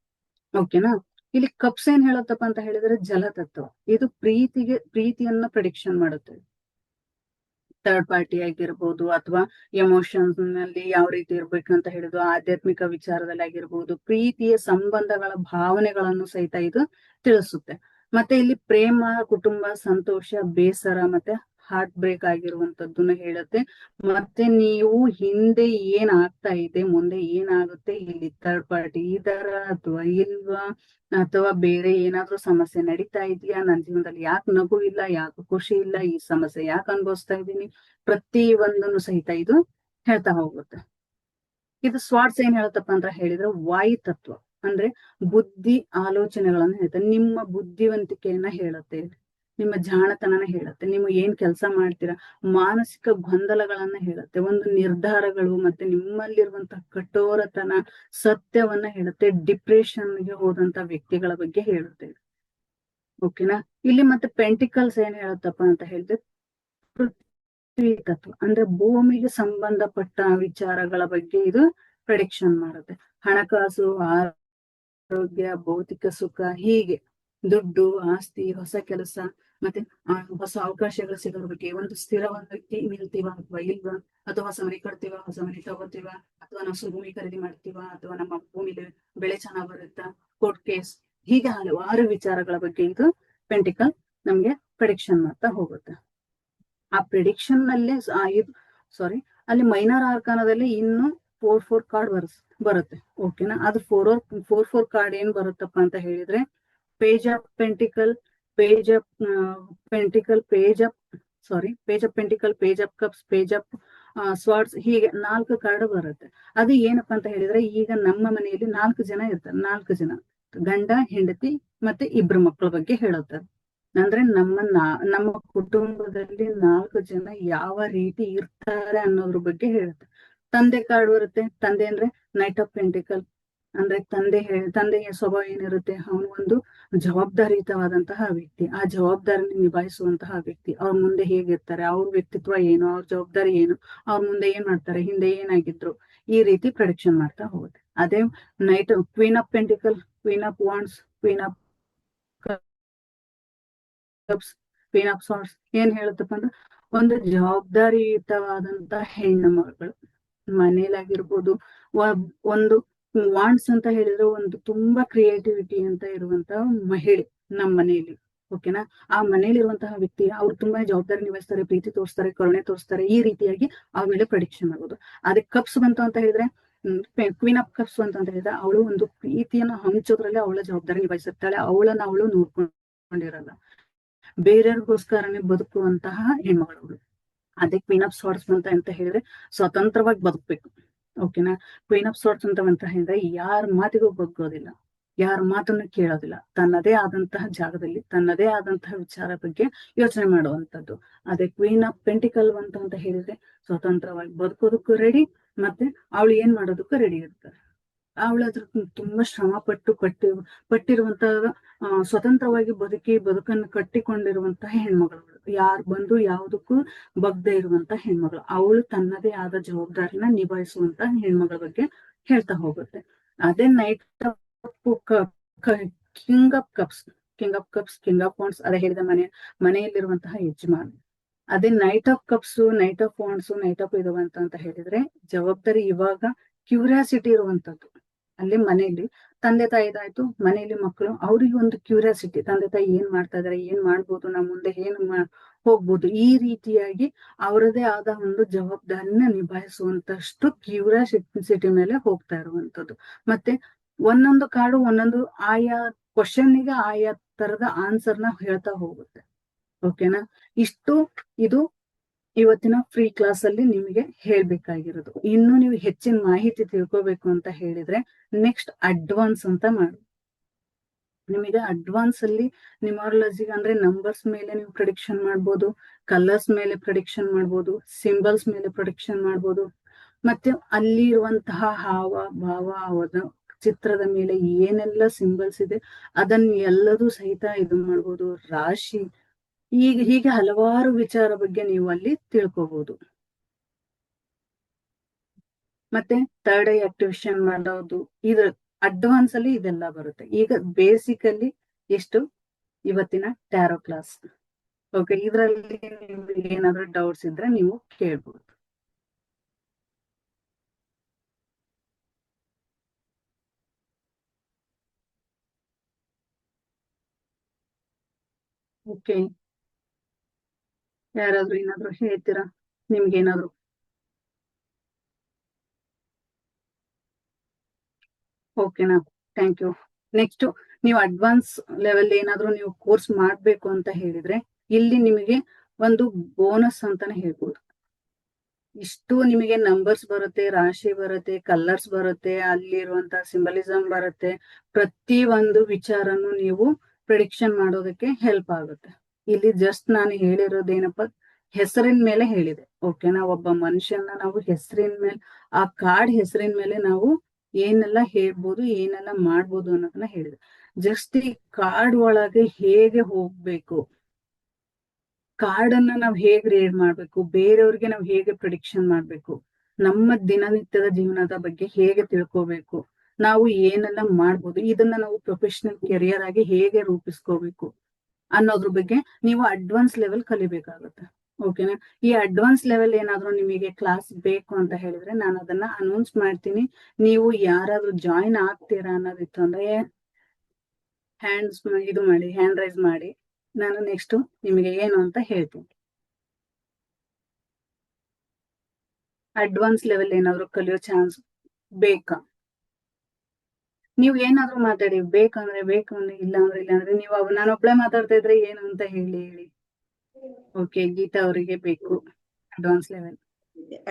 A: ಓಕೆನಾ. ಇಲ್ಲಿ ಕಪ್ಸ್ ಏನ್ ಹೇಳುತ್ತಪ್ಪ ಅಂತ ಹೇಳಿದ್ರೆ ಜಲತತ್ವ. ಇದು ಪ್ರೀತಿಯನ್ನ ಪ್ರಿಡಿಕ್ಷನ್ ಮಾಡುತ್ತೆ. ಥರ್ಡ್ ಪಾರ್ಟಿ ಆಗಿರ್ಬೋದು, ಅಥವಾ ಎಮೋಷನ್ಸ್ ನಲ್ಲಿ ಯಾವ ರೀತಿ ಇರ್ಬೇಕು ಅಂತ ಹೇಳಿದ್ರು, ಆಧ್ಯಾತ್ಮಿಕ ವಿಚಾರದಲ್ಲಿ ಆಗಿರ್ಬೋದು, ಪ್ರೀತಿಯ ಸಂಬಂಧಗಳ ಭಾವನೆಗಳನ್ನು ಸಹಿತ ಇದು ತಿಳಿಸುತ್ತೆ. ಮತ್ತೆ ಇಲ್ಲಿ ಪ್ರೇಮ, ಕುಟುಂಬ, ಸಂತೋಷ, ಬೇಸರ ಮತ್ತೆ ಹಾರ್ಟ್ ಬ್ರೇಕ್ ಆಗಿರುವಂತದ್ದನ್ನ ಹೇಳುತ್ತೆ. ಮತ್ತೆ ನೀವು ಹಿಂದೆ ಏನ್ ಆಗ್ತಾ ಇದೆ, ಮುಂದೆ ಏನಾಗುತ್ತೆ, ಇಲ್ಲಿ ಥರ್ಡ್ ಪಾರ್ಟಿ ಇದರ ಅಥವಾ ಇಲ್ವಾ, ಅಥವಾ ಬೇರೆ ಏನಾದ್ರೂ ಸಮಸ್ಯೆ ನಡೀತಾ ಇದೆಯಾ, ನನ್ನ ಜೀವನದಲ್ಲಿ ಯಾಕೆ ನಗು ಇಲ್ಲ, ಯಾಕೆ ಖುಷಿ ಇಲ್ಲ, ಈ ಸಮಸ್ಯೆ ಯಾಕೆ ಅನುಭವಿಸ್ತಾ ಇದ್ದೀನಿ, ಪ್ರತಿ ಒಂದನ್ನು ಸಹಿತ ಇದು ಹೇಳ್ತಾ ಹೋಗುತ್ತೆ. ಇದು ಸ್ವಾರ್ಟ್ಸ್ ಏನ್ ಹೇಳುತ್ತಪ್ಪ ಅಂತ ಹೇಳಿದ್ರೆ ವಾಯು ತತ್ವ. ಅಂದ್ರೆ ಬುದ್ಧಿ ಆಲೋಚನೆಗಳನ್ನ ಹೇಳುತ್ತೆ, ನಿಮ್ಮ ಬುದ್ಧಿವಂತಿಕೆಯನ್ನ ಹೇಳುತ್ತೆ, ನಿಮ್ಮ ಜಾಣತನನ ಹೇಳುತ್ತೆ, ನೀವು ಏನ್ ಕೆಲಸ ಮಾಡ್ತೀರಾ, ಮಾನಸಿಕ ಗೊಂದಲಗಳನ್ನ ಹೇಳುತ್ತೆ, ಒಂದು ನಿರ್ಧಾರಗಳು, ಮತ್ತೆ ನಿಮ್ಮಲ್ಲಿರುವಂತಹ ಕಠೋರತನ, ಸತ್ಯವನ್ನ ಹೇಳುತ್ತೆ, ಡಿಪ್ರೆಷನ್ಗೆ ಹೋದಂತ ವ್ಯಕ್ತಿಗಳ ಬಗ್ಗೆ ಹೇಳುತ್ತೆ. ಓಕೆನಾ. ಇಲ್ಲಿ ಮತ್ತೆ ಪೆಂಟಿಕಲ್ಸ್ ಏನ್ ಹೇಳುತ್ತಪ್ಪ ಅಂತ ಹೇಳಿದ್ರೆ ಪೃಥ್ವಿ ತತ್ವ. ಅಂದ್ರೆ ಭೂಮಿಗೆ ಸಂಬಂಧಪಟ್ಟ ವಿಚಾರಗಳ ಬಗ್ಗೆ ಇದು ಪ್ರೆಡಿಕ್ಷನ್ ಮಾಡುತ್ತೆ. ಹಣಕಾಸು, ಆರೋಗ್ಯ, ಭೌತಿಕ ಸುಖ, ಹೀಗೆ ದುಡ್ಡು, ಆಸ್ತಿ, ಹೊಸ ಕೆಲಸ, ಮತ್ತೆ ಹೊಸ ಅವಕಾಶಗಳು ಸಿಗೋದ್ರ ಬಗ್ಗೆ, ಒಂದು ಸ್ಥಿರವಾದ ವ್ಯಕ್ತಿ ನಿಲ್ತೀವ ಅಥವಾ ಇಲ್ವಾ, ಅಥವಾ ಹೊಸ ಮನೆ ಕಟ್ತೀವ, ಹೊಸ ಮನೆ ತಗೋತೀವ, ಅಥವಾ ನಾವು ಭೂಮಿ ಖರೀದಿ ಮಾಡ್ತೀವ, ಅಥವಾ ನಮ್ಮ ಭೂಮಿಲಿ ಬೆಳೆ ಚೆನ್ನಾಗ್ ಬರುತ್ತಾ, ಕೋರ್ಟ್ ಕೇಸ್, ಹೀಗೆ ಹಲವಾರು ವಿಚಾರಗಳ ಬಗ್ಗೆ ಇದು ಪೆಂಟಿಕಲ್ ನಮ್ಗೆ ಪ್ರೆಡಿಕ್ಷನ್ ಮಾಡ್ತಾ ಹೋಗುತ್ತೆ. ಆ ಪ್ರಿಡಿಕ್ಷನ್ ನಲ್ಲೇ ಅಲ್ಲಿ ಮೈನರ್ ಆರ್ಕಾನದಲ್ಲಿ ಇನ್ನು 4 ಕಾರ್ಡ್ ಬರುತ್ತೆ. ಓಕೆನಾ. ಅದು 4 ಕಾರ್ಡ್ ಏನ್ ಬರುತ್ತಪ್ಪ ಅಂತ ಹೇಳಿದ್ರೆ page of pentacle, page of pentacle, page of pentacle, page of cups, page of swords, ಹೀಗೆ 4 ಕಾರ್ಡ್ ಬರುತ್ತೆ. ಅದು ಏನಪ್ಪಾ ಅಂತ ಹೇಳಿದ್ರೆ, ಈಗ ನಮ್ಮ ಮನೆಯಲ್ಲಿ 4 ಜನ ಇರ್ತಾರೆ, 4 ಜನ ಗಂಡ, ಹೆಂಡತಿ ಮತ್ತೆ 2 ಮಕ್ಕಳ ಬಗ್ಗೆ ಹೇಳುತ್ತಾರೆ. ಅಂದ್ರೆ ನಮ್ಮ ಕುಟುಂಬದಲ್ಲಿ 4 ಜನ ಯಾವ ರೀತಿ ಇರ್ತಾರೆ ಅನ್ನೋದ್ರ ಬಗ್ಗೆ ಹೇಳುತ್ತೆ. ತಂದೆ ಕಾರ್ಡ್ ಬರುತ್ತೆ. ತಂದೆ ಅಂದ್ರೆ ನೈಟ್ ಆಫ್ ಪೆಂಟಿಕಲ್. ಅಂದ್ರೆ ತಂದೆಯ ಸ್ವಭಾವ ಏನಿರುತ್ತೆ, ಅವನು ಒಂದು ಜವಾಬ್ದಾರಿಯುತವಾದಂತಹ ವ್ಯಕ್ತಿ, ಆ ಜವಾಬ್ದಾರಿನ ನಿಭಾಯಿಸುವಂತಹ ವ್ಯಕ್ತಿ. ಅವ್ರ ಮುಂದೆ ಹೇಗಿರ್ತಾರೆ, ಅವ್ರ ವ್ಯಕ್ತಿತ್ವ ಏನು, ಅವ್ರ ಜವಾಬ್ದಾರಿ ಏನು, ಅವ್ರ ಮುಂದೆ ಏನ್ ಮಾಡ್ತಾರೆ, ಹಿಂದೆ ಏನಾಗಿದ್ರು, ಈ ರೀತಿ ಪ್ರೊಡಿಕ್ಷನ್ ಮಾಡ್ತಾ ಹೋಗುತ್ತೆ. ಅದೇ queen of pentacle, queen of wands, queen of cups, queen of swords ಏನ್ ಹೇಳುತ್ತಪ್ಪ ಅಂದ್ರೆ ಒಂದು ಜವಾಬ್ದಾರಿಯುತವಾದಂತಹ ಹೆಣ್ಣು ಮಗಳು ಮನೇಲಾಗಿರ್ಬೋದು. ಒಂದು ವಾಂಡ್ಸ್ ಅಂತ ಹೇಳಿದ್ರೆ ಒಂದು ತುಂಬಾ ಕ್ರಿಯೇಟಿವಿಟಿ ಅಂತ ಇರುವಂತಹ ಮಹಿಳೆ ನಮ್ಮ ಮನೆಯಲ್ಲಿ. ಓಕೆನಾ. ಆ ಮನೇಲಿರುವಂತಹ ವ್ಯಕ್ತಿ ಅವ್ರು ತುಂಬಾ ಜವಾಬ್ದಾರಿ ನಿಭಾಯಿಸ್ತಾರೆ, ಪ್ರೀತಿ ತೋರಿಸ್ತಾರೆ, ಕರುಣೆ ತೋರಿಸ್ತಾರೆ, ಈ ರೀತಿಯಾಗಿ ಅವ್ರ ಮೇಲೆ ಪ್ರೆಡಿಕ್ಷನ್ ಆಗೋದು. ಅದಕ್ಕೆ ಕಪ್ಸ್ ಬಂತು ಅಂತ ಹೇಳಿದ್ರೆ ಕ್ವೀನ್ ಆಫ್ ಕಪ್ಸ್ ಅಂತ ಹೇಳಿದ್ರೆ ಅವಳು ಒಂದು ಪ್ರೀತಿಯನ್ನು ಹಂಚೋದ್ರಲ್ಲಿ ಅವಳ ಜವಾಬ್ದಾರಿ ನಿಭಾಯಿಸುತ್ತಾಳೆ, ಅವಳನ್ನ ಅವಳು ನೋಡ್ಕೊಂಡಿರಲ್ಲ, ಬೇರೆಯವ್ರಿಗೋಸ್ಕರನೇ ಬದುಕುವಂತಹ ಹೆಣ್ಮಗಳು. ಅದೇ ಕ್ವೀನ್ ಆಫ್ ಸಾರ್ಟ್ಸ್ ಅಂತ ಹೇಳಿದ್ರೆ ಸ್ವತಂತ್ರವಾಗಿ ಬದುಕ್ಬೇಕು. ಓಕೆನಾ. ಕ್ವೀನ್ ಆಫ್ ಸಾರ್ಟ್ಸ್ ಅಂತ ಹೇಳಿದ್ರೆ ಯಾರ ಮಾತಿಗೂ ಬಗ್ಗೋದಿಲ್ಲ, ಯಾರ ಮಾತನ್ನು ಕೇಳೋದಿಲ್ಲ, ತನ್ನದೇ ಆದಂತಹ ಜಾಗದಲ್ಲಿ ತನ್ನದೇ ಆದಂತಹ ವಿಚಾರ ಬಗ್ಗೆ ಯೋಚನೆ ಮಾಡುವಂತದ್ದು. ಅದೇ ಕ್ವೀನ್ ಆಫ್ ಪೆಂಟಿಕಲ್ ಅಂತ ಹೇಳಿದ್ರೆ ಸ್ವತಂತ್ರವಾಗಿ ಬದುಕೋದಕ್ಕೂ ರೆಡಿ, ಮತ್ತೆ ಅವಳು ಏನ್ ಮಾಡೋದಕ್ಕೂ ರೆಡಿ ಇರ್ತಾರೆ. ಅವಳು ಅದ್ರ ತುಂಬಾ ಶ್ರಮ ಪಟ್ಟಿರುವಂತಹ ಸ್ವತಂತ್ರವಾಗಿ ಬದುಕನ್ನು ಕಟ್ಟಿಕೊಂಡಿರುವಂತಹ ಹೆಣ್ಮಗಳು, ಯಾರು ಬಂದು ಯಾವುದಕ್ಕೂ ಬಗ್ದೇ ಇರುವಂತಹ ಹೆಣ್ಮಗಳು. ಅವಳು ತನ್ನದೇ ಆದ ಜವಾಬ್ದಾರಿನ ನಿಭಾಯಿಸುವಂತಹ ಹೆಣ್ಮಗಳ ಬಗ್ಗೆ ಹೇಳ್ತಾ ಹೋಗುತ್ತೆ. ಅದೇ knight of king of cups, king of wands, ಅದೇ ಹೇಳಿದ ಮನೆಯಲ್ಲಿರುವಂತಹ ಯಜಮಾನ. ಅದೇ knight of cups, knight of wands, knight of ಇದು ಅಂತ ಹೇಳಿದ್ರೆ ಜವಾಬ್ದಾರಿ, ಇವಾಗ ಕ್ಯೂರಿಯಾಸಿಟಿ ಇರುವಂತದ್ದು. ಅಲ್ಲಿ ಮನೆಯಲ್ಲಿ ತಂದೆ ತಾಯಿದಾಯ್ತು, ಮನೆಯಲ್ಲಿ ಮಕ್ಕಳು, ಅವ್ರಿಗೆ ಒಂದು ಕ್ಯೂರಿಯಾಸಿಟಿ, ತಂದೆ ತಾಯಿ ಏನ್ ಮಾಡ್ತಾ ಇದಾರೆ, ಏನ್ ಮಾಡ್ಬೋದು, ನಾವು ಮುಂದೆ ಏನ್ ಹೋಗ್ಬೋದು, ಈ ರೀತಿಯಾಗಿ ಅವರದೇ ಆದ ಒಂದು ಜವಾಬ್ದಾರಿನ ನಿಭಾಯಿಸುವಂತಷ್ಟು ಕ್ಯೂರಿಯಾಸಿಟಿ ಮೇಲೆ ಹೋಗ್ತಾ ಇರುವಂತದ್ದು. ಮತ್ತೆ ಒಂದೊಂದು ಕಾರ್ಡು ಒಂದೊಂದು ಆಯಾ ಕ್ವಶನ್ನಿಗೆ ಆಯಾ ತರದ ಆನ್ಸರ್ನ ಹೇಳ್ತಾ ಹೋಗುತ್ತೆ. ಓಕೆನಾ. ಇಷ್ಟು ಇದು ಇವತ್ತಿನ ಫ್ರೀ ಕ್ಲಾಸ್ ಅಲ್ಲಿ ನಿಮಗೆ ಹೇಳ್ಬೇಕಾಗಿರೋದು. ಇನ್ನು ನೀವು ಹೆಚ್ಚಿನ ಮಾಹಿತಿ ತಿಳ್ಕೋಬೇಕು ಅಂತ ಹೇಳಿದ್ರೆ ನೆಕ್ಸ್ಟ್ ಅಡ್ವಾನ್ಸ್ ಅಂತ ಮಾಡು. ನಿಮಗೆ ಅಡ್ವಾನ್ಸ್ ಅಲ್ಲಿ ನ್ಯೂಮರಾಲಜಿ ಅಂದ್ರೆ ನಂಬರ್ಸ್ ಮೇಲೆ ನೀವು ಪ್ರಿಡಿಕ್ಷನ್ ಮಾಡ್ಬೋದು, ಕಲರ್ಸ್ ಮೇಲೆ ಪ್ರಿಡಿಕ್ಷನ್ ಮಾಡ್ಬೋದು, ಸಿಂಬಲ್ಸ್ ಮೇಲೆ ಪ್ರಿಡಿಕ್ಷನ್ ಮಾಡ್ಬೋದು, ಮತ್ತೆ ಅಲ್ಲಿ ಇರುವಂತಹ ಹಾವ ಭಾವ ಅವರ ಚಿತ್ರದ ಮೇಲೆ ಏನೆಲ್ಲ ಸಿಂಬಲ್ಸ್ ಇದೆ ಅದನ್ನ ಎಲ್ಲದೂ ಸಹಿತ ಇದು ಮಾಡ್ಬೋದು. ರಾಶಿ ಹೀಗೆ ಹಲವಾರು ವಿಚಾರ ಬಗ್ಗೆ ನೀವು ಅಲ್ಲಿ ತಿಳ್ಕೊಬಹುದು. ಮತ್ತೆ ಥರ್ಡ್ ಐ ಆಕ್ಟಿವೇಶನ್ ಮಾಡೋದು, ಇದ್ರ ಅಡ್ವಾನ್ಸ್ ಅಲ್ಲಿ ಇದೆಲ್ಲ ಬರುತ್ತೆ. ಈಗ ಬೇಸಿಕಲಿ ಎಷ್ಟು ಇವತ್ತಿನ ಟ್ಯಾರೋ ಕ್ಲಾಸ್. ಓಕೆ, ಇದರಲ್ಲಿ ನಿಮ್ಗೆ ಏನಾದ್ರು ಡೌಟ್ಸ್ ಇದ್ರೆ ನೀವು ಕೇಳ್ಬೋದು. ಓಕೆ, ಯಾರಾದ್ರೂ ಏನಾದ್ರು ಹೇಳ್ತೀರಾ? ನಿಮ್ಗೇನಾದ್ರು ಓಕೆನಾ? Thank you. ನೆಕ್ಸ್ಟ್, ನೀವು ಅಡ್ವಾನ್ಸ್ ಲೆವೆಲ್ ಏನಾದ್ರು ನೀವು ಕೋರ್ಸ್ ಮಾಡ್ಬೇಕು ಅಂತ ಹೇಳಿದ್ರೆ ಇಲ್ಲಿ ನಿಮಗೆ ಒಂದು ಬೋನಸ್ ಅಂತಾನೆ ಹೇಳ್ಬೋದು. ಇಷ್ಟು ನಿಮಗೆ ನಂಬರ್ಸ್ ಬರುತ್ತೆ, ರಾಶಿ ಬರುತ್ತೆ, ಕಲರ್ಸ್ ಬರುತ್ತೆ, ಅಲ್ಲಿರುವಂತ ಸಿಂಬಲಿಸಮ್ ಬರುತ್ತೆ. ಪ್ರತಿ ಒಂದು ವಿಚಾರನು ನೀವು ಪ್ರಿಡಿಕ್ಷನ್ ಮಾಡೋದಕ್ಕೆ ಹೆಲ್ಪ್ ಆಗುತ್ತೆ. ಇಲ್ಲಿ ಜಸ್ಟ್ ನಾನು ಹೇಳಿರೋದೇನಪ್ಪ, ಹೆಸರಿನ ಮೇಲೆ ಹೇಳಿದೆ. ಓಕೆನಾ? ಒಬ್ಬ ಮನುಷ್ಯನ ನಾವು ಹೆಸರಿನ ಮೇಲೆ, ಆ ಕಾರ್ಡ್ ಹೆಸರಿನ ಮೇಲೆ ನಾವು ಏನೆಲ್ಲ ಹೇಳ್ಬೋದು, ಏನೆಲ್ಲ ಮಾಡ್ಬೋದು ಅನ್ನೋದನ್ನ ಹೇಳಿದೆ. ಜಸ್ಟ್ ಈ ಕಾರ್ಡ್ ಒಳಗೆ ಹೇಗೆ ಹೋಗ್ಬೇಕು, ಕಾರ್ಡ್ ಅನ್ನ ನಾವು ಹೇಗೆ ರೀಡ್ ಮಾಡ್ಬೇಕು, ಬೇರೆಯವ್ರಿಗೆ ನಾವು ಹೇಗೆ ಪ್ರಿಡಿಕ್ಷನ್ ಮಾಡ್ಬೇಕು, ನಮ್ಮ ದಿನನಿತ್ಯದ ಜೀವನದ ಬಗ್ಗೆ ಹೇಗೆ ತಿಳ್ಕೋಬೇಕು, ನಾವು ಏನೆಲ್ಲ ಮಾಡ್ಬೋದು, ಇದನ್ನ ನಾವು ಪ್ರೊಫೆಷನಲ್ ಕೆರಿಯರ್ ಆಗಿ ಹೇಗೆ ರೂಪಿಸ್ಕೋಬೇಕು ಅನ್ನೋದ್ರ ಬಗ್ಗೆ ನೀವು ಅಡ್ವಾನ್ಸ್ ಲೆವೆಲ್ ಕಲಿಬೇಕಾಗುತ್ತೆ. ಓಕೆನಾ? ಈ ಅಡ್ವಾನ್ಸ್ ಲೆವೆಲ್ ಏನಾದ್ರು ನಿಮಗೆ ಕ್ಲಾಸ್ ಬೇಕು ಅಂತ ಹೇಳಿದ್ರೆ ನಾನು ಅದನ್ನ ಅನೌನ್ಸ್ ಮಾಡ್ತೀನಿ. ನೀವು ಯಾರಾದ್ರೂ ಜಾಯಿನ್ ಆಗ್ತೀರಾ ಅನ್ನೋದಿತ್ತು ಅಂದ್ರೆ ಹ್ಯಾಂಡ್ಸ್ ಇದು ಮಾಡಿ, ಹ್ಯಾಂಡ್ ರೈಸ್ ಮಾಡಿ, ನಾನು ನೆಕ್ಸ್ಟ್ ನಿಮಗೆ ಏನು ಅಂತ ಹೇಳ್ತೀನಿ. ಅಡ್ವಾನ್ಸ್ ಲೆವೆಲ್ ಏನಾದ್ರು ಕಲಿಯೋ ಚಾನ್ಸ್ ಬೇಕಾ? ನೀವು ಏನಾದ್ರು ಮಾತಾಡಿ, ಬೇಕಂದ್ರೆ ಬೇಕು ಅಂದ್ರೆ, ಇಲ್ಲ ಅಂದ್ರೆ ಇಲ್ಲ ಅಂದ್ರೆ, ನೀವು ನಾನೊಬ್ಳೆ ಮಾತಾಡ್ತಾ ಇದ್ರೆ ಏನು ಅಂತ ಹೇಳಿ. ಓಕೆ, ಗೀತಾ ಅವರಿಗೆ ಬೇಕು ಅಡ್ವಾನ್ಸ್ ಲೆವೆಲ್.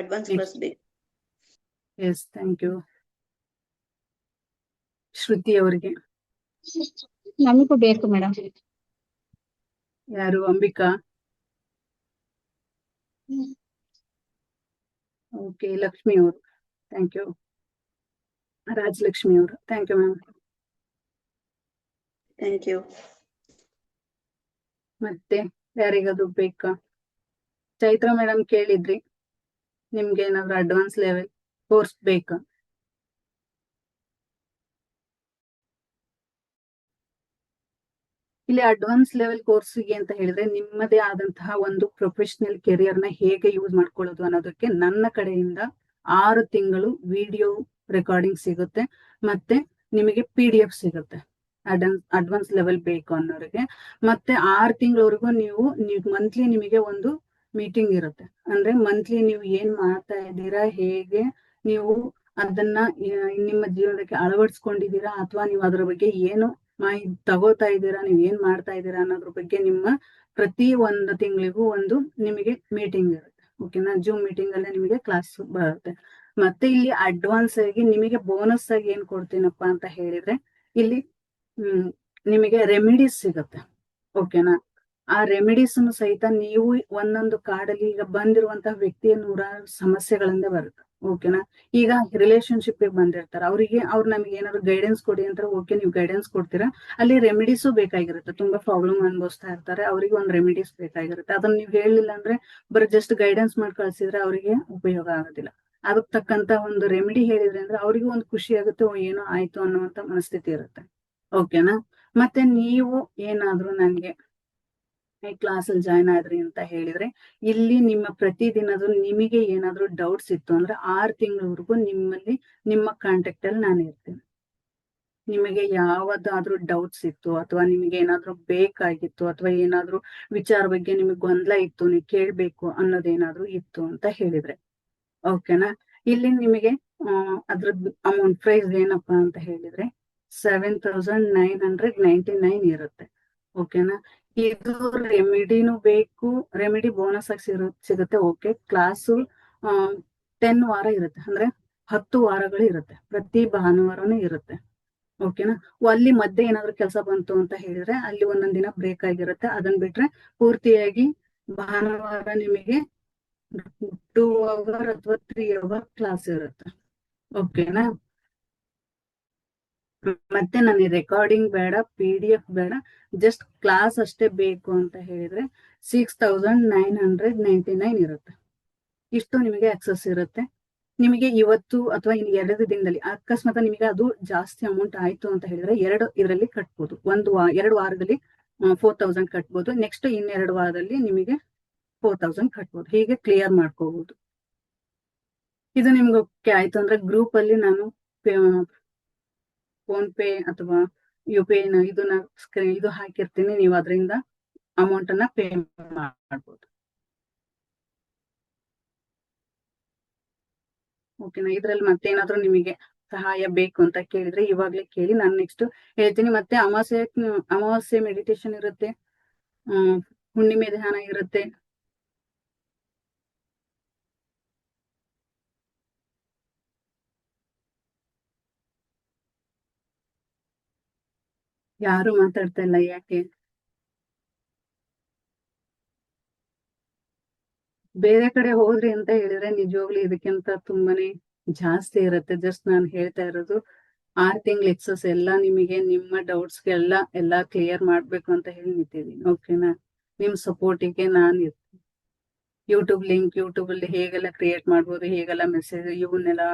E: ಅಡ್ವಾನ್ಸ್ ಕ್ಲಾಸ್ ಬೇಕು.
A: Yes, thank you. ಶ್ರುತಿ ಅವರಿಗೆ.
F: ನಮಗೂ ಬೇಕು ಮೇಡಮ್.
A: ಯಾರು? ಅಂಬಿಕಾ. ಓಕೆ, ಲಕ್ಷ್ಮಿ ಅವರು. Thank you. ರಾಜಲಕ್ಷ್ಮಿ ಅವರು. Thank you ma'am.
E: Thank you.
A: ಮತ್ತೆ ಯಾರಿಗಾದ್ರು ಬೇಕಾ? ಚೈತ್ರ ಮೇಡಮ್ ಕೇಳಿದ್ರಿ, ನಿಮ್ಗೆ ಏನಾದ್ರು ಅಡ್ವಾನ್ಸ್ ಲೆವೆಲ್ ಕೋರ್ಸ್ ಬೇಕಾ? ಇಲ್ಲಿ ಅಡ್ವಾನ್ಸ್ ಲೆವೆಲ್ ಕೋರ್ಸ್ಗೆ ಅಂತ ಹೇಳಿದ್ರೆ ನಿಮ್ಮದೇ ಆದಂತಹ ಒಂದು ಪ್ರೊಫೆಷನಲ್ ಕೆರಿಯರ್ ನ ಹೇಗೆ ಯೂಸ್ ಮಾಡ್ಕೊಳ್ಳೋದು ಅನ್ನೋದಕ್ಕೆ ನನ್ನ ಕಡೆಯಿಂದ 6 ತಿಂಗಳು ವಿಡಿಯೋ ರೆಕಾರ್ಡಿಂಗ್ ಸಿಗುತ್ತೆ, ಮತ್ತೆ ನಿಮಗೆ PDF ಸಿಗುತ್ತೆ ಅಡ್ವಾನ್ಸ್ ಲೆವೆಲ್ ಬೇಕು ಅನ್ನೋರಿಗೆ. ಮತ್ತೆ 6 ತಿಂಗಳವರೆಗೂ ನೀವು ಮಂತ್ಲಿ ನಿಮಗೆ ಒಂದು ಮೀಟಿಂಗ್ ಇರುತ್ತೆ. ಅಂದ್ರೆ ಮಂತ್ಲಿ ನೀವು ಏನ್ ಮಾಡ್ತಾ ಇದ್ದೀರಾ, ಹೇಗೆ ನೀವು ಅದನ್ನ ನಿಮ್ಮ ಜೀವನಕ್ಕೆ ಅಳವಡಿಸ್ಕೊಂಡಿದ್ದೀರಾ, ಅಥವಾ ನೀವು ಅದರ ಬಗ್ಗೆ ಏನು ಮಾಹಿತಿ ತಗೋತಾ ಇದ್ದೀರಾ, ನೀವ್ ಏನ್ ಮಾಡ್ತಾ ಇದ್ದೀರಾ ಅನ್ನೋದ್ರ ಬಗ್ಗೆ ನಿಮ್ಮ ಪ್ರತಿ ಒಂದು ತಿಂಗಳಿಗೂ ಒಂದು ನಿಮಗೆ ಮೀಟಿಂಗ್ ಇರುತ್ತೆ. ಓಕೆನಾ? ಜೂಮ್ ಮೀಟಿಂಗ್ ಅಲ್ಲೇ ನಿಮಗೆ ಕ್ಲಾಸ್ ಬರುತ್ತೆ. ಮತ್ತೆ ಇಲ್ಲಿ ಅಡ್ವಾನ್ಸ್ ಆಗಿ ನಿಮಗೆ ಬೋನಸ್ ಆಗಿ ಏನ್ ಕೊಡ್ತೀನಪ್ಪ ಅಂತ ಹೇಳಿದ್ರೆ ಇಲ್ಲಿ ನಿಮಗೆ ರೆಮಿಡೀಸ್ ಸಿಗುತ್ತೆ. ಓಕೆನಾ? ಆ ರೆಮಿಡೀಸ್ ಸಹಿತ ನೀವು ಒಂದೊಂದು ಕಾರ್ಡಲ್ಲಿ ಈಗ ಬಂದಿರುವಂತಹ ವ್ಯಕ್ತಿಯ 100 ಸಮಸ್ಯೆಗಳಿಂದ ಬರುತ್ತೆ. ಓಕೆನಾ? ಈಗ ರಿಲೇಶನ್ಶಿಪ್ ಬಂದಿರ್ತಾರೆ, ಅವ್ರು ನಮಗೆ ಏನಾದ್ರು ಗೈಡೆನ್ಸ್ ಕೊಡಿ ಅಂತಾರೆ. ಓಕೆ, ನೀವು ಗೈಡೆನ್ಸ್ ಕೊಡ್ತೀರಾ, ಅಲ್ಲಿ ರೆಮಿಡೀಸು ಬೇಕಾಗಿರುತ್ತೆ. ತುಂಬಾ ಪ್ರಾಬ್ಲಮ್ ಅನ್ಭವಿಸ್ತಾ ಇರ್ತಾರೆ, ಅವ್ರಿಗೆ ಒಂದು ರೆಮಿಡೀಸ್ ಬೇಕಾಗಿರುತ್ತೆ. ಅದನ್ನ ನೀವು ಹೇಳಿಲ್ಲ ಅಂದ್ರೆ ಬರೀ ಜಸ್ಟ್ ಗೈಡೆನ್ಸ್ ಮಾಡಿ ಕಳ್ಸಿದ್ರೆ ಅವರಿಗೆ ಉಪಯೋಗ ಆಗೋದಿಲ್ಲ. ಅದಕ್ಕೆ ತಕ್ಕಂತ ಒಂದು ರೆಮಿಡಿ ಹೇಳಿದ್ರೆ ಅಂದ್ರೆ ಅವರಿಗೂ ಒಂದು ಖುಷಿ ಆಗುತ್ತೆ, ಏನೋ ಆಯ್ತು ಅನ್ನುವಂತ ಮನಸ್ಥಿತಿ ಇರುತ್ತೆ. ಓಕೆನಾ? ಮತ್ತೆ ನೀವು ಏನಾದ್ರು ನನ್ಗೆ ಈ ಕ್ಲಾಸಲ್ಲಿ ಜಾಯ್ನ್ ಆದ್ರಿ ಅಂತ ಹೇಳಿದ್ರೆ ಇಲ್ಲಿ ನಿಮ್ಮ ಪ್ರತಿದಿನದ ನಿಮಗೆ ಏನಾದ್ರು ಡೌಟ್ಸ್ ಇತ್ತು ಅಂದ್ರೆ 6 ತಿಂಗಳವರೆಗೂ ನಿಮ್ಮ ಕಾಂಟ್ಯಾಕ್ಟ್ ಅಲ್ಲಿ ನಾನು ಇರ್ತೇನೆ. ನಿಮಗೆ ಯಾವ್ದಾದ್ರು ಡೌಟ್ಸ್ ಇತ್ತು, ಅಥವಾ ನಿಮಗೆ ಏನಾದ್ರು ಬೇಕಾಗಿತ್ತು, ಅಥವಾ ಏನಾದ್ರು ವಿಚಾರ ಬಗ್ಗೆ ನಿಮಗೆ ಗೊಂದಲ ಇತ್ತು, ನೀವು ಕೇಳ್ಬೇಕು ಅನ್ನೋದೇನಾದ್ರು ಇತ್ತು ಅಂತ ಹೇಳಿದ್ರೆ ಓಕೆನಾ? ಇಲ್ಲಿ ನಿಮಗೆ ಅದ್ರದ್ದು ಅಮೌಂಟ್ ಪ್ರೈಸ್ ಏನಪ್ಪಾ ಅಂತ ಹೇಳಿದ್ರೆ 7,999 ಇರುತ್ತೆ. ಓಕೆನಾ? ಇದು ರೆಮಿಡಿನೂ ಬೇಕು, ರೆಮಿಡಿ ಬೋನಸ್ ಆಗಿ ಸಿಗುತ್ತೆ. ಓಕೆ, ಕ್ಲಾಸು 10 ವಾರ ಇರುತ್ತೆ, ಅಂದ್ರೆ 10 ವಾರಗಳು ಇರುತ್ತೆ, ಪ್ರತಿ ಭಾನುವಾರನೂ ಇರುತ್ತೆ. ಓಕೆನಾ. ಅಲ್ಲಿ ಮಧ್ಯೆ ಏನಾದ್ರು ಕೆಲಸ ಬಂತು ಅಂತ ಹೇಳಿದ್ರೆ ಅಲ್ಲಿ ಒಂದೊಂದ್ ದಿನ ಬ್ರೇಕ್ ಆಗಿರುತ್ತೆ. ಅದನ್ನ ಬಿಟ್ರೆ ಪೂರ್ತಿಯಾಗಿ ಭಾನುವಾರ ನಿಮಗೆ 2 ಅವರ್ ಅಥವಾ 3 ಅವರ್ ಕ್ಲಾಸ್ ಇರುತ್ತೆ. ಓಕೆನಾ. ಮತ್ತೆ ನನಗೆ ರೆಕಾರ್ಡಿಂಗ್ ಬೇಡ, PDF ಬೇಡ, ಜಸ್ಟ್ ಕ್ಲಾಸ್ ಅಷ್ಟೇ ಬೇಕು ಅಂತ ಹೇಳಿದ್ರೆ 6999 ಇರುತ್ತೆ. ಇಷ್ಟು ನಿಮಗೆ ಆಕ್ಸೆಸ್ ಇರುತ್ತೆ. ನಿಮಗೆ ಇವತ್ತು ಅಥವಾ ಇನ್ನು 2 ದಿನದಲ್ಲಿ ಅಕಸ್ಮಾತ್ ನಿಮಗೆ ಅದು ಜಾಸ್ತಿ ಅಮೌಂಟ್ ಆಯ್ತು ಅಂತ ಹೇಳಿದ್ರೆ 2 ಇದರಲ್ಲಿ ಕಟ್ಬೋದು. 2 ವಾರದಲ್ಲಿ 4000 ಕಟ್ಬೋದು. ನೆಕ್ಸ್ಟ್ 2 ವಾರದಲ್ಲಿ ನಿಮಗೆ 4000 ಕಟ್ಬೋದು. ಹೀಗೆ ಕ್ಲಿಯರ್ ಮಾಡ್ಕೋಬಹುದು. ಇದು ನಿಮ್ಗೆ ಓಕೆ ಆಯ್ತು ಅಂದ್ರೆ ಗ್ರೂಪ್ ಅಲ್ಲಿ ನಾನು ಫೋನ್ ಪೇ ಅಥವಾ UPI ಇದು ಹಾಕಿರ್ತೀನಿ. ನೀವು ಅದರಿಂದ ಅಮೌಂಟ್ ಅನ್ನ ಪೇ ಮಾಡ್ಬೋದು. ಓಕೆನಾ. ಇದ್ರಲ್ಲಿ ಮತ್ತೇನಾದ್ರೂ ನಿಮಗೆ ಸಹಾಯ ಬೇಕು ಅಂತ ಕೇಳಿದ್ರೆ ಇವಾಗ್ಲೇ ಕೇಳಿ, ನಾನು ನೆಕ್ಸ್ಟ್ ಹೇಳ್ತೀನಿ. ಮತ್ತೆ ಅಮಾವಾಸ್ಯೆ ಮೆಡಿಟೇಷನ್ ಇರುತ್ತೆ, ಹುಣ್ಣಿಮೆ ಧ್ಯಾನ ಇರುತ್ತೆ. ಯಾರು ಮಾತಾಡ್ತಾ ಇಲ್ಲ, ಯಾಕೆ? ಬೇರೆ ಕಡೆ ಹೋದ್ರಿ ಅಂತ ಹೇಳಿದ್ರೆ ನಿಜವಾಗ್ಲೂ ಇದಕ್ಕಿಂತ ತುಂಬಾನೇ ಜಾಸ್ತಿ ಇರುತ್ತೆ. ಜಸ್ಟ್ ನಾನು ಹೇಳ್ತಾ ಇರೋದು 6 ತಿಂಗಳ ಎಕ್ಸಸ್ ಎಲ್ಲ ನಿಮಗೆ ನಿಮ್ಮ ಡೌಟ್ಸ್ಗೆಲ್ಲ ಕ್ಲಿಯರ್ ಮಾಡ್ಬೇಕು ಅಂತ ಹೇಳಿ ನಿಂತಿದ್ದೀನಿ. ಓಕೆನಾ. ನಿಮ್ ಸಪೋರ್ಟಿಗೆ ನಾನು ಇರ್ತೀನಿ. ಯೂಟ್ಯೂಬ್ ಅಲ್ಲಿ ಹೇಗೆಲ್ಲ ಕ್ರಿಯೇಟ್ ಮಾಡ್ಬೋದು, ಹೇಗೆಲ್ಲ ಮೆಸೇಜ್ ಇವನ್ನೆಲ್ಲ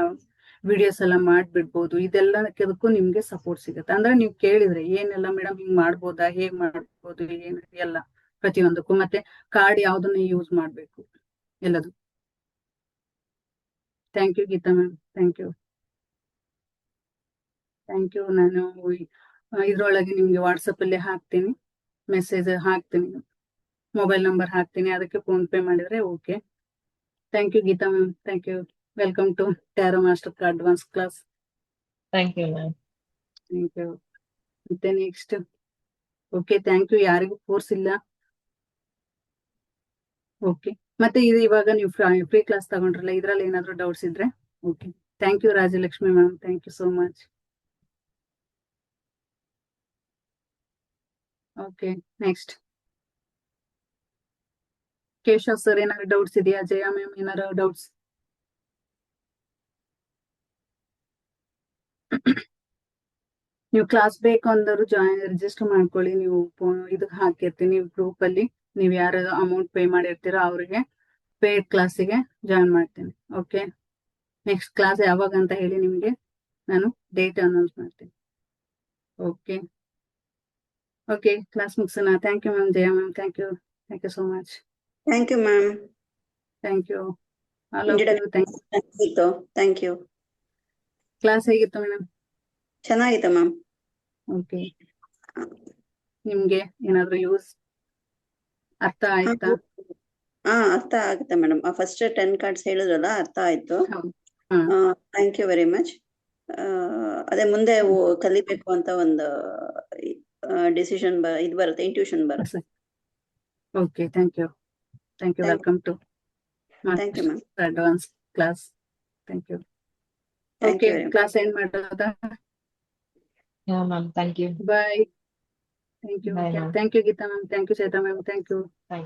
A: ವಿಡಿಯೋಸ್ ಎಲ್ಲ ಮಾಡ್ಬಿಡ್ಬೋದು, ಇದೆಲ್ಲದಕ್ಕೂ ನಿಮ್ಗೆ ಸಪೋರ್ಟ್ ಸಿಗುತ್ತೆ. ಅಂದ್ರೆ ನೀವು ಕೇಳಿದ್ರೆ ಏನೆಲ್ಲ ಮೇಡಮ್ ಹಿಂಗ್ ಮಾಡ್ಬೋದಾ, ಹೇಗ್ ಮಾಡ್ಬೋದು, ಏನ್ ಎಲ್ಲ ಪ್ರತಿಯೊಂದಕ್ಕೂ. ಮತ್ತೆ ಕಾರ್ಡ್ ಯಾವ್ದನ್ನ ಯೂಸ್ ಮಾಡ್ಬೇಕು ಎಲ್ಲದು. Thank you Geetha ma'am, thank you. ನಾನು ಇದ್ರೊಳಗೆ ನಿಮ್ಗೆ ವಾಟ್ಸಪ್ ಅಲ್ಲಿ ಹಾಕ್ತೀನಿ, ಮೆಸೇಜ್ ಹಾಕ್ತೀನಿ, ಮೊಬೈಲ್ ನಂಬರ್ ಹಾಕ್ತೀನಿ. ಅದಕ್ಕೆ ಫೋನ್ ಪೇ ಮಾಡಿದ್ರೆ okay. Thank you Geetha ma'am, thank you. Welcome to tarot master advance class.
C: Thank you ma'am.
A: Thank you. ಮತ್ತೆ ನೆಕ್ಸ್ಟ್ ಓಕೆ. Thank you. ಯಾರಿಗೂ ಕೋರ್ಸ್ ಇಲ್ಲ. ಓಕೆ. ಮತ್ತೆ ಇದು ಇವಾಗ ನೀವು ಫ್ರೀ ಕ್ಲಾಸ್ ತಗೊಂಡ್ರಲ್ಲ, ಇದ್ರಲ್ಲಿ ಏನಾದ್ರು ಡೌಟ್ಸ್ ಇದ್ರೆ okay. Thank you Rajalakshmi ma'am, thank you so much. Okay. Next Keshav sir, ಏನಾದ್ರು ಡೌಟ್ಸ್ ಇದೆಯಾ? ಜಯ ಮ್ಯಾಮ್, ಏನಾದ್ರು ಡೌಟ್ಸ್? ನೀವು ಕ್ಲಾಸ್ ಬೇಕು ಅಂದರು ರಿಜಿಸ್ಟರ್ ಮಾಡ್ಕೊಳ್ಳಿ. ನೀವು ಇದಕ್ಕೆ ಹಾಕಿರ್ತೀನಿ ಗ್ರೂಪ್ ಅಲ್ಲಿ. ನೀವು ಯಾರು ಅಮೌಂಟ್ ಪೇ ಮಾಡಿರ್ತೀರೋ ಅವ್ರಿಗೆ ಪೇಡ್ ಕ್ಲಾಸಿಗೆ ಜಾಯಿನ್ ಮಾಡ್ತೀನಿ. ಓಕೆ. ನೆಕ್ಸ್ಟ್ ಕ್ಲಾಸ್ ಯಾವಾಗ ಅಂತ ಹೇಳಿ ನಿಮಗೆ ನಾನು ಡೇಟ್ ಅನೌನ್ಸ್ ಮಾಡ್ತೀನಿ. ಓಕೆ. ಓಕೆ, ಕ್ಲಾಸ್ ಮುಗಿಸೋಣ. Thank you ma'am. Jaya ma'am, thank you so much.
E: Thank you, ma'am.
A: Thank you all of you.
E: Thank you.
A: Class ಹೇಗಿತ್ತು ಮೇಡಮ್?
E: ಚೆನ್ನಾಗಿತ್ತು ಮ್ಯಾಮ್.
A: ಓಕೆ. ನಿಮ್ಗೆ ಏನಾದ್ರು ಅರ್ಥ ಆಯ್ತಾ?
E: ಅರ್ಥ ಆಗುತ್ತೆ ಮೇಡಮ್. ಫಸ್ಟ್ 10 ಕಾರ್ಡ್ಸ್ ಹೇಳಿದ್ರಲ್ಲ, ಅರ್ಥ ಆಯ್ತು.
A: ಹೌದು.
E: Thank you very much. ಅದೇ ಮುಂದೆ ಕಲಿಬೇಕು ಅಂತ ಒಂದು ಡಿಸಿಷನ್ ಇದು ಬರುತ್ತೆ, ಇಂಟ್ಯೂಷನ್ ಬರುತ್ತೆ.
A: Okay. Thank you. Welcome to
E: Thank you, ma'am.
A: Advance class. Thank you.
E: Thank
A: okay,
E: you very much.
A: Class end ಮಾಡೋದಾ?
C: Yeah, ma'am. Thank you.
A: Bye. Thank you.
C: Bye, ma'am.
A: Thank you Geetha ma'am, thank you Chaita ma'am, thank you.
C: Bye.